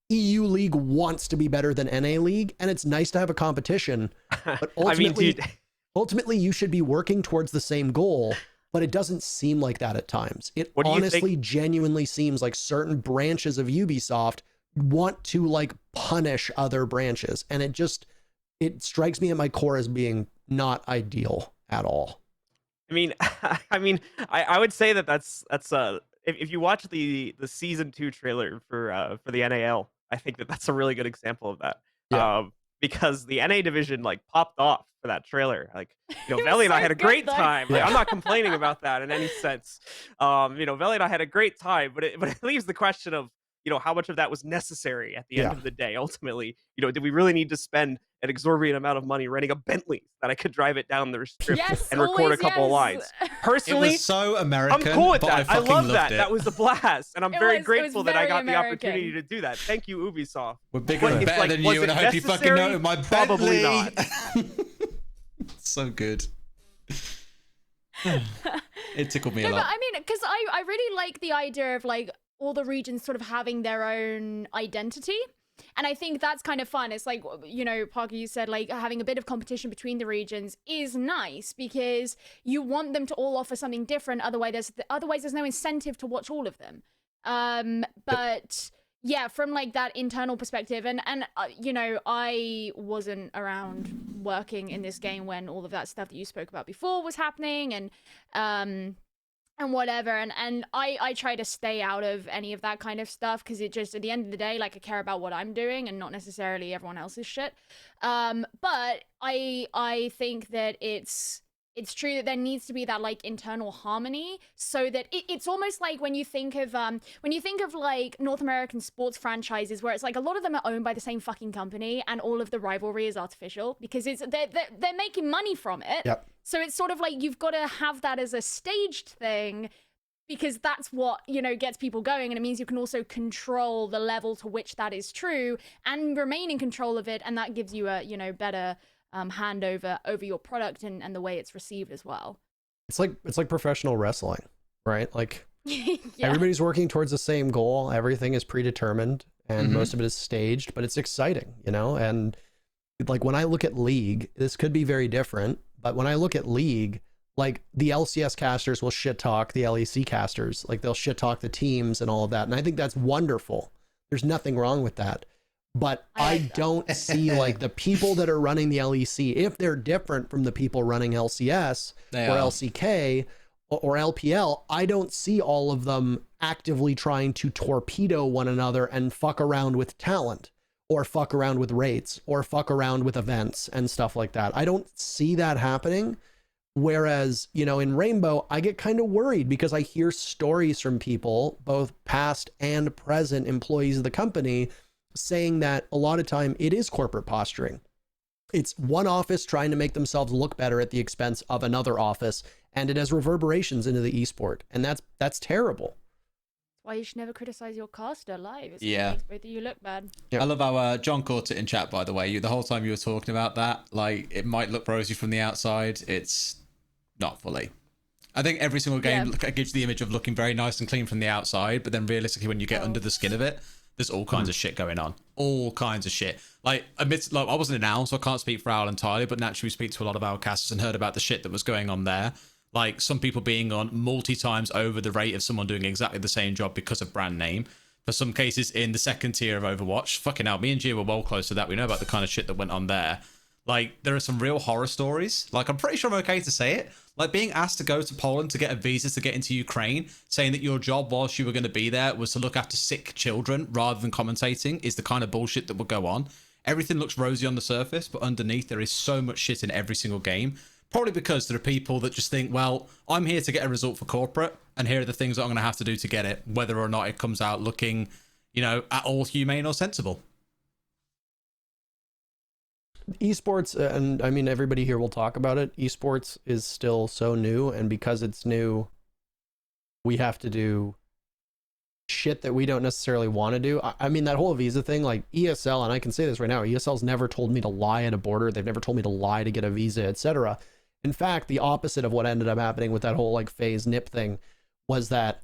Speaker 4: EU league wants to be better than NA league. And it's nice to have a competition, but ultimately, ultimately you should be working towards the same goal, but it doesn't seem like that at times. It honestly genuinely seems like certain branches of Ubisoft want to like punish other branches. And it strikes me at my core as being not ideal at all.
Speaker 6: I mean, I would say that's if you watch the season 2 trailer for the NAL, I think that's a really good example of that. Yeah. Because the NA division like popped off for that trailer. Like, you know, Veli and I had a great time. Like, I'm not complaining about that in any sense. You know, Veli and I had a great time, but it leaves the question of, you know, how much of that was necessary at the end of the day. Ultimately, you know, did we really need to spend an exorbitant amount of money renting a Bentley that I could drive it down the strip and record a couple of lines? Personally,
Speaker 3: it was so American.
Speaker 6: I'm cool with that. I love that.
Speaker 3: It.
Speaker 6: That was a blast, and I'm very grateful that I got the opportunity to do that. Thank you, Ubisoft.
Speaker 3: We're bigger and better than you, and I hope you fucking know my
Speaker 6: Probably
Speaker 3: Bentley.
Speaker 6: not.
Speaker 3: So good. It tickled me a lot.
Speaker 5: But I mean, because I really like the idea of like all the regions sort of having their own identity. And I think that's kind of fun. It's like, you know, Parker, you said like having a bit of competition between the regions is nice because you want them to all offer something different. Otherwise, there's no incentive to watch all of them. But yeah, from like that internal perspective, and you know, I wasn't around working in this game when all of that stuff that you spoke about before was happening, and whatever, and I try to stay out of any of that kind of stuff because it just, at the end of the day, like I care about what I'm doing and not necessarily everyone else's shit. But I think that it's true that there needs to be that like internal harmony so that it's almost like when you think of like North American sports franchises where it's like a lot of them are owned by the same fucking company and all of the rivalry is artificial because they're making money from it.
Speaker 4: Yep.
Speaker 5: So it's sort of like you've got to have that as a staged thing because that's what, you know, gets people going. And it means you can also control the level to which that is true and remain in control of it. And that gives you a, you know, better hand over your product and the way it's received as well.
Speaker 4: It's like professional wrestling, right? Like everybody's working towards the same goal. Everything is predetermined and most of it is staged, but it's exciting, you know? And like when I look at League, this could be very different. But when I look at League, like the LCS casters will shit talk the LEC casters, like they'll shit talk the teams and all of that. And I think that's wonderful. There's nothing wrong with that. But I don't see like the people that are running the LEC, if they're different from the people running LCS or LCK or LPL, I don't see all of them actively trying to torpedo one another and fuck around with talent. Or fuck around with rates, or fuck around with events and stuff like that. I don't see that happening. Whereas, you know, in Rainbow, I get kind of worried because I hear stories from people, both past and present employees of the company, saying that a lot of time it is corporate posturing. It's one office trying to make themselves look better at the expense of another office, and it has reverberations into the esport, and that's terrible.
Speaker 5: Why you should never criticize your caster live. It makes both of you look bad.
Speaker 3: I love how John caught it in chat, by the way. The whole time you were talking about that, like, it might look rosy from the outside. It's not fully. I think every single game gives the image of looking very nice and clean from the outside, but then realistically, when you get under the skin of it, there's all kinds of shit going on. All kinds of shit. Like, I wasn't an owl, so I can't speak for Owl entirely, but naturally we speak to a lot of Owl casters and heard about the shit that was going on there. like some people being on multi-times over the rate of someone doing exactly the same job because of brand name. For some cases in the second tier of Overwatch, fucking hell, me and Gia were well close to that. We know about the kind of shit that went on there. Like, there are some real horror stories. Like, I'm pretty sure I'm okay to say it. Like, being asked to go to Poland to get a visa to get into Ukraine, saying that your job whilst you were going to be there was to look after sick children rather than commentating is the kind of bullshit that would go on. Everything looks rosy on the surface, but underneath there is so much shit in every single game. Probably because there are people that just think, well, I'm here to get a result for corporate, and here are the things that I'm going to have to do to get it, whether or not it comes out looking, you know, at all humane or sensible.
Speaker 4: Esports, and I mean, everybody here will talk about it. Esports is still so new, and because it's new, we have to do shit that we don't necessarily want to do. I mean, that whole visa thing, like ESL, and I can say this right now, ESL's never told me to lie at a border. They've never told me to lie to get a visa, etc. In fact, the opposite of what ended up happening with that whole like phase nip thing was that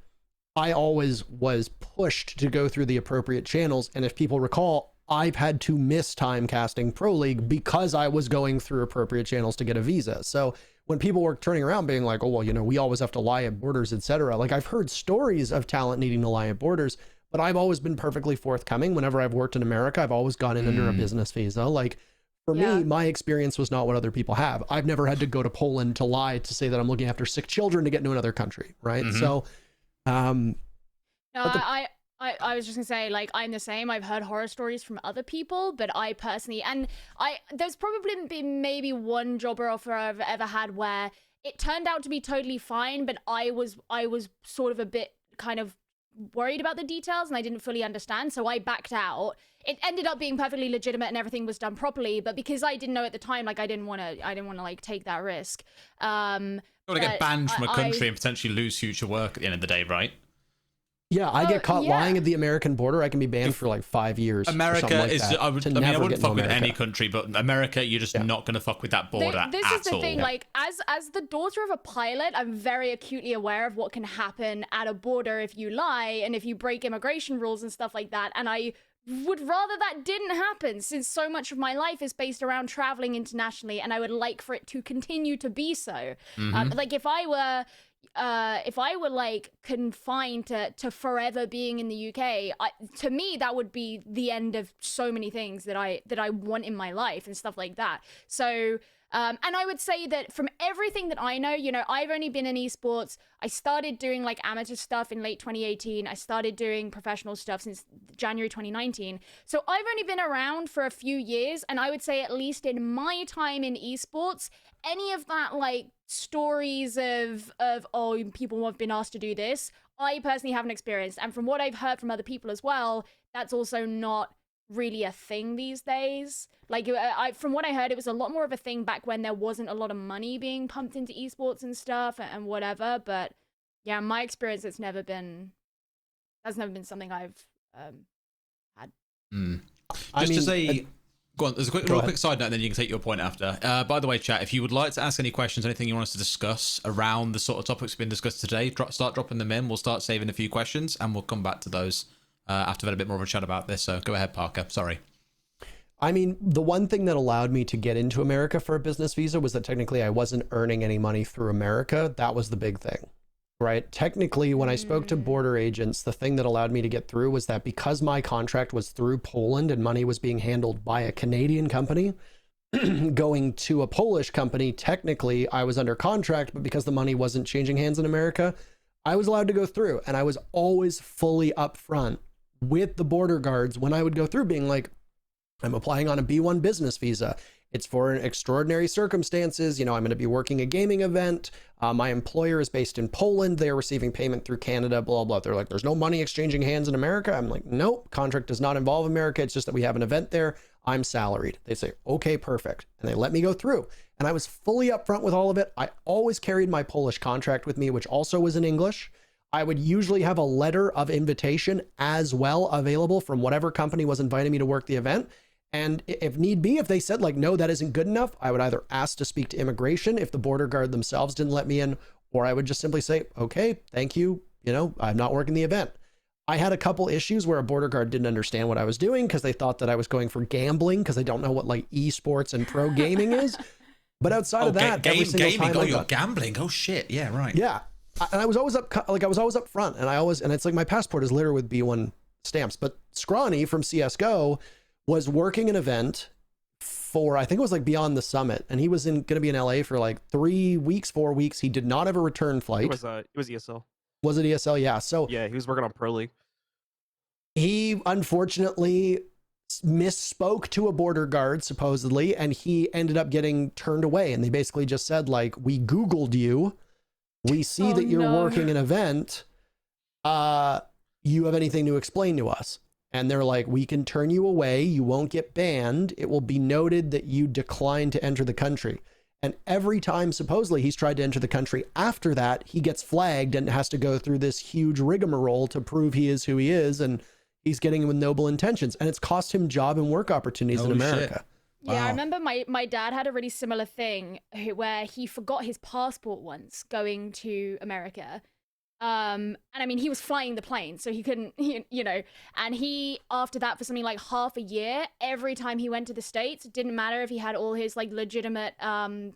Speaker 4: I always was pushed to go through the appropriate channels. And if people recall, I've had to miss time casting Pro League because I was going through appropriate channels to get a visa. So when people were turning around being like, oh, well, you know, we always have to lie at borders, etc. Like, I've heard stories of talent needing to lie at borders, but I've always been perfectly forthcoming. Whenever I've worked in America, I've always gone in under a business visa. Like, for me, my experience was not what other people have. I've never had to go to Poland to lie to say that I'm looking after sick children to get into another country, right? So,
Speaker 5: I was just gonna say, like, I'm the same. I've heard horror stories from other people, but I personally, there's probably been maybe one job offer I've ever had where it turned out to be totally fine, but I was sort of a bit kind of worried about the details and I didn't fully understand, so I backed out. It ended up being perfectly legitimate and everything was done properly, but because I didn't know at the time, like, I didn't want to like take that risk.
Speaker 3: You want to get banned from a country and potentially lose future work at the end of the day, right?
Speaker 4: Yeah, I get caught lying at the American border. I can be banned for like 5 years.
Speaker 3: America
Speaker 4: like
Speaker 3: is.
Speaker 4: I
Speaker 3: wouldn't fuck with any country, but America, you're just not going to fuck with that border.
Speaker 5: This is the thing. Like, as the daughter of a pilot, I'm very acutely aware of what can happen at a border if you lie and if you break immigration rules and stuff like that. And I would rather that didn't happen, since so much of my life is based around traveling internationally, and I would like for it to continue to be so. Like, if I were like confined to forever being in the UK, to me that would be the end of so many things that I want in my life and stuff like that. So and I would say that from everything that I know, you know, I've only been in esports. I started doing like amateur stuff in late 2018. I started doing professional stuff since January 2019. So I've only been around for a few years, and I would say at least in my time in esports, any of that like stories of oh, people have been asked to do this, I personally haven't experienced. And from what I've heard from other people as well, that's also not really a thing these days. Like, from what I heard, it was a lot more of a thing back when there wasn't a lot of money being pumped into esports and stuff and whatever. But yeah, my experience, that's never been something I've had.
Speaker 3: Just to say, go on, there's a real quick side note, and then you can take your point after. By the way, chat, if you would like to ask any questions, anything you want us to discuss around the sort of topics we've been discussed today, start dropping them in. We'll start saving a few questions, and we'll come back to those after we've had a bit more of a chat about this. So go ahead, Parker. Sorry.
Speaker 4: I mean, the one thing that allowed me to get into America for a business visa was that technically I wasn't earning any money through America. That was the big thing, right? Technically, when I spoke to border agents, the thing that allowed me to get through was that because my contract was through Poland and money was being handled by a Canadian company going to a Polish company, technically I was under contract, but because the money wasn't changing hands in America, I was allowed to go through. And I was always fully upfront with the border guards when I would go through, being like, I'm applying on a B1 business visa. It's for extraordinary circumstances. You know, I'm going to be working a gaming event. My employer is based in Poland. They're receiving payment through Canada, blah, blah. They're like, there's no money exchanging hands in America. I'm like, nope, contract does not involve America. It's just that we have an event there. I'm salaried. They say, okay, perfect. And they let me go through. And I was fully upfront with all of it. I always carried my Polish contract with me, which also was in English. I would usually have a letter of invitation as well available from whatever company was inviting me to work the event. And if need be, if they said like, no, that isn't good enough, I would either ask to speak to immigration if the border guard themselves didn't let me in, or I would just simply say, okay, thank you. You know, I'm not working the event. I had a couple issues where a border guard didn't understand what I was doing because they thought that I was going for gambling because they don't know what like esports and pro gaming is. But outside of that,
Speaker 3: gaming. Oh, you're gambling. Oh shit. Yeah, right.
Speaker 4: Yeah, and I was always up front, and it's like my passport is littered with B1 stamps. But Scrawny from CS:GO was working an event for, I think it was like Beyond the Summit, and he was going to be in LA for like 4 weeks. He did not have a return flight.
Speaker 6: It was ESL.
Speaker 4: Was it ESL? Yeah. So
Speaker 6: yeah, he was working on Pro League.
Speaker 4: He unfortunately misspoke to a border guard supposedly, and he ended up getting turned away. And they basically just said, like, we Googled you, we see that you're working an event, you have anything to explain to us? And they're like, we can turn you away, you won't get banned, it will be noted that you declined to enter the country. And every time supposedly he's tried to enter the country after that, he gets flagged and has to go through this huge rigmarole to prove he is who he is, and he's getting in with noble intentions, and it's cost him job and work opportunities in America.
Speaker 5: Shit. Yeah, wow. I remember my dad had a really similar thing where he forgot his passport once going to America. And I mean, he was flying the plane, so he couldn't, and he, after that, for something like half a year, every time he went to the States, it didn't matter if he had all his like legitimate, all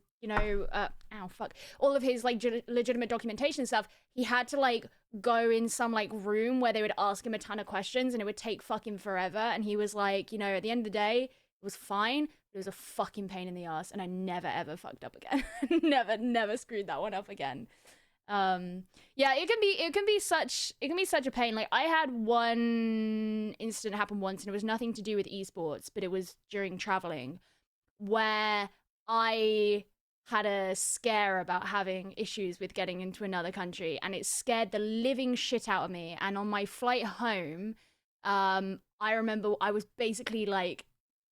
Speaker 5: of his like legitimate documentation stuff, he had to like go in some like room where they would ask him a ton of questions, and it would take fucking forever. And he was like, at the end of the day, it was fine, but it was a fucking pain in the ass, and I never ever fucked up again. never screwed that one up again. Yeah, it can be such a pain. Like, I had one incident happen once, and it was nothing to do with esports, but it was during traveling, where I had a scare about having issues with getting into another country, and it scared the living shit out of me. And on my flight home, I remember I was basically like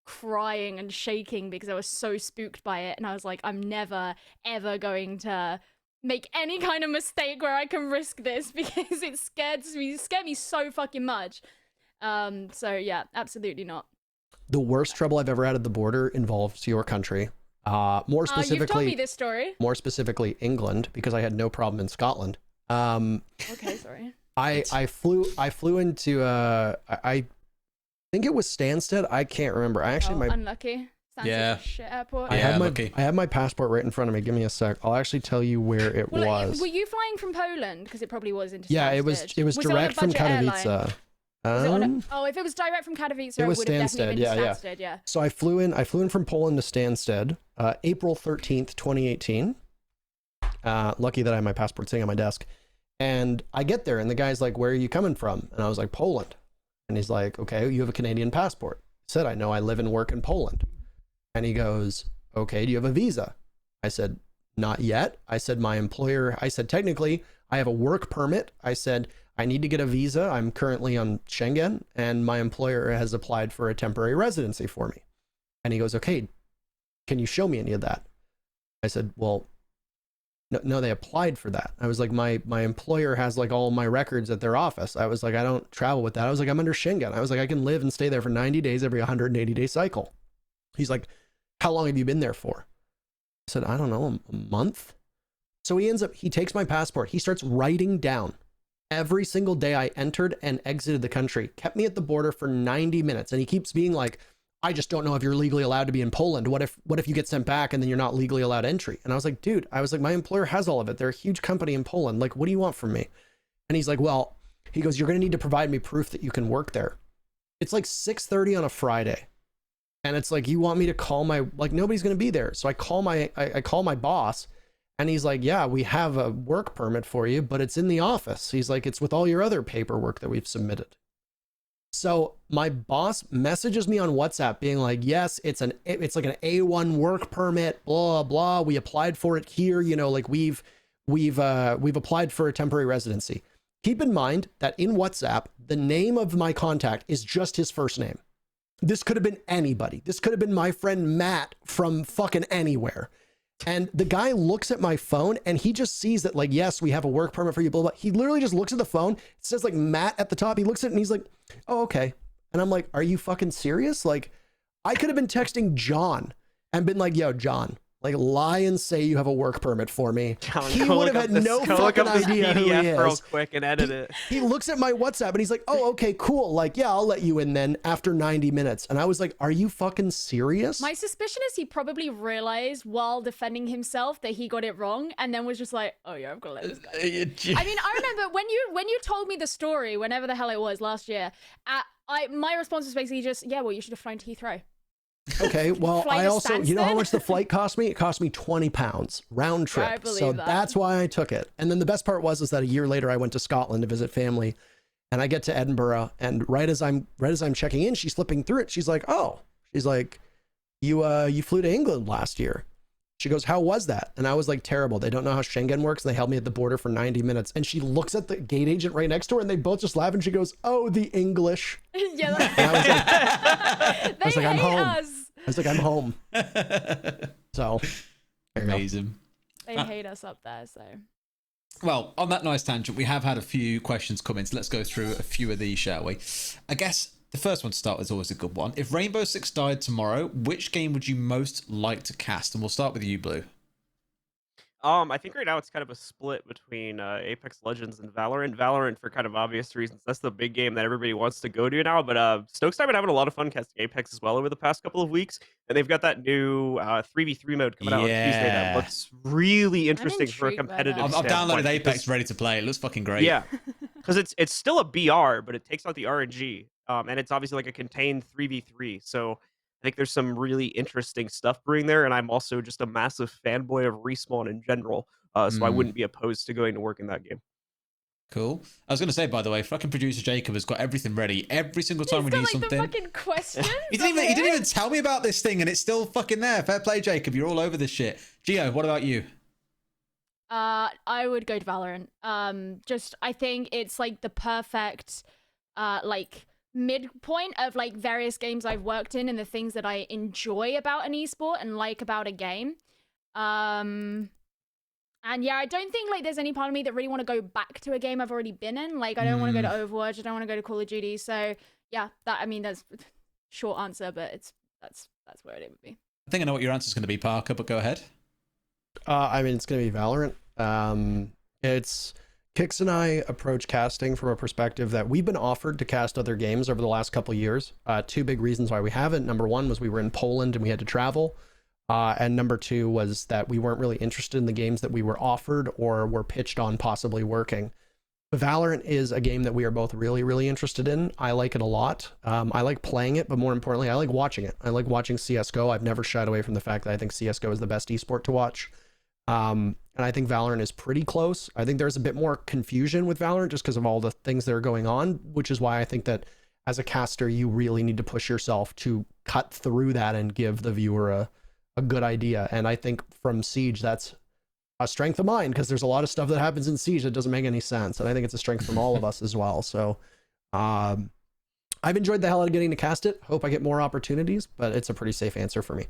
Speaker 5: crying and shaking because I was so spooked by it, and I was like, I'm never ever going to make any kind of mistake where I can risk this, because it scared me so fucking much. So yeah, absolutely not.
Speaker 4: The worst trouble I've ever had at the border involves your country. More specifically,
Speaker 5: you've told me this story.
Speaker 4: More specifically, England, because I had no problem in Scotland.
Speaker 5: Okay, sorry.
Speaker 4: I flew into I think it was Stansted. I can't remember. I actually
Speaker 5: unlucky.
Speaker 4: Yeah.
Speaker 5: Shit airport.
Speaker 4: I have my passport right in front of me. Give me a sec. I'll actually tell you where it was.
Speaker 5: Were you flying from Poland? Because it probably was into.
Speaker 4: Yeah,
Speaker 5: Stansted.
Speaker 4: it was direct from Katowice.
Speaker 5: If it was direct from Katowice, it would have definitely been Stansted. Yeah.
Speaker 4: So I flew in from Poland to Stansted, April 13th, 2018. Lucky that I had my passport sitting on my desk, and I get there, and the guy's like, "Where are you coming from?" And I was like, "Poland," and he's like, "Okay, you have a Canadian passport." I said, "I know, I live and work in Poland." And he goes, "Okay, do you have a visa?" I said, "Not yet." I said, "Technically, I have a work permit." I said, "I need to get a visa. I'm currently on Schengen, and my employer has applied for a temporary residency for me." And he goes, "Okay, can you show me any of that?" I said, "Well, no, they applied for that." I was like, my employer has like all my records at their office. I was like, I don't travel with that. I was like, I'm under Schengen. I was like, I can live and stay there for 90 days every 180-day cycle. He's like, "How long have you been there for?" I said, "I don't know, a month." So he takes my passport. He starts writing down every single day I entered and exited the country, kept me at the border for 90 minutes. And he keeps being like, "I just don't know if you're legally allowed to be in Poland. What if you get sent back and then you're not legally allowed entry?" And I was like, "Dude," my employer has all of it. They're a huge company in Poland. Like, what do you want from me? And he's like, "Well," he goes, "you're going to need to provide me proof that you can work there." It's like 6:30 on a Friday. And it's like, you want me to call nobody's going to be there. So I call my boss, and he's like, "Yeah, we have a work permit for you, but it's in the office." He's like, "It's with all your other paperwork that we've submitted." So my boss messages me on WhatsApp being like, "Yes, it's like an A1 work permit, blah, blah. We applied for it here. We've applied for a temporary residency." Keep in mind that in WhatsApp, the name of my contact is just his first name. This could have been anybody. This could have been my friend Matt from fucking anywhere. And the guy looks at my phone, and he just sees that, like, "Yes, we have a work permit for you, blah, blah." He literally just looks at the phone. It says like Matt at the top. He looks at it and he's like, "Oh, okay." And I'm like, "Are you fucking serious?" Like, I could have been texting John and been like, "Yo, John, Like, lie and say you have a work permit for me.
Speaker 6: John,
Speaker 4: He would have had no fucking idea who he
Speaker 6: PDF real
Speaker 4: is.
Speaker 6: quick and edit it.
Speaker 4: He looks at my WhatsApp and he's like, oh, okay, cool. Like, yeah, I'll let you in then after 90 minutes. And I was like, are you fucking serious?
Speaker 5: My suspicion is he probably realized while defending himself that he got it wrong and then was just like, oh yeah, I've got to let this guy. I mean, I remember when you told me the story, whenever the hell it was last year, my response was basically just, yeah, well, you should have flown to Heathrow.
Speaker 4: Okay, well,
Speaker 5: Flight
Speaker 4: I
Speaker 5: to
Speaker 4: also, you know how
Speaker 5: Stansted?
Speaker 4: much the flight cost me? It cost me 20 pounds round trip.
Speaker 5: I believe
Speaker 4: So
Speaker 5: that.
Speaker 4: that's why I took it. And then the best part was that a year later I went to Scotland to visit family, and I get to Edinburgh, and right as I'm checking in, she's flipping through it. She's like, "Oh," she's like, "You flew to England last year." She goes, "How was that?" And I was like, "Terrible. They don't know how Schengen works. And they held me at the border for 90 minutes." And she looks at the gate agent right next to her, and they both just laugh. And she goes, "Oh, the English."
Speaker 5: Yeah,
Speaker 4: And I was like, "I'm home."
Speaker 5: us.
Speaker 4: I was like, "I'm home." So, there you go.
Speaker 3: Amazing.
Speaker 5: They hate us up there, so.
Speaker 3: Well, on that nice tangent, we have had a few questions come in, so let's go through a few of these, shall we? I guess the first one to start is always a good one. If Rainbow Six died tomorrow, which game would you most like to cast? And we'll start with you, Blue.
Speaker 6: I think right now it's kind of a split between Apex Legends and Valorant. Valorant for kind of obvious reasons. That's the big game that everybody wants to go to now. But Stokes and I have been having a lot of fun casting Apex as well over the past couple of weeks. And they've got that new 3v3 mode coming out on Tuesday that looks really interesting for a
Speaker 5: intrigued by that.
Speaker 6: competitive
Speaker 3: I've downloaded
Speaker 6: standpoint,
Speaker 3: Apex
Speaker 6: because-
Speaker 3: ready to play. It looks fucking great.
Speaker 6: Yeah, because it's still a BR, but it takes out the RNG. And it's obviously like a contained 3v3. So I think there's some really interesting stuff brewing there. And I'm also just a massive fanboy of Respawn in general. So I wouldn't be opposed to going to work in that game.
Speaker 3: Cool. I was going to say, by the way, fucking producer Jacob has got everything ready every single time we
Speaker 5: He's got,
Speaker 3: need
Speaker 5: like,
Speaker 3: something.
Speaker 5: the fucking questions.
Speaker 3: He didn't even tell me about this thing, and it's still fucking there. Fair play, Jacob. You're all over this shit. Gio, what about you?
Speaker 5: I would go to Valorant. I think it's like the perfect, like midpoint of like various games I've worked in and the things that I enjoy about an esport and like about a game. And yeah, I don't think like there's any part of me that really want to go back to a game I've already been in. Like I don't want to go to Overwatch. I don't want to go to Call of Duty. So yeah, that's short answer, but that's where it would be.
Speaker 3: I think I know what your answer is going to be, Parker, but go ahead.
Speaker 4: I mean, it's going to be Valorant. It's Kix and I approach casting from a perspective that we've been offered to cast other games over the last couple of years. Two big reasons why we haven't. Number one was we were in Poland and we had to travel. And number two was that we weren't really interested in the games that we were offered or were pitched on possibly working. Valorant is a game that we are both really, really interested in. I like it a lot. I like playing it, but more importantly, I like watching it. I like watching CSGO. I've never shied away from the fact that I think CSGO is the best esport to watch. And I think Valorant is pretty close. I think there's a bit more confusion with Valorant just because of all the things that are going on, which is why I think that as a caster, you really need to push yourself to cut through that and give the viewer a good idea. And I think from Siege, that's a strength of mine because there's a lot of stuff that happens in Siege that doesn't make any sense. And I think it's a strength from all of us as well. So I've enjoyed the hell out of getting to cast it. Hope I get more opportunities, but it's a pretty safe answer for me.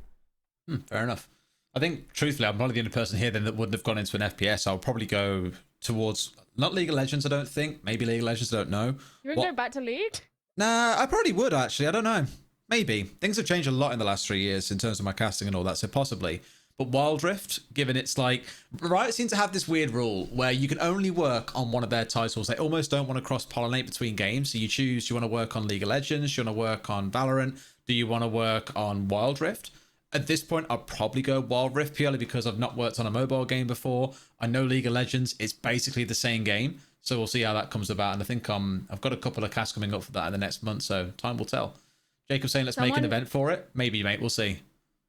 Speaker 3: Fair enough. I think, truthfully, I'm probably the only person here then that wouldn't have gone into an FPS. I'll probably go towards, not League of Legends, I don't think. Maybe League of Legends, I don't know.
Speaker 5: You would go back to League?
Speaker 3: Nah, I probably would, actually. I don't know. Maybe. Things have changed a lot in the last 3 years in terms of my casting and all that, so possibly. But Wild Rift, given it's like, Riot seem to have this weird rule where you can only work on one of their titles. They almost don't want to cross-pollinate between games. So you choose, do you want to work on League of Legends? Do you want to work on Valorant? Do you want to work on Wild Rift? At this point, I'll probably go Wild Rift purely because I've not worked on a mobile game before. I know League of Legends, it's basically the same game. So we'll see how that comes about. And I think I've got a couple of casts coming up for that in the next month, so time will tell. Jacob saying let's make an event for it. Maybe, mate. We'll see.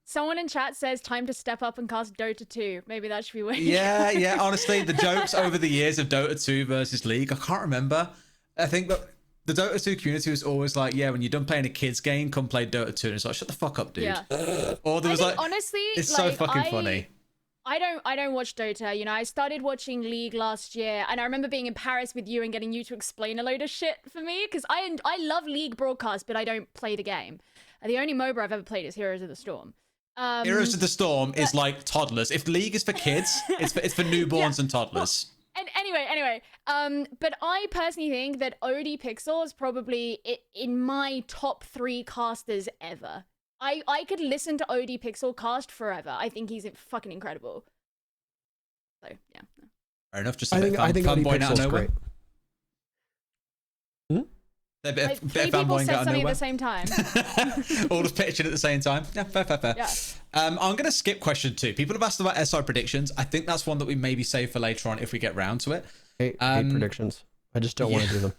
Speaker 5: Someone in chat says time to step up and cast Dota 2. Maybe that should be waiting.
Speaker 3: Yeah. Honestly, the jokes over the years of Dota 2 versus League, I can't remember. I think that the Dota 2 community was always like, yeah, when you're done playing a kid's game, come play Dota 2. And it's like, shut the fuck up, dude.
Speaker 5: Yeah.
Speaker 3: Or there was like,
Speaker 5: honestly,
Speaker 3: it's so fucking funny.
Speaker 5: I don't watch Dota. You know, I started watching League last year, and I remember being in Paris with you and getting you to explain a load of shit for me because I love League broadcast, but I don't play the game. The only MOBA I've ever played is Heroes of the Storm.
Speaker 3: Heroes of the Storm is like toddlers. If League is for kids, it's for newborns and toddlers.
Speaker 5: And anyway, but I personally think that OD Pixel is probably in my top 3 casters ever. I could listen to OD Pixelcast forever. I think he's fucking incredible. So yeah.
Speaker 3: Fair enough. Just
Speaker 4: I think OD Pixel's great.
Speaker 3: A bit of
Speaker 5: Three people
Speaker 3: fanboying
Speaker 5: said
Speaker 3: out of
Speaker 5: something
Speaker 3: nowhere.
Speaker 5: at the same time.
Speaker 3: All just pitching at the same time. Yeah, fair.
Speaker 5: Yeah.
Speaker 3: I'm going to skip question 2. People have asked about SI predictions. I think that's one that we maybe save for later on if we get round to it.
Speaker 4: Hate predictions. I just don't want to do them.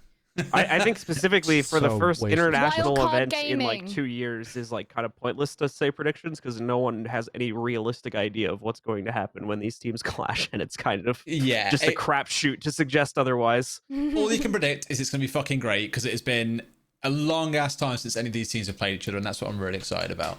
Speaker 6: I think specifically for the first international
Speaker 5: Wildcard
Speaker 6: event in like
Speaker 5: gaming.
Speaker 6: 2 years is like kind of pointless to say predictions because no one has any realistic idea of what's going to happen when these teams clash, and it's kind of just a crapshoot to suggest otherwise.
Speaker 3: All you can predict is it's going to be fucking great because it has been a long ass time since any of these teams have played each other, and that's what I'm really excited about.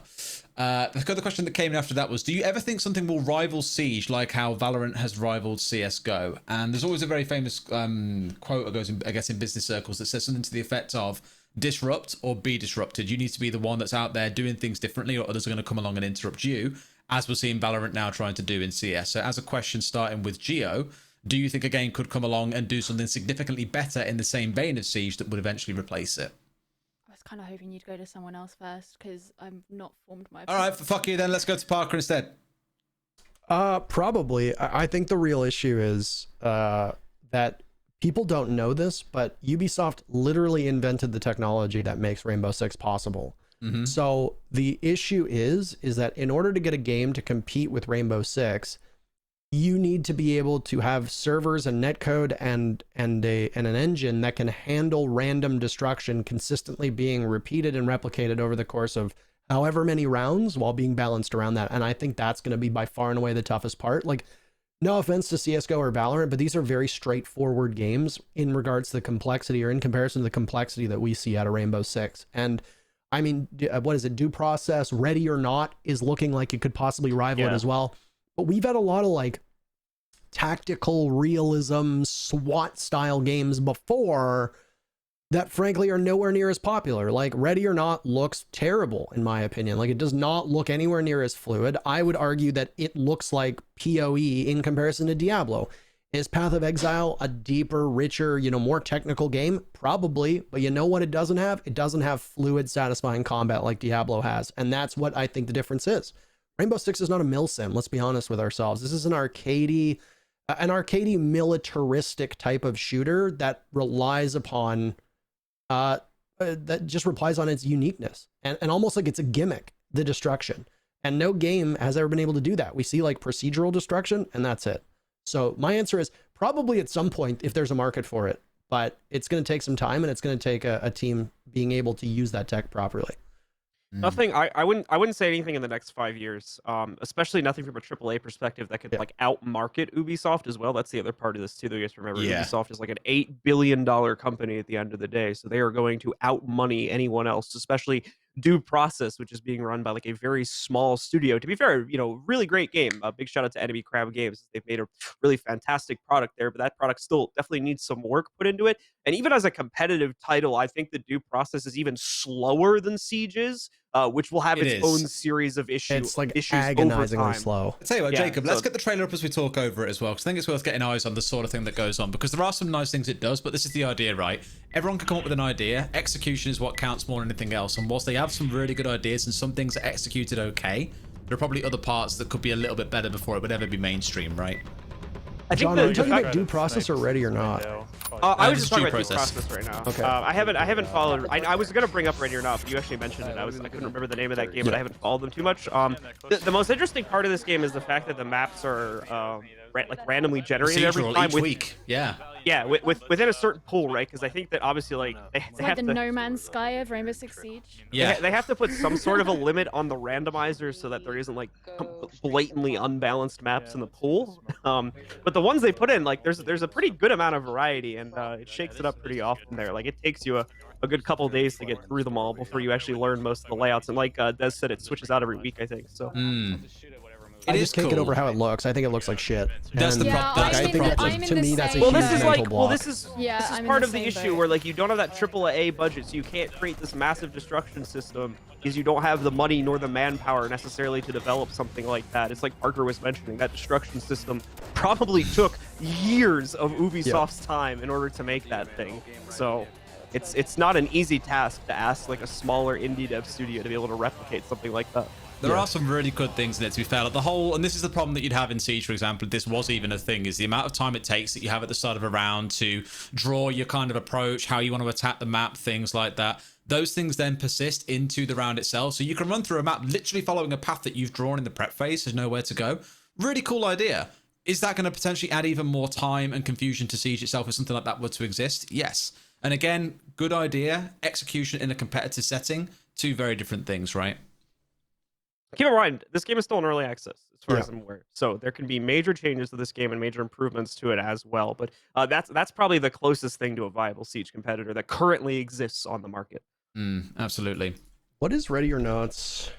Speaker 3: The other question that came in after that was, do you ever think something will rival Siege like how Valorant has rivaled CSGO? And there's always a very famous quote that goes in, I guess, in business circles that says something to the effect of disrupt or be disrupted. You need to be the one that's out there doing things differently, or others are going to come along and interrupt you, as we're seeing Valorant now trying to do in CS. So as a question starting with Geo, do you think a game could come along and do something significantly better in the same vein of Siege that would eventually replace it?
Speaker 5: I was kind of hoping you'd go to someone else first because I'm not formed my.
Speaker 3: All right, fuck you then. Let's go to Parker instead.
Speaker 4: Probably. I think the real issue is that people don't know this, but Ubisoft literally invented the technology that makes Rainbow Six possible.
Speaker 3: Mm-hmm.
Speaker 4: So the issue is that in order to get a game to compete with Rainbow Six, you need to be able to have servers and netcode and an engine that can handle random destruction consistently being repeated and replicated over the course of however many rounds while being balanced around that. And I think that's going to be by far and away the toughest part. Like, no offense to CSGO or Valorant, but these are very straightforward games in regards to the complexity, or in comparison to the complexity that we see out of Rainbow Six. And I mean, what is it? Due Process, Ready or Not is looking like it could possibly rival it as well. But we've had a lot of like tactical realism SWAT style games before that frankly are nowhere near as popular. Like Ready or Not looks terrible in my opinion. Like it does not look anywhere near as fluid. I would argue that it looks like PoE in comparison to Diablo. Is Path of Exile a deeper, richer, more technical game? Probably, but you know what it doesn't have? It doesn't have fluid, satisfying combat like Diablo has, and that's what I think the difference is. Rainbow Six is not a milsim, let's be honest with ourselves. This is an arcadey militaristic type of shooter that relies upon that just relies on its uniqueness and almost like it's a gimmick, the destruction. And no game has ever been able to do that. We see like procedural destruction and that's it. So my answer is probably at some point if there's a market for it, but it's going to take some time and it's going to take a team being able to use that tech properly.
Speaker 6: Nothing. I wouldn't say anything in the next 5 years. Especially nothing from a AAA perspective that could like outmarket Ubisoft as well. That's the other part of this too. Though you have to remember, Ubisoft is like an $8 billion company at the end of the day, so they are going to outmoney anyone else, especially Due Process, which is being run by like a very small studio. To be fair, really great game. A big shout out to Enemy Crab Games. They've made a really fantastic product there, but that product still definitely needs some work put into it. And even as a competitive title, I think the Due Process is even slower than Siege is, which will have its own series of issues.
Speaker 4: It's like
Speaker 6: issues
Speaker 4: agonizingly
Speaker 6: over time.
Speaker 4: slow.
Speaker 3: I'll tell you what, Jacob, let's get the trailer up as we talk over it as well, because I think it's worth getting eyes on the sort of thing that goes on, because there are some nice things it does, but this is the idea, right? Everyone can come up with an idea. Execution is what counts more than anything else, and whilst they have some really good ideas and some things are executed okay, there are probably other parts that could be a little bit better before it would ever be mainstream, right?
Speaker 4: John, are you talking about Due Process or Ready or Not?
Speaker 6: I was just talking about Due Process right now.
Speaker 4: Okay.
Speaker 6: I haven't followed. I was gonna bring up Ready or Not, but you actually mentioned it. I couldn't remember the name of that game, but I haven't followed them too much. The most interesting part of this game is the fact that the maps are like randomly generated every time
Speaker 3: each week.
Speaker 6: Yeah, within a certain pool, right? Because I think that obviously like they
Speaker 5: It's like
Speaker 6: have
Speaker 5: the
Speaker 6: to,
Speaker 5: No Man's Sky of Rainbow Six Siege.
Speaker 3: Yeah.
Speaker 6: they have to put some sort of a limit on the randomizer so that there isn't like blatantly unbalanced maps in the pool. But the ones they put in, like there's a pretty good amount of variety, and it shakes it up pretty often there. Like it takes you a good couple days to get through them all before you actually learn most of the layouts. And like Des said, it switches out every week, I think. So.
Speaker 4: I just can't get over how it looks. I think it looks like shit.
Speaker 3: That's the problem.
Speaker 4: I think that's, to me, that's a
Speaker 6: Well,
Speaker 4: huge
Speaker 6: this is
Speaker 4: mental
Speaker 6: like,
Speaker 4: block.
Speaker 6: this is
Speaker 5: I'm in
Speaker 6: part
Speaker 5: the
Speaker 6: of the
Speaker 5: same
Speaker 6: issue
Speaker 5: boat.
Speaker 6: where like you don't have that AAA budget, so you can't create this massive destruction system because you don't have the money nor the manpower necessarily to develop something like that. It's like Parker was mentioning, that destruction system probably took years of Ubisoft's time in order to make that thing. So it's not an easy task to ask like a smaller indie dev studio to be able to replicate something like that.
Speaker 3: There are some really good things in it, to be fair. Like the whole, and this is the problem that you'd have in Siege, for example, if this was even a thing, is the amount of time it takes that you have at the start of a round to draw your kind of approach, how you want to attack the map, things like that. Those things then persist into the round itself. So you can run through a map literally following a path that you've drawn in the prep phase. There's nowhere to go. Really cool idea. Is that going to potentially add even more time and confusion to Siege itself if something like that were to exist? Yes. And again, good idea. Execution in a competitive setting, two very different things, right?
Speaker 6: Keep in mind, this game is still in early access, as far as I'm aware. So there can be major changes to this game and major improvements to it as well. But that's probably the closest thing to a viable Siege competitor that currently exists on the market.
Speaker 3: Absolutely.
Speaker 4: What is Ready or Not's?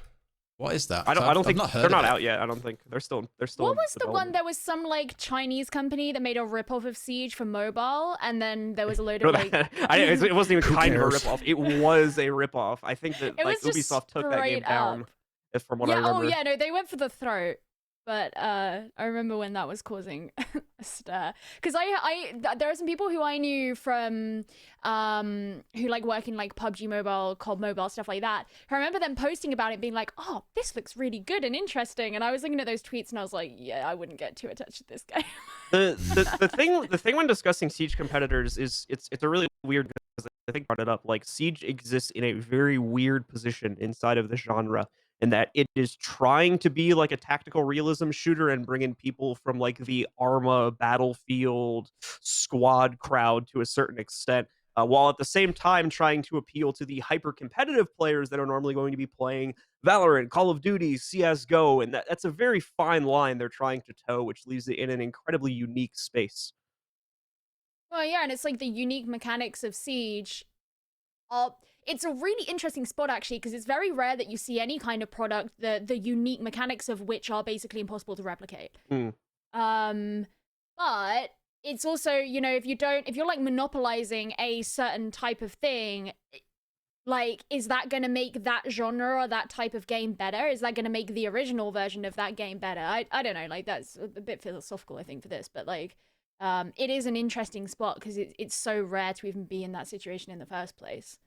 Speaker 3: What is that?
Speaker 6: I don't think
Speaker 3: they're
Speaker 6: not out yet. I don't think they're still.
Speaker 5: What was the one? There was some like Chinese company that made a ripoff of Siege for mobile, and then there was a load of like.
Speaker 6: It wasn't even kind of a ripoff. It was a ripoff. I think that like Ubisoft took that game down. From what I remember.
Speaker 5: Oh yeah, no, they went for the throat. But I remember when that was causing a stir, because there are some people who I knew from who like work in like PUBG Mobile, COD Mobile, stuff like that. I remember them posting about it, being like, "Oh, this looks really good and interesting." And I was looking at those tweets and I was like, "Yeah, I wouldn't get too attached to this game."
Speaker 6: the thing when discussing Siege competitors is it's a really weird, because I think I brought it up. Like Siege exists in a very weird position inside of the genre, in that it is trying to be like a tactical realism shooter and bring in people from like the Arma, Battlefield, Squad crowd to a certain extent, while at the same time trying to appeal to the hyper-competitive players that are normally going to be playing Valorant, Call of Duty, CSGO, and that's a very fine line they're trying to toe, which leaves it in an incredibly unique space.
Speaker 5: Well, yeah, and it's like the unique mechanics of Siege. It's a really interesting spot, actually, because it's very rare that you see any kind of product, the unique mechanics of which are basically impossible to replicate. But it's also, you know, if you're like monopolizing a certain type of thing, like, is that going to make that genre or that type of game better? Is that going to make the original version of that game better? I don't know, like, that's a bit philosophical, I think, for this, but like, it is an interesting spot because it's so rare to even be in that situation in the first place.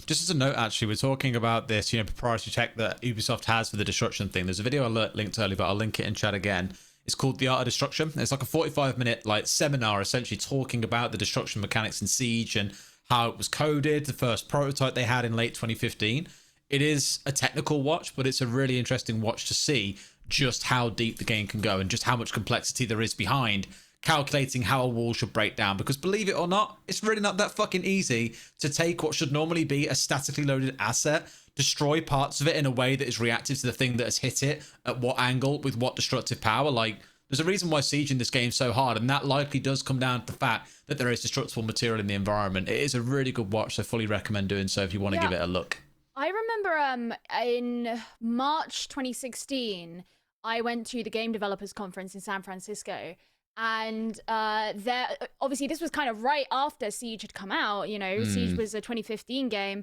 Speaker 3: Just as a note, actually, we're talking about this, you know, proprietary tech that Ubisoft has for the destruction thing. There's a video I linked earlier, but I'll link it in chat again. It's called The Art of Destruction. It's like a 45-minute like seminar, essentially talking about the destruction mechanics in Siege and how it was coded, the first prototype they had in late 2015. It is a technical watch, but it's a really interesting watch to see just how deep the game can go and just how much complexity there is behind calculating how a wall should break down, because believe it or not, it's really not that fucking easy to take what should normally be a statically loaded asset, destroy parts of it in a way that is reactive to the thing that has hit it, at what angle, with what destructive power. Like, there's a reason why Siege in this game is so hard, and that likely does come down to the fact that there is destructible material in the environment. It is a really good watch, so fully recommend doing so if you want to give it a look.
Speaker 5: I remember in March 2016, I went to the Game Developers Conference in San Francisco. And there, obviously, this was kind of right after Siege had come out. You know, Siege was a 2015 game.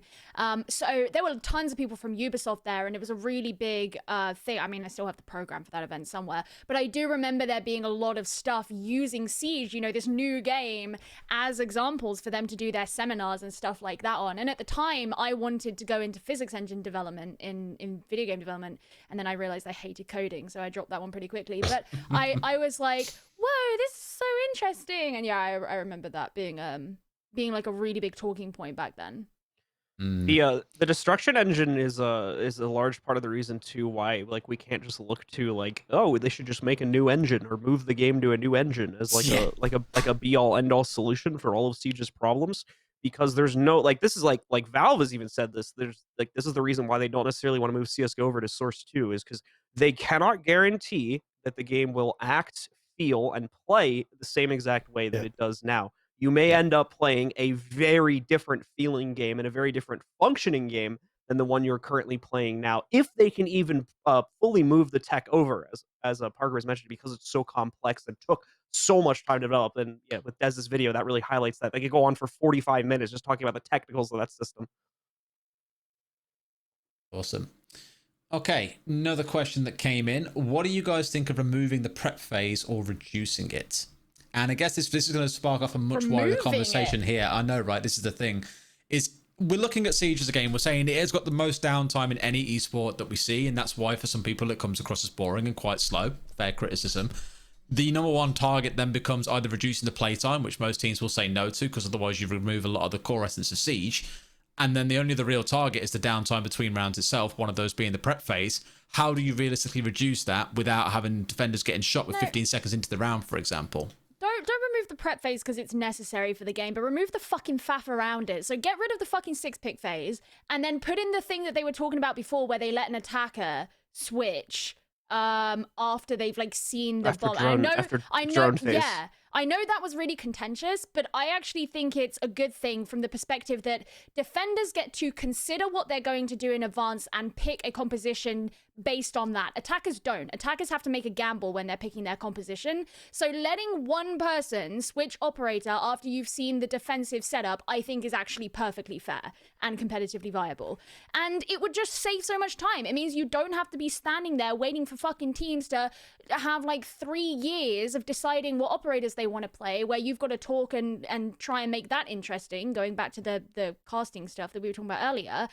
Speaker 5: So there were tons of people from Ubisoft there, and it was a really big thing. I mean, I still have the program for that event somewhere. But I do remember there being a lot of stuff using Siege, you know, this new game, as examples for them to do their seminars and stuff like that on. And at the time, I wanted to go into physics engine development in video game development. And then I realized I hated coding, so I dropped that one pretty quickly. But I was like, whoa, this is so interesting. And yeah, I remember that being like a really big talking point back then.
Speaker 6: The destruction engine is a large part of the reason too why like we can't just look to like, oh, they should just make a new engine or move the game to a new engine as like a be all end all solution for all of Siege's problems, because there's no, like, this is like Valve has even said this, there's like, this is the reason why they don't necessarily want to move CS:GO over to Source 2, is because they cannot guarantee that the game will act, feel, and play the same exact way that it does now. You may end up playing a very different feeling game and a very different functioning game than the one you're currently playing now, if they can even fully move the tech over, as Parker has mentioned, because it's so complex and took so much time to develop. And yeah, with Dez's video, that really highlights that. They could go on for 45 minutes just talking about the technicals of that system.
Speaker 3: Awesome. Okay, another question that came in. What do you guys think of removing the prep phase or reducing it? And I guess this is going to spark off a much wider conversation here. I know, right? This is the thing. We're looking at Siege as a game. We're saying it has got the most downtime in any esport that we see, and that's why for some people it comes across as boring and quite slow. Fair criticism. The number one target then becomes either reducing the playtime, which most teams will say no to, because otherwise you remove a lot of the core essence of Siege. And then the only other real target is the downtime between rounds itself, one of those being the prep phase. How do you realistically reduce that without having defenders getting shot with 15 seconds into the round, for example?
Speaker 5: Don't remove the prep phase because it's necessary for the game, but remove the fucking faff around it. So get rid of the fucking 6-pick phase, and then put in the thing that they were talking about before, where they let an attacker switch after they've like seen the bomb. I know, yeah. I know that was really contentious, but I actually think it's a good thing from the perspective that defenders get to consider what they're going to do in advance and pick a composition based on that. Attackers don't. Attackers have to make a gamble when they're picking their composition. So letting one person switch operator after you've seen the defensive setup, I think is actually perfectly fair and competitively viable. And it would just save so much time. It means you don't have to be standing there waiting for fucking teams to have like 3 years of deciding what operators they want to play, where you've got to talk and try and make that interesting, going back to the casting stuff that we were talking about earlier.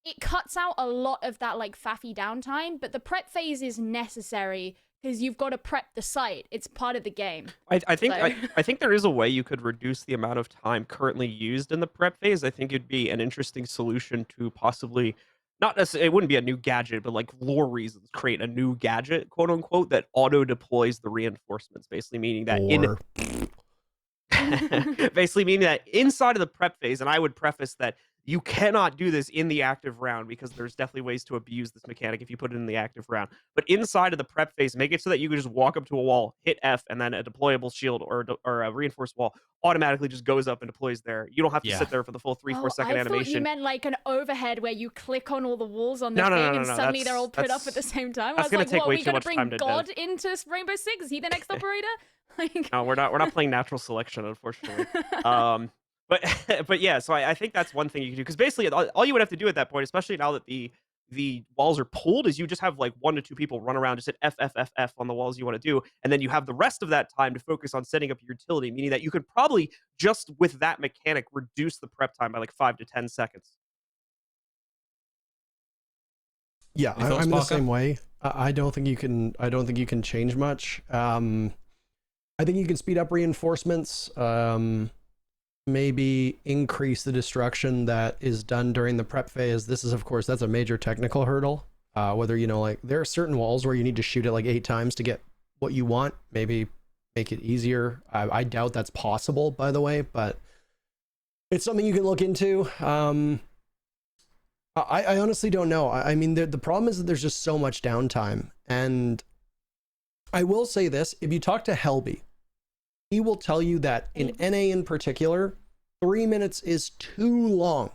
Speaker 5: It cuts out a lot of that like faffy downtime, but the prep phase is necessary because you've got to prep the site. It's part of the game.
Speaker 6: I think there is a way you could reduce the amount of time currently used in the prep phase. I think it'd be an interesting solution to possibly, not necessarily, it wouldn't be a new gadget, but like lore reasons, create a new gadget, quote unquote, that auto deploys the reinforcements, basically meaning that basically meaning that inside of the prep phase, and I would preface that you cannot do this in the active round because there's definitely ways to abuse this mechanic if you put it in the active round. But inside of the prep phase, make it so that you can just walk up to a wall, hit F, and then a deployable shield or a reinforced wall automatically just goes up and deploys there. You don't have to sit there for the full 3-4 second animation.
Speaker 5: I thought you meant like an overhead where you click on all the walls on the thing and suddenly they're all put up at the same time. I was like, what, are we going to bring God into Rainbow Six? Is he the next operator?
Speaker 6: No, we're not playing natural selection, unfortunately. But yeah, so I think that's one thing you can do, because basically all you would have to do at that point, especially now that the walls are pulled, is you just have like 1 to 2 people run around, just hit F, F, F, F on the walls you want to do, and then you have the rest of that time to focus on setting up your utility, meaning that you could probably, just with that mechanic, reduce the prep time by like 5 to 10 seconds.
Speaker 4: Yeah, I'm the same way. I don't think you can change much. I think you can speed up reinforcements. Maybe increase the destruction that is done during the prep phase. This is, of course, that's a major technical hurdle. Whether, like there are certain walls where you need to shoot it like 8 times to get what you want. Maybe make it easier. I doubt that's possible, by the way, but it's something you can look into. I honestly don't know. I mean, the problem is that there's just so much downtime. And I will say this, if you talk to Helby, he will tell you that in NA in particular, 3 minutes is too long.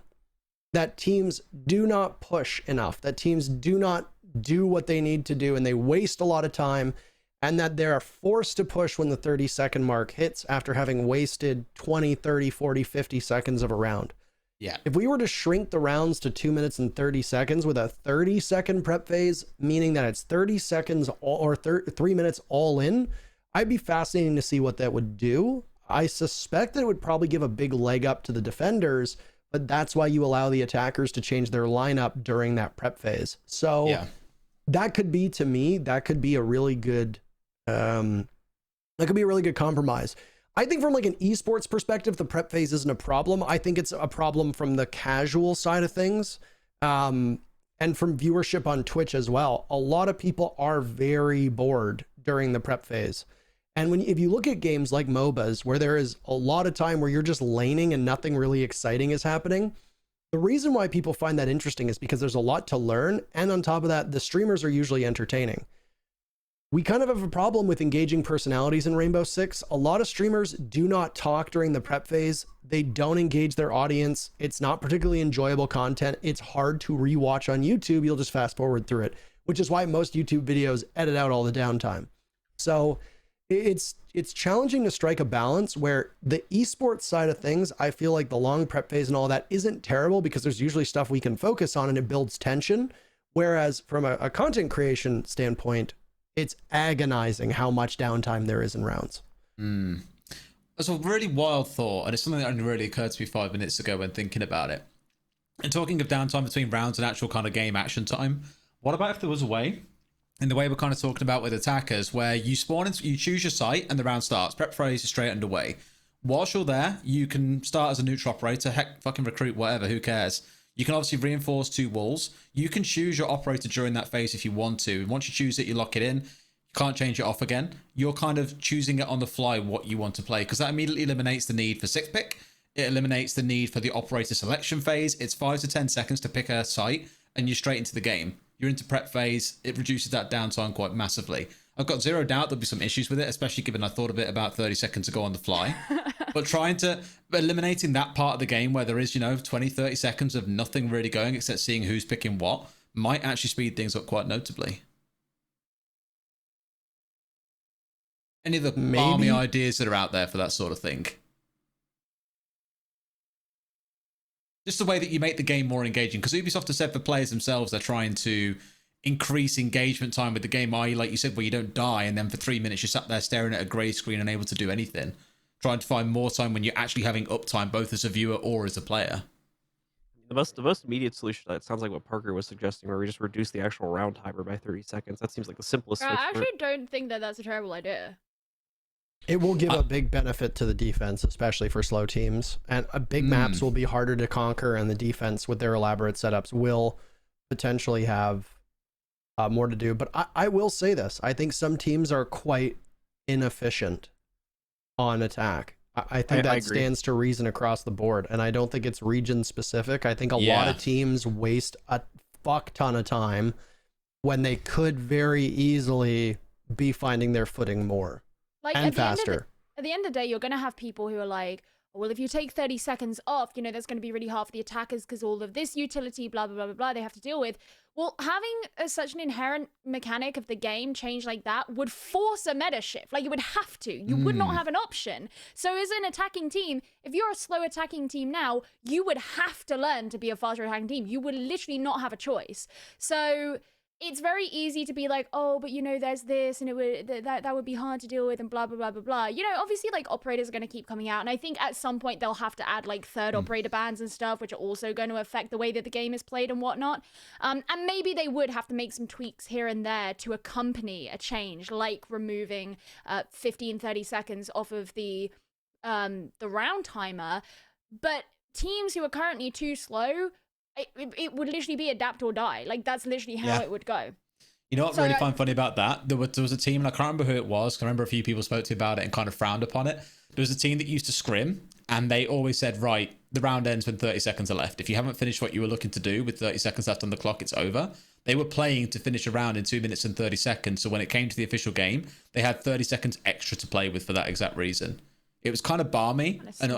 Speaker 4: That teams do not push enough, that teams do not do what they need to do, and they waste a lot of time, and that they're forced to push when the 30-second mark hits after having wasted 20, 30, 40, 50 seconds of a round.
Speaker 3: Yeah.
Speaker 4: If we were to shrink the rounds to 2 minutes and 30 seconds with a 30-second prep phase, meaning that it's 30 seconds or 3 minutes all in, I'd be fascinating to see what that would do. I suspect that it would probably give a big leg up to the defenders, but that's why you allow the attackers to change their lineup during that prep phase. So that could be, to me, that could be a really good, compromise. I think from like an esports perspective, the prep phase isn't a problem. I think it's a problem from the casual side of things. And from viewership on Twitch as well. A lot of people are very bored during the prep phase. And if you look at games like MOBAs, where there is a lot of time where you're just laning and nothing really exciting is happening, the reason why people find that interesting is because there's a lot to learn. And on top of that, the streamers are usually entertaining. We kind of have a problem with engaging personalities in Rainbow Six. A lot of streamers do not talk during the prep phase. They don't engage their audience. It's not particularly enjoyable content. It's hard to rewatch on YouTube. You'll just fast forward through it, which is why most YouTube videos edit out all the downtime. So it's challenging to strike a balance where the esports side of things, I feel like the long prep phase and all that isn't terrible because there's usually stuff we can focus on and it builds tension. Whereas from a content creation standpoint, it's agonizing how much downtime there is in rounds.
Speaker 3: That's a really wild thought, and it's something that only really occurred to me 5 minutes ago when thinking about it. And talking of downtime between rounds and actual kind of game action time, what about if there was a way, in the way we're kind of talking about with attackers, where you spawn and you choose your site and the round starts, prep phase is straight underway. Whilst you're there, you can start as a neutral operator, heck, fucking recruit, whatever, who cares? You can obviously reinforce 2 walls. You can choose your operator during that phase if you want to. And once you choose it, you lock it in. You can't change it off again. You're kind of choosing it on the fly what you want to play, because that immediately eliminates the need for 6-pick. It eliminates the need for the operator selection phase. It's 5 to 10 seconds to pick a site, and you're straight into the game. You're into prep phase. It reduces that downtime quite massively. I've got zero doubt there'll be some issues with it, especially given I thought of it about 30 seconds ago on the fly. But eliminating that part of the game where there is, 20, 30 seconds of nothing really going except seeing who's picking what might actually speed things up quite notably. Any of the balmy ideas that are out there for that sort of thing? Just the way that you make the game more engaging, because Ubisoft has said for players themselves they're trying to increase engagement time with the game, i.e. like you said, where you don't die and then for 3 minutes you're sat there staring at a grey screen unable to do anything. Trying to find more time when you're actually having uptime both as a viewer or as a player.
Speaker 6: The most immediate solution, that sounds like what Parker was suggesting, where we just reduce the actual round timer by 30 seconds. That seems like the simplest
Speaker 5: I
Speaker 6: fix.
Speaker 5: actually don't think that that's a terrible idea.
Speaker 4: It will give a big benefit to the defense, especially for slow teams. And big maps will be harder to conquer, and the defense with their elaborate setups will potentially have more to do. But I will say this. I think some teams are quite inefficient on attack. I think that stands to reason across the board. And I don't think it's region specific. I think a lot of teams waste a fuck ton of time when they could very easily be finding their footing more.
Speaker 5: Like,
Speaker 4: and faster.
Speaker 5: At the end of the day, you're going to have people who are like, well, if you take 30 seconds off, that's going to be really hard for the attackers because all of this utility, blah, blah, blah, blah, blah, they have to deal with. Well, having such an inherent mechanic of the game change like that would force a meta shift. Like, you would have to. You would not have an option. So as an attacking team, if you're a slow attacking team now, you would have to learn to be a faster attacking team. You would literally not have a choice. So it's very easy to be like, oh, but there's this, and it would that would be hard to deal with, and blah blah blah blah blah. Obviously, like, operators are going to keep coming out, and I think at some point they'll have to add like third operator bans and stuff, which are also going to affect the way that the game is played and whatnot. And maybe they would have to make some tweaks here and there to accompany a change, like removing 15-30 seconds off of the round timer. But teams who are currently too slow, it would literally be adapt or die. Like, that's literally how it would go.
Speaker 3: You know what I really find funny about that? There was a team, and I can't remember who it was. I remember a few people spoke to me about it and kind of frowned upon it. There was a team that used to scrim, and they always said, right, the round ends when 30 seconds are left. If you haven't finished what you were looking to do with 30 seconds left on the clock, it's over. They were playing to finish a round in 2 minutes and 30 seconds. So when it came to the official game, they had 30 seconds extra to play with for that exact reason. It was kind of balmy and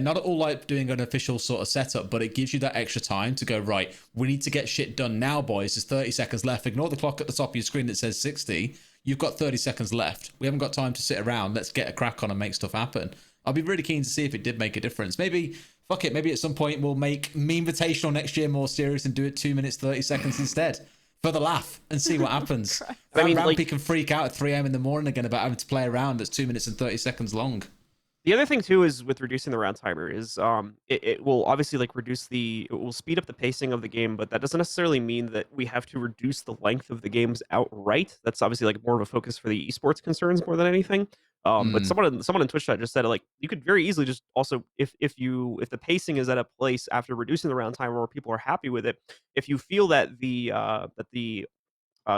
Speaker 3: not at all like doing an official sort of setup, but it gives you that extra time to go, right, we need to get shit done now, boys. There's 30 seconds left. Ignore the clock at the top of your screen that says 60. You've got 30 seconds left. We haven't got time to sit around. Let's get a crack on and make stuff happen. I'll be really keen to see if it did make a difference. Maybe, fuck it, maybe at some point we'll make Me Invitational next year more serious and do it 2 minutes, 30 seconds instead. For the laugh and see what happens. I mean, Rampy can freak out at 3 a.m. in the morning again about having to play a round that's 2 minutes and 30 seconds long.
Speaker 6: The other thing too is with reducing the round timer is it will obviously like it will speed up the pacing of the game, but that doesn't necessarily mean that we have to reduce the length of the games outright. That's obviously like more of a focus for the esports concerns more than anything. But someone in Twitch chat just said like you could very easily just also if the pacing is at a place after reducing the round timer where people are happy with it, if you feel that the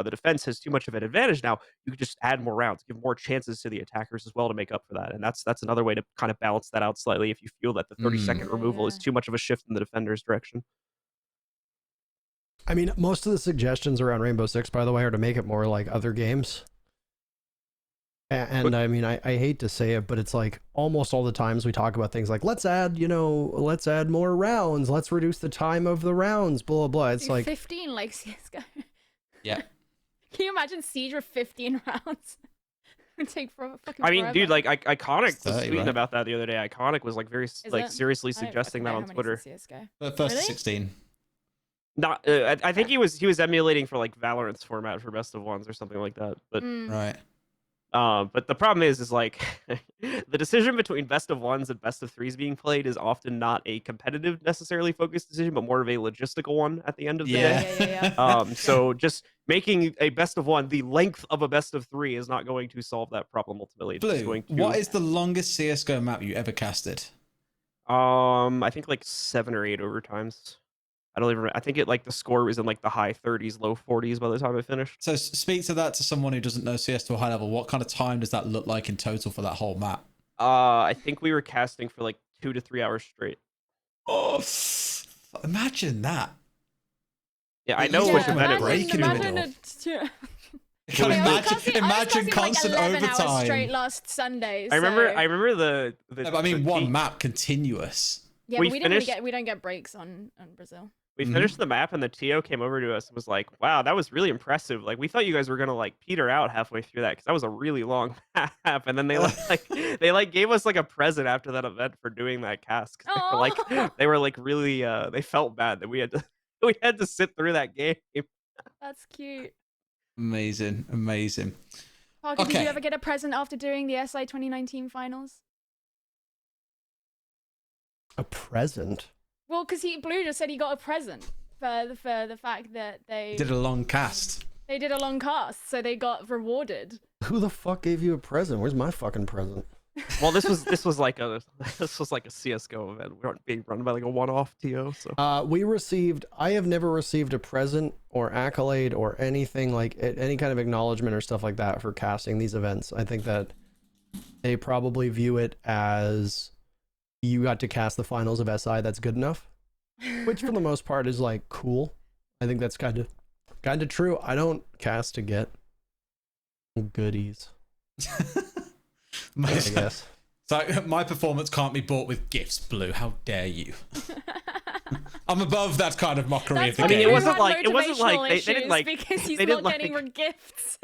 Speaker 6: defense has too much of an advantage now, you could just add more rounds, give more chances to the attackers as well to make up for that. And that's another way to kind of balance that out slightly if you feel that the 30-second removal is too much of a shift in the defender's direction.
Speaker 4: I mean, most of the suggestions around Rainbow Six, by the way, are to make it more like other games. And I mean, I hate to say it, but it's like almost all the times we talk about things like, let's add more rounds. Let's reduce the time of the rounds, blah, blah, blah. It's like
Speaker 5: 15 like CSGO.
Speaker 3: Yeah.
Speaker 5: Can you imagine Siege with 15 rounds? It would take fucking
Speaker 6: I mean,
Speaker 5: forever.
Speaker 6: dude, like Iconic was
Speaker 3: 30,
Speaker 6: tweeting
Speaker 3: right?
Speaker 6: about that the other day. Iconic was like seriously suggesting that on Twitter.
Speaker 3: First
Speaker 5: Really?
Speaker 3: to 16.
Speaker 6: Not, I think he was emulating for like Valorant's format for best of ones or something like that. But
Speaker 3: Right.
Speaker 6: But the problem is like the decision between best of ones and best of threes being played is often not a competitive necessarily focused decision, but more of a logistical one at the end of the day. So just making a best of one the length of a best of three is not going to solve that problem ultimately. It's just
Speaker 3: Blue,
Speaker 6: going to...
Speaker 3: what is the longest CS:GO map you ever casted?
Speaker 6: I think like 7 or 8 overtimes. I don't even remember. I think the score was in like the high 30s, low 40s by the time I finished.
Speaker 3: So speak to that to someone who doesn't know CS to a high level. What kind of time does that look like in total for that whole map?
Speaker 6: I think we were casting for like 2 to 3 hours straight.
Speaker 3: Oh, imagine that.
Speaker 6: Yeah, I know which event it was.
Speaker 3: Imagine constant overtime.
Speaker 5: Straight last Sunday.
Speaker 6: I remember the
Speaker 3: I mean, one map continuous.
Speaker 5: Yeah, but we don't get breaks on Brazil.
Speaker 6: We finished the map and the TO came over to us and was like, "Wow, that was really impressive. Like, we thought you guys were gonna like peter out halfway through that because that was a really long map." And then they gave us like a present after that event for doing that cast. They were like really they felt bad that we had to sit through that game.
Speaker 5: That's cute.
Speaker 3: Amazing.
Speaker 5: Parker, did you ever get a present after doing the SI 2019 finals?
Speaker 4: A present?
Speaker 5: Well, because Blue just said he got a present for the fact that they
Speaker 3: did a long cast.
Speaker 5: They did a long cast, so they got rewarded.
Speaker 4: Who the fuck gave you a present? Where's my fucking present?
Speaker 6: Well, this was like a CS:GO event. We weren't being run by like a one-off TO. So
Speaker 4: I have never received a present or accolade or anything like any kind of acknowledgement or stuff like that for casting these events. I think that they probably view it as you got to cast the finals of SI. That's good enough, which for the most part is like cool. I think that's kind of true. I don't cast to get goodies.
Speaker 3: I guess. So my performance can't be bought with gifts, Blue. How dare you? I'm above that kind of mockery.
Speaker 6: I mean, it wasn't like they didn't like
Speaker 5: because he's
Speaker 6: they
Speaker 5: not
Speaker 6: didn't
Speaker 5: getting gifts.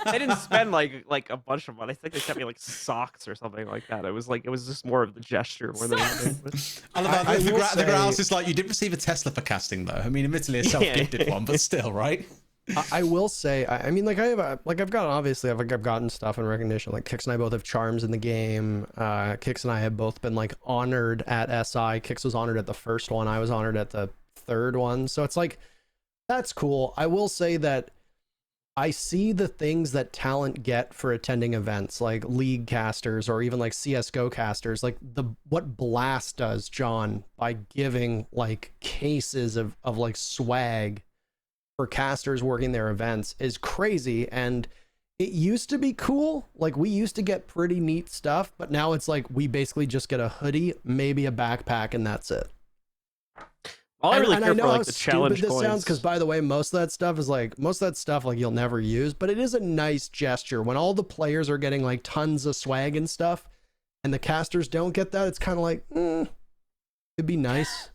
Speaker 6: They didn't spend like a bunch of money. I think they sent me like socks or something like that. It was just more of the gesture more than anything.
Speaker 3: I love that. The grouse is like, you didn't receive a Tesla for casting though. I mean, admittedly a self-gifted one, but still, right?
Speaker 4: I will say, I mean, like I've gotten stuff in recognition. Like Kix and I both have charms in the game. Kix and I have both been like honored at SI. Kix was honored at the first one. I was honored at the third one. So it's like, that's cool. I will say that I see the things that talent get for attending events, like league casters or even like CS:GO casters, like what Blast does, John, by giving like cases of like swag for casters working their events is crazy. And it used to be cool. Like we used to get pretty neat stuff, but now it's like we basically just get a hoodie, maybe a backpack, and that's it.
Speaker 6: All I really care
Speaker 4: I know
Speaker 6: for, like,
Speaker 4: how
Speaker 6: the
Speaker 4: stupid
Speaker 6: challenge
Speaker 4: this
Speaker 6: coins.
Speaker 4: sounds, because by the way, most of that stuff like you'll never use, but it is a nice gesture when all the players are getting like tons of swag and stuff, and the casters don't get that. It's kind of like, it'd be nice.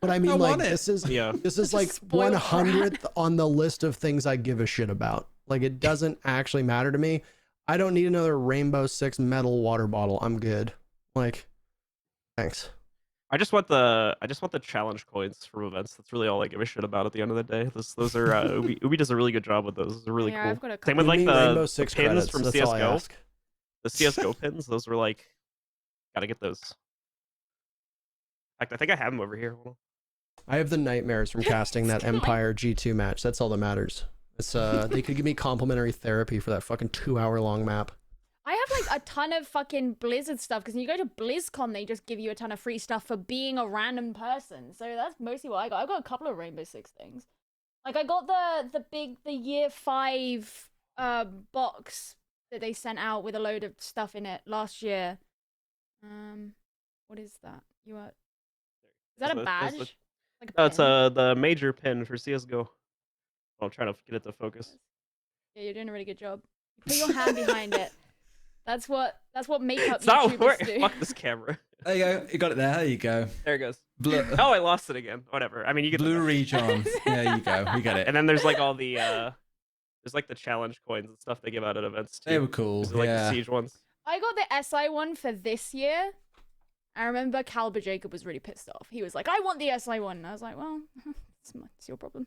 Speaker 4: But I mean, like, this is like 100th on the list of things I give a shit about. Like, it doesn't actually matter to me. I don't need another Rainbow Six metal water bottle. I'm good. Like, thanks.
Speaker 6: I just want the challenge coins from events. That's really all I give a shit about at the end of the day. Those are Ubi does a really good job with those. Those are really cool. Same with like
Speaker 4: Rainbow
Speaker 6: the
Speaker 4: Six
Speaker 6: pins
Speaker 4: credits,
Speaker 6: from
Speaker 4: that's all I
Speaker 6: CS:GO.
Speaker 4: ask.
Speaker 6: The CS:GO pins. Those were like, gotta get those. In fact, I think I have them over here. Hold on.
Speaker 4: I have the nightmares from casting that Empire G2 match. That's all that matters. It's they could give me complimentary therapy for that fucking 2-hour-long map.
Speaker 5: I have like a ton of fucking Blizzard stuff because when you go to BlizzCon, they just give you a ton of free stuff for being a random person. So that's mostly what I got. I got a couple of Rainbow Six things. Like I got the year 5 box that they sent out with a load of stuff in it last year. What is that? Is that a badge? Like
Speaker 6: No, it's the major pin for CS:GO. I'm trying to get it to focus.
Speaker 5: Yeah, you're doing a really good job. Put your hand behind it. That's what makeup
Speaker 6: It's not
Speaker 5: YouTubers do.
Speaker 6: Fuck this camera.
Speaker 3: There you go. You got it there. There you go.
Speaker 6: There it goes.
Speaker 3: Blue.
Speaker 6: Oh, I lost it again. Whatever. I mean, you get
Speaker 3: Blue Region. There you go. We got it.
Speaker 6: And then there's like all the there's like the challenge coins and stuff they give out at events too.
Speaker 3: They were cool.
Speaker 6: Like the Siege ones.
Speaker 5: I got the SI one for this year. I remember Caliber Jacob was really pissed off. He was like, I want the SI one. And I was like, well, it's your problem.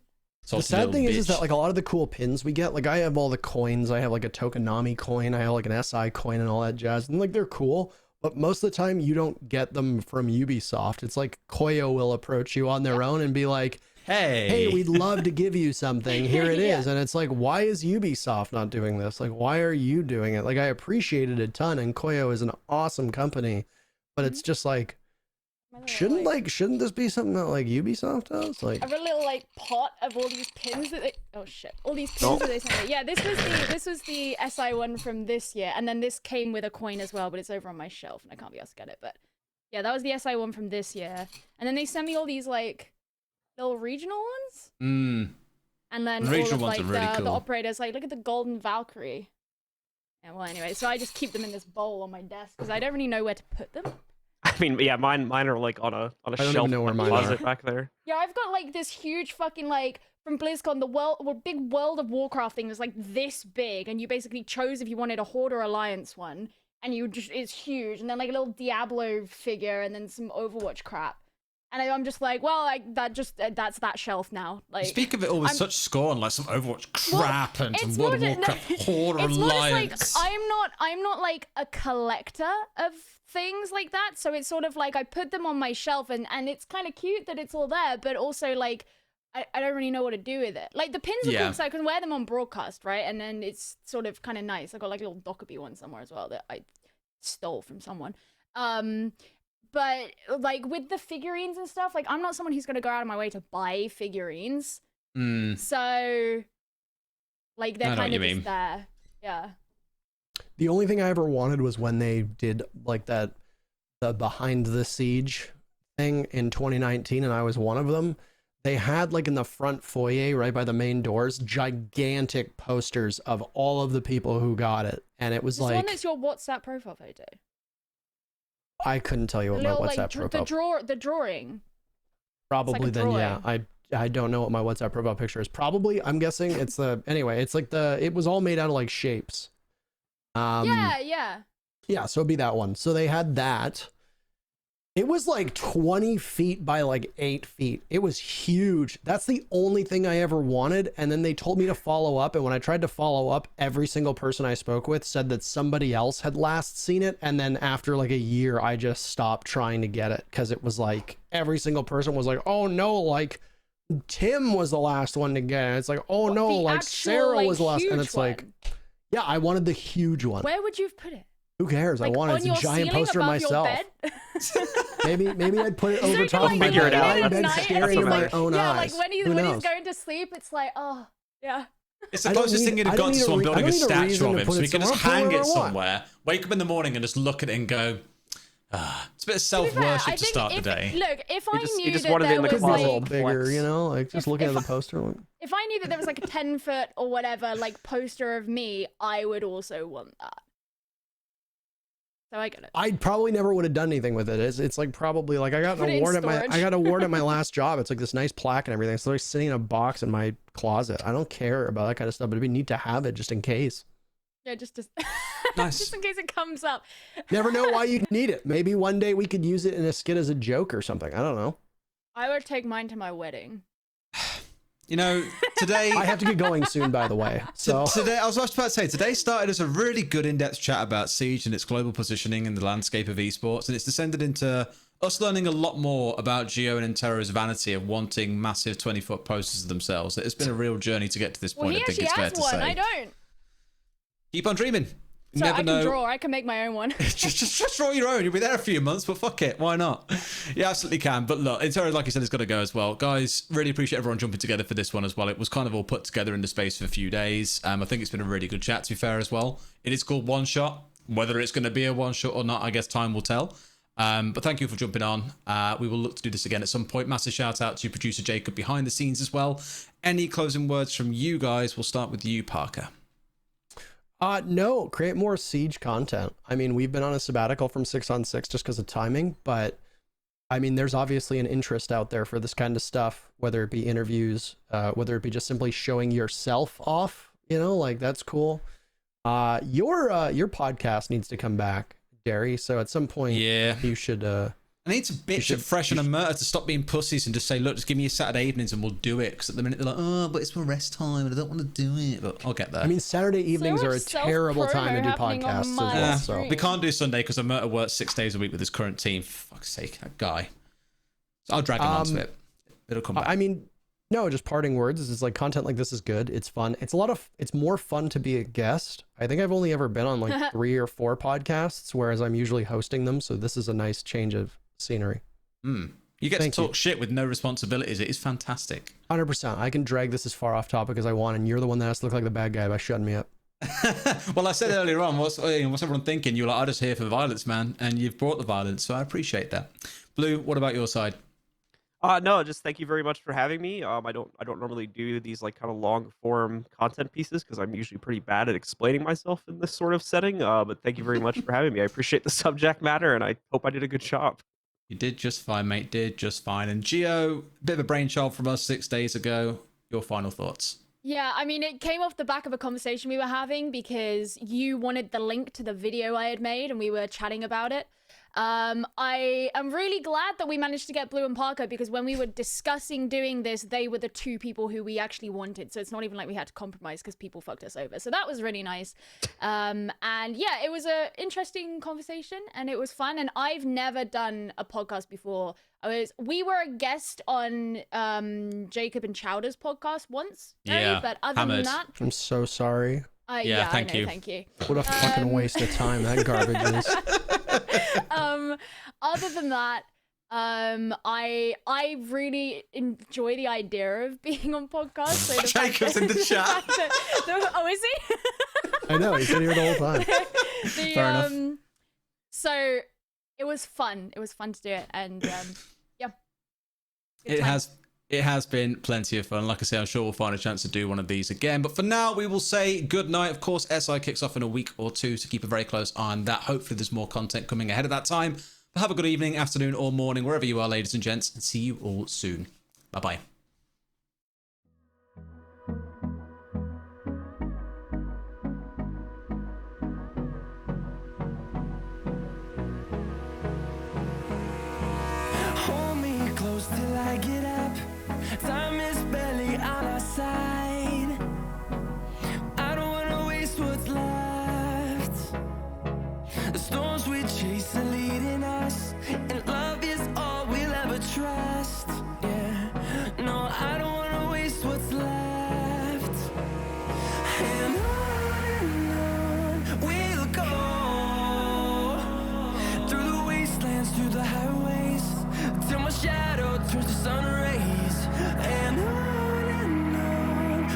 Speaker 4: The sad thing is that like a lot of the cool pins we get, like I have all the coins. I have like a Tokonami coin. I have like an SI coin and all that jazz. And like they're cool, but most of the time you don't get them from Ubisoft. It's like Koyo will approach you on their own and be like, hey, we'd love to give you something. Here it is. And it's like, why is Ubisoft not doing this? Like, why are you doing it? Like, I appreciate it a ton, and Koyo is an awesome company, but it's just like, shouldn't this be something that like Ubisoft does? Like,
Speaker 5: I have a little like pot of all these pins that they all these pins that they sent me. Yeah, this was the SI one from this year, and then this came with a coin as well, but it's over on my shelf and I can't be asked to get it. But yeah, that was the SI one from this year, and then they sent me all these like little regional ones. And then
Speaker 3: the regional
Speaker 5: all of
Speaker 3: ones
Speaker 5: like
Speaker 3: are really cool.
Speaker 5: the operators, like look at the golden Valkyrie. Yeah, well anyway, so I just keep them in this bowl on my desk because I don't really know where to put them.
Speaker 6: I mean, yeah, mine are like on a shelf in the closet back there.
Speaker 5: Yeah, I've got like this huge fucking like from BlizzCon, the big World of Warcraft thing was like this big, and you basically chose if you wanted a Horde or Alliance one, and it's huge, and then like a little Diablo figure, and then some Overwatch crap. And I'm just like, well, that's that shelf now. Like,
Speaker 3: you speak of it all with such scorn, like some Overwatch crap and some World of Warcraft Horde or Alliance.
Speaker 5: Like, I'm not like a collector of things like that, so it's sort of like I put them on my shelf, and it's kind of cute that it's all there, but also like I don't really know what to do with it. Like the pins are cool because I can wear them on broadcast, right? And then it's sort of kind of nice. I got like a little Dockerby one somewhere as well that I stole from someone. But like with the figurines and stuff, like I'm not someone who's gonna go out of my way to buy figurines. So like they're kind of just there. Yeah.
Speaker 4: The only thing I ever wanted was when they did like the Behind the Siege thing in 2019, and I was one of them. They had like in the front foyer right by the main doors, gigantic posters of all of the people who got it. And it was
Speaker 5: this
Speaker 4: like
Speaker 5: one that's your WhatsApp profile photo.
Speaker 4: I couldn't tell you what my WhatsApp
Speaker 5: like,
Speaker 4: profile.
Speaker 5: The drawing.
Speaker 4: Probably
Speaker 5: like
Speaker 4: then, yeah. I don't know what my WhatsApp profile picture is. Probably, I'm guessing it's anyway, it's like it was all made out of like shapes.
Speaker 5: Yeah,
Speaker 4: so it'd be that one. So they had that. It was like 20 feet by like 8 feet. It was huge. That's the only thing I ever wanted. And then they told me to follow up. And when I tried to follow up, every single person I spoke with said that somebody else had last seen it. And then after like a year, I just stopped trying to get it because it was like every single person was like, oh no, like Tim was the last one to get it. It's like, oh no, like actual, Sarah was the last. And it's like, yeah, I wanted the huge one.
Speaker 5: Where would you have put it?
Speaker 4: Who cares?
Speaker 5: Like,
Speaker 4: I wanted a giant poster myself. maybe I'd put it over top of my bed, staring into my own eyes.
Speaker 5: Yeah, like when he's going to sleep, it's like, oh, yeah.
Speaker 3: It's the closest thing you'd have got to someone building a statue of him, so we can just hang it somewhere, wake up in the morning and just look at it and go, it's a bit of self-worship to start the day.
Speaker 5: Look, if I knew
Speaker 6: that
Speaker 5: there was like...
Speaker 4: a little bigger, you know, like just looking at the poster.
Speaker 5: If I knew that there was like a 10-foot or whatever, like poster of me, I would also want that. So I get it.
Speaker 4: I probably never would have done anything with it. It's like probably like I got an award at my last job. It's like this nice plaque and everything. It's like sitting in a box in my closet. I don't care about that kind of stuff, but it'd be neat to have it just in case.
Speaker 5: Yeah, just
Speaker 3: nice.
Speaker 5: just in case it comes up.
Speaker 4: Never know why you need it. Maybe one day we could use it in a skit as a joke or something. I don't know.
Speaker 5: I would take mine to my wedding.
Speaker 3: You know, today...
Speaker 4: I have to get going soon, by the way. So
Speaker 3: today, I was about to say, today started as a really good in-depth chat about Siege and its global positioning in the landscape of esports, and it's descended into us learning a lot more about Geo and INTERRO's vanity of wanting massive 20-foot posters of themselves. It's been a real journey to get to this point, I think it's fair to say.
Speaker 5: I don't.
Speaker 3: Keep on dreaming.
Speaker 5: So I can draw. I can make my own one.
Speaker 3: just draw your own. You'll be there a few months, but fuck it. Why not? You absolutely can. But look, INTERRO, like you said, it's got to go as well. Guys, really appreciate everyone jumping together for this one as well. It was kind of all put together in the space of a few days. I think it's been a really good chat, to be fair, as well. It is called One Shot. Whether it's going to be a one shot or not, I guess time will tell. But thank you for jumping on. We will look to do this again at some point. Massive shout out to producer Jacob behind the scenes as well. Any closing words from you guys? We'll start with you, Parker.
Speaker 4: No, create more Siege content. I mean, we've been on a sabbatical from 6on6 just because of timing, but I mean, there's obviously an interest out there for this kind of stuff, whether it be interviews, whether it be just simply showing yourself off, you know, like that's cool. Your podcast needs to come back, Derry. So at some point, you should
Speaker 3: I need to bitch at Fresh and Emerta to stop being pussies and just say, look, just give me your Saturday evenings and we'll do it. Because at the minute they're like, oh, but it's for rest time and I don't want to do it. But I'll get there.
Speaker 4: I mean, Saturday evenings are a terrible time to do podcasts as well. So.
Speaker 3: We can't do Sunday because Emerta works 6 days a week with his current team. For fuck's sake, that guy. So I'll drag him onto it. It'll come back.
Speaker 4: I mean, no, just parting words. It's like content like this is good. It's fun. It's more fun to be a guest. I think I've only ever been on like 3 or 4 podcasts, whereas I'm usually hosting them. So this is a nice change of scenery.
Speaker 3: You get to talk shit with no responsibilities. It is fantastic.
Speaker 4: 100%. I can drag this as far off topic as I want, and you're the one that has to look like the bad guy by shutting me up.
Speaker 3: Well, I said earlier on, what's everyone thinking? You're like, I'm just here for violence, man, and you've brought the violence, so I appreciate that. Blue, what about your side?
Speaker 6: No, just thank you very much for having me. I don't normally do these like kind of long form content pieces because I'm usually pretty bad at explaining myself in this sort of setting. But thank you very much for having me. I appreciate the subject matter, and I hope I did a good job.
Speaker 3: You did just fine, mate. Did just fine. And Gio, a bit of a brainchild from us 6 days ago. Your final thoughts?
Speaker 5: Yeah, I mean, it came off the back of a conversation we were having because you wanted the link to the video I had made and we were chatting about it. I am really glad that we managed to get Blue and Parker because when we were discussing doing this, they were the 2 people who we actually wanted. So it's not even like we had to compromise because people fucked us over. So that was really nice. And yeah, it was an interesting conversation and it was fun. And I've never done a podcast before. We were a guest on Jacob and Chowder's podcast once.
Speaker 3: Yeah,
Speaker 5: but other than that,
Speaker 4: I'm so sorry.
Speaker 5: Yeah,
Speaker 3: thank you.
Speaker 5: Thank you.
Speaker 4: What a fucking waste of time that garbage is.
Speaker 5: Other than that, I really enjoy the idea of being on podcasts. So
Speaker 3: Jacob's in the chat.
Speaker 5: Oh, is he?
Speaker 4: I know, he's been here the whole time.
Speaker 3: Fair enough.
Speaker 5: So it was fun. It was fun to do it, and yeah.
Speaker 3: It has been plenty of fun. Like I say, I'm sure we'll find a chance to do one of these again. But for now, we will say good night. Of course, SI kicks off in a week or 2, so keep a very close eye on that. Hopefully, there's more content coming ahead of that time. But have a good evening, afternoon, or morning, wherever you are, ladies and gents, and see you all soon. Bye-bye.
Speaker 1: Hold me close till I get up. Time is barely on our side. I don't wanna waste what's left. The storms we chase are leading us, and love is all we'll ever trust. Yeah, no, I don't wanna waste what's left. And on we'll go, through the wastelands, through the highways, till my shadow turns to sun rays. And on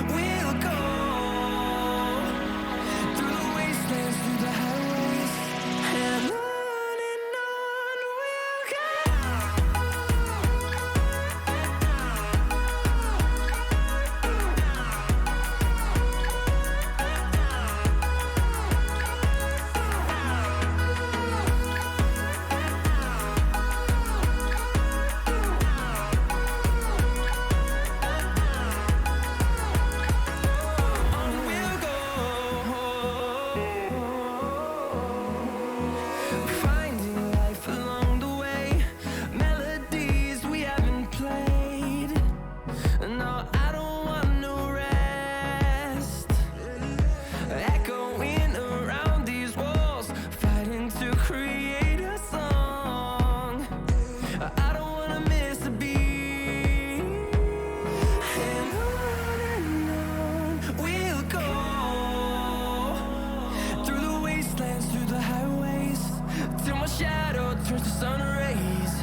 Speaker 1: we'll go, through the wastelands, through the highways. And on we'll go. Finding life along the way, melodies we haven't played. No, I don't want no rest. Echoing around these walls, fighting to create a song. I don't wanna miss a beat. And on we'll go, through the wastelands, through the highways, till my shadow turns to sun rays.